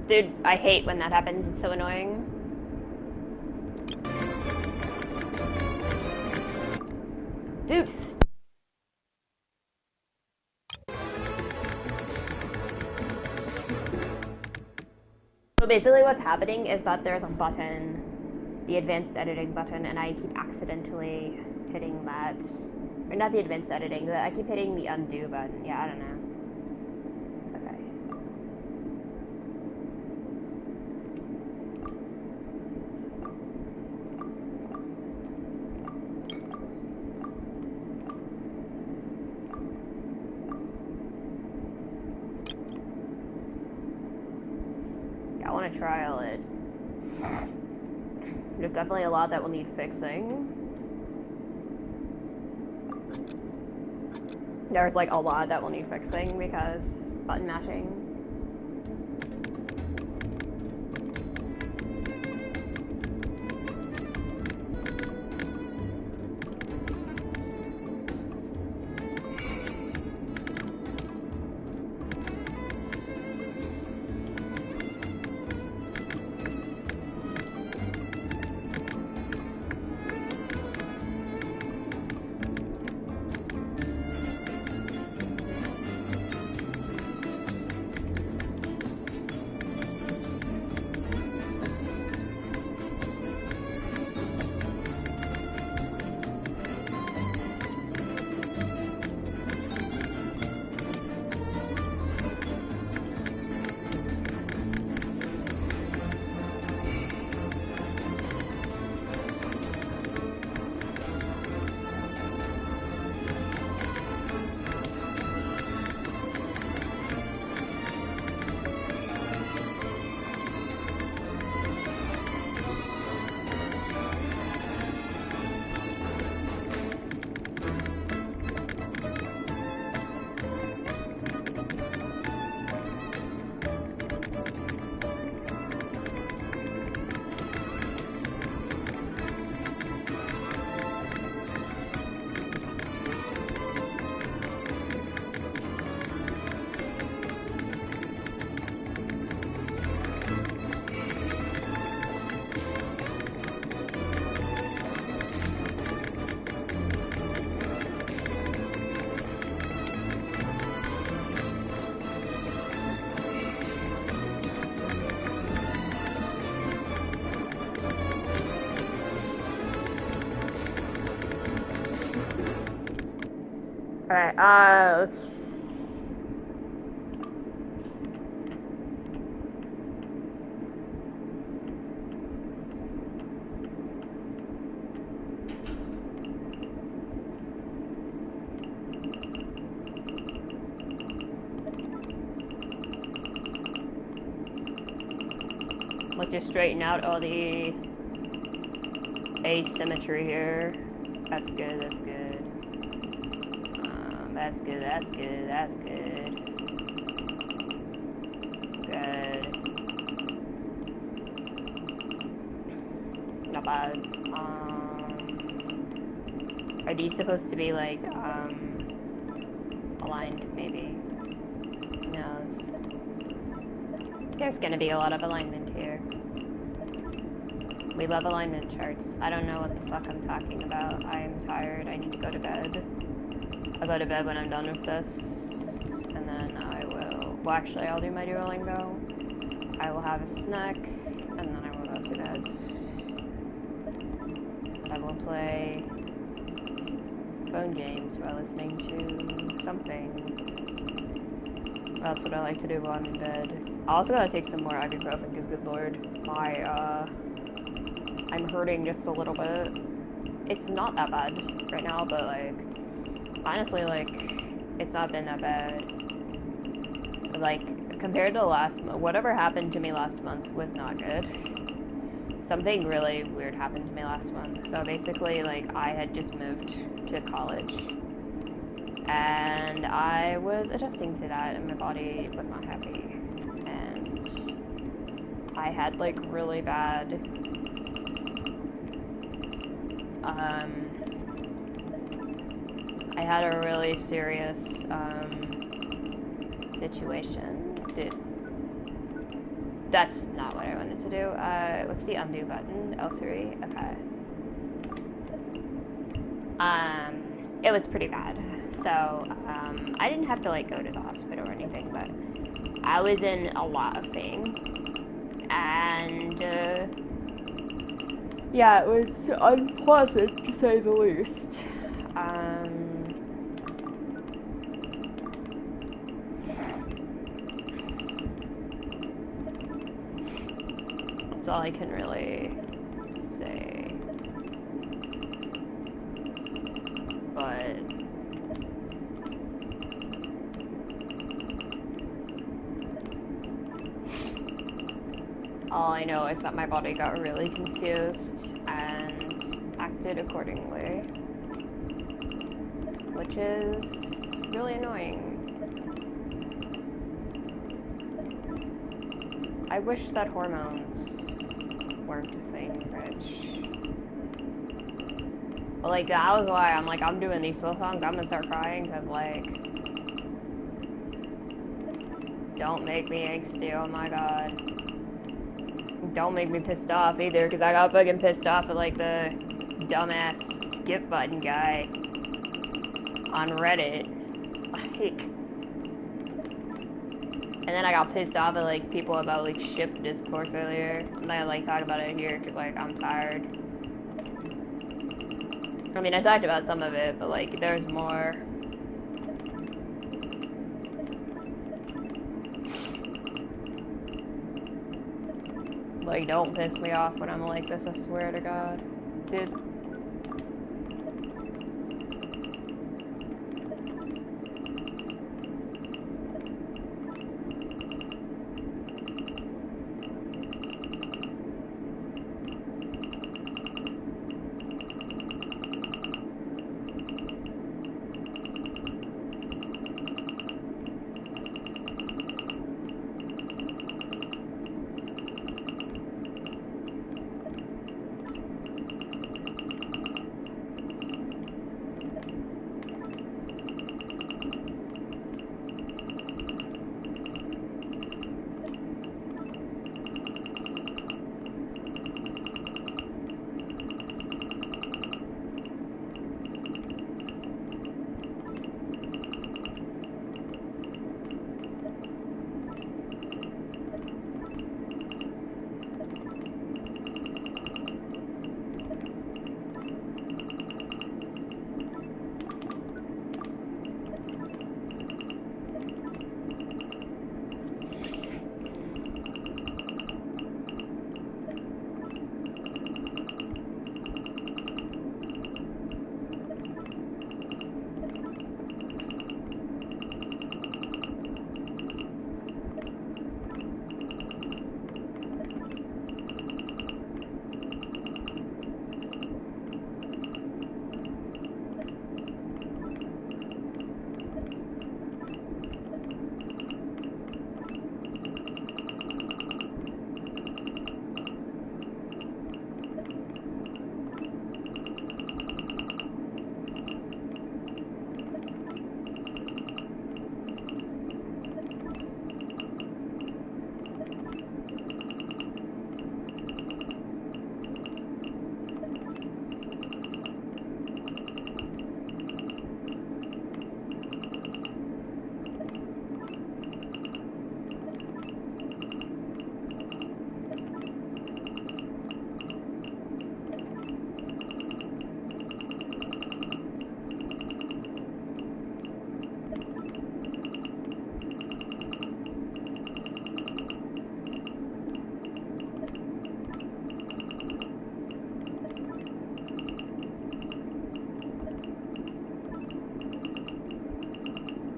Dude, I hate when that happens. It's so annoying. Dude. So basically what's happening is that there's a button, the advanced editing button, and I keep accidentally hitting that. Or not the advanced editing, I keep hitting the undo button. Yeah, I don't know. Okay. Yeah, I want to trial it. There's definitely a lot that will need fixing. There's like a lot that will need fixing because button mashing. Alright, let's just straighten out all the asymmetry here. That's good, that's good. That's good, that's good, that's good. Good. Not bad. Are these supposed to be like, aligned, maybe? Who knows? There's gonna be a lot of alignment here. We love alignment charts. I don't know what the fuck I'm talking about. I'm tired, I need to go to bed. I'll go to bed when I'm done with this, and then I will, well actually I'll do my Duolingo, I will have a snack, and then I will go to bed. I will play phone games while listening to something. That's what I like to do while I'm in bed. I also gotta take some more ibuprofen, because good lord, I'm hurting just a little bit. It's not that bad right now, but like, honestly, like, it's not been that bad. Like, compared to last month, whatever happened to me last month was not good. Something really weird happened to me last month. So basically, like, I had just moved to college. And I was adjusting to that, and my body was not happy. And I had, like, really bad, I had a really serious, situation. Dude. That's not what I wanted to do. What's the undo button? L3? Okay. It was pretty bad. So, I didn't have to, like, go to the hospital or anything, but I was in a lot of pain. and yeah, it was unpleasant to say the least. That's all I can really say. But all I know is that my body got really confused and acted accordingly, which is really annoying. I wish that hormones weren't a thing, Rich. But like, that was why I'm like, I'm doing these slow songs, I'm gonna start crying, cause like, don't make me angsty, oh my god. Don't make me pissed off either, cause I got fucking pissed off at like the dumbass skip button guy on Reddit. Like, and then I got pissed off at like people about like ship discourse earlier. And I like talk about it here because like I'm tired. I mean, I talked about some of it, but like there's more. Like, don't piss me off when I'm like this, I swear to God. Dude.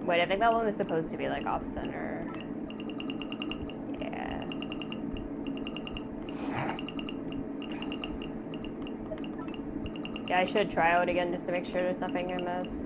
Wait, I think that one was supposed to be like off center. Yeah. Yeah, I should try out again just to make sure there's nothing I missed.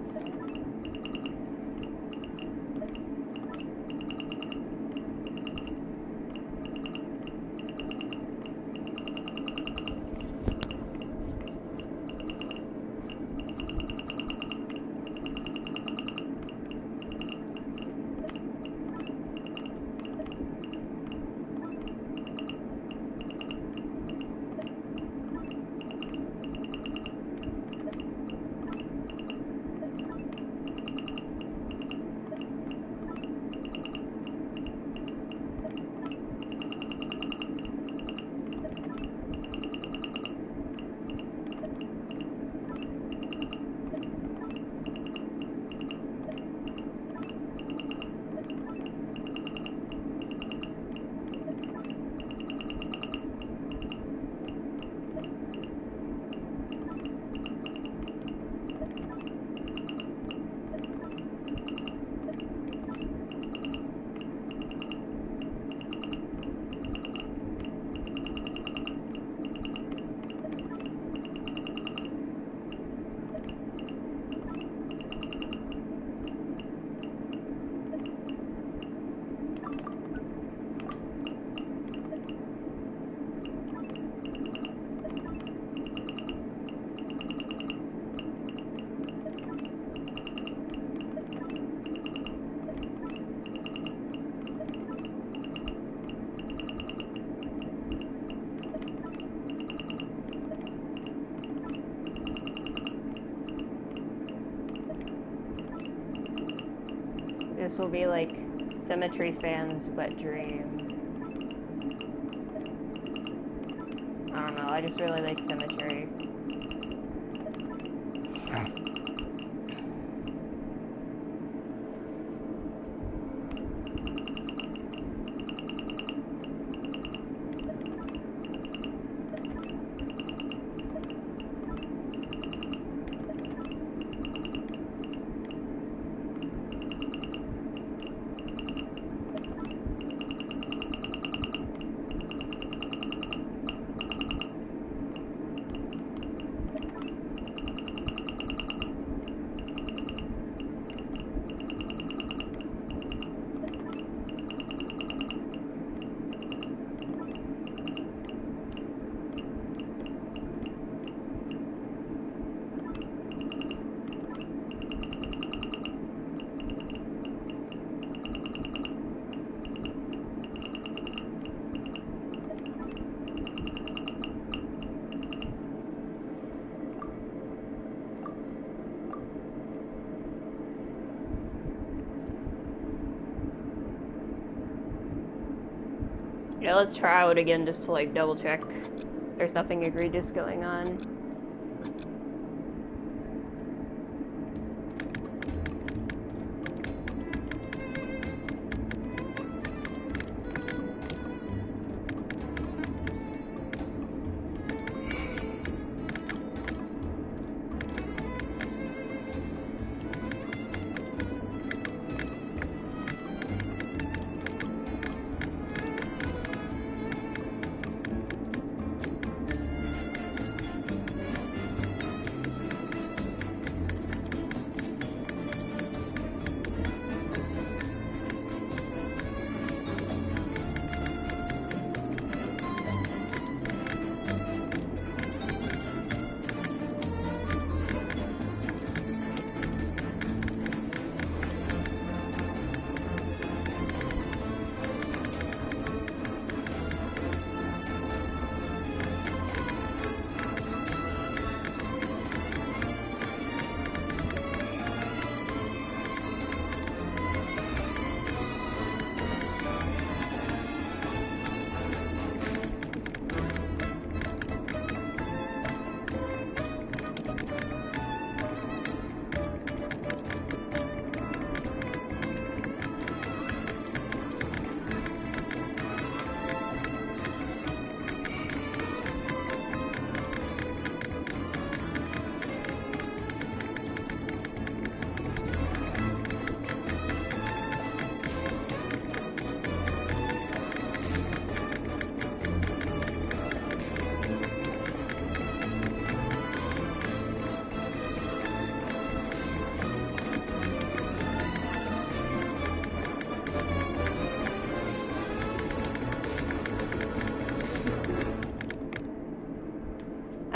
This will be like Symmetry fans' wet dream. I don't know, I just really like Symmetry. Yeah, let's try out again just to like double check there's nothing egregious going on.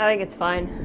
I think it's fine.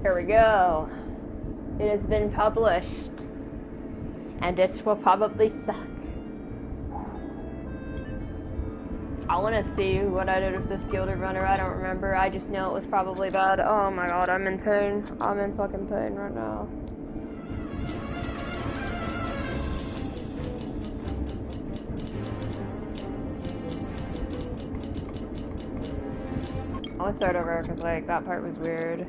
Here we go. It has been published. And it will probably suck. I want to see what I did with this gilded runner. I don't remember. I just know it was probably bad. Oh my god, I'm in pain. I'm in fucking pain right now. I'm gonna start over because like that part was weird.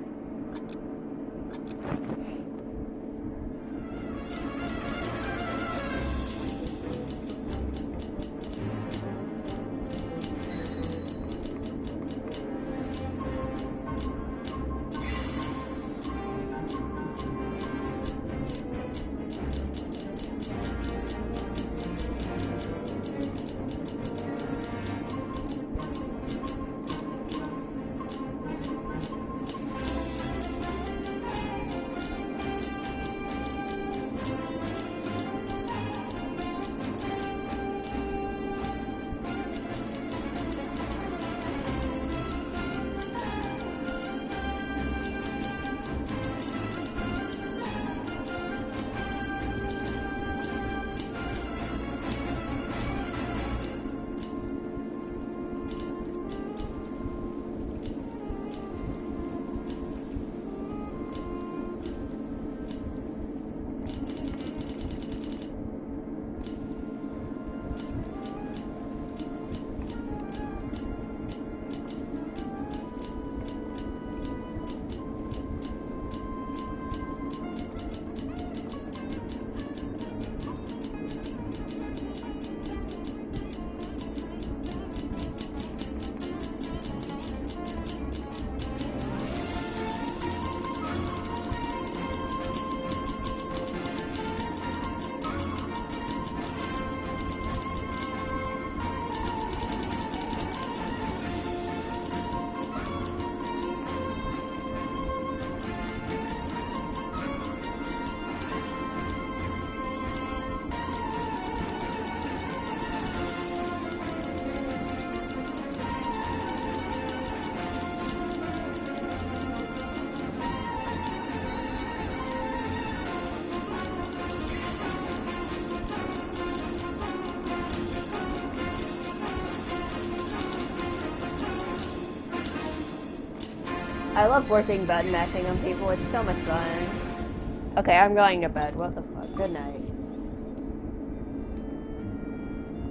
I love forcing button mashing on people. It's so much fun. Okay, I'm going to bed. What the fuck? Good night.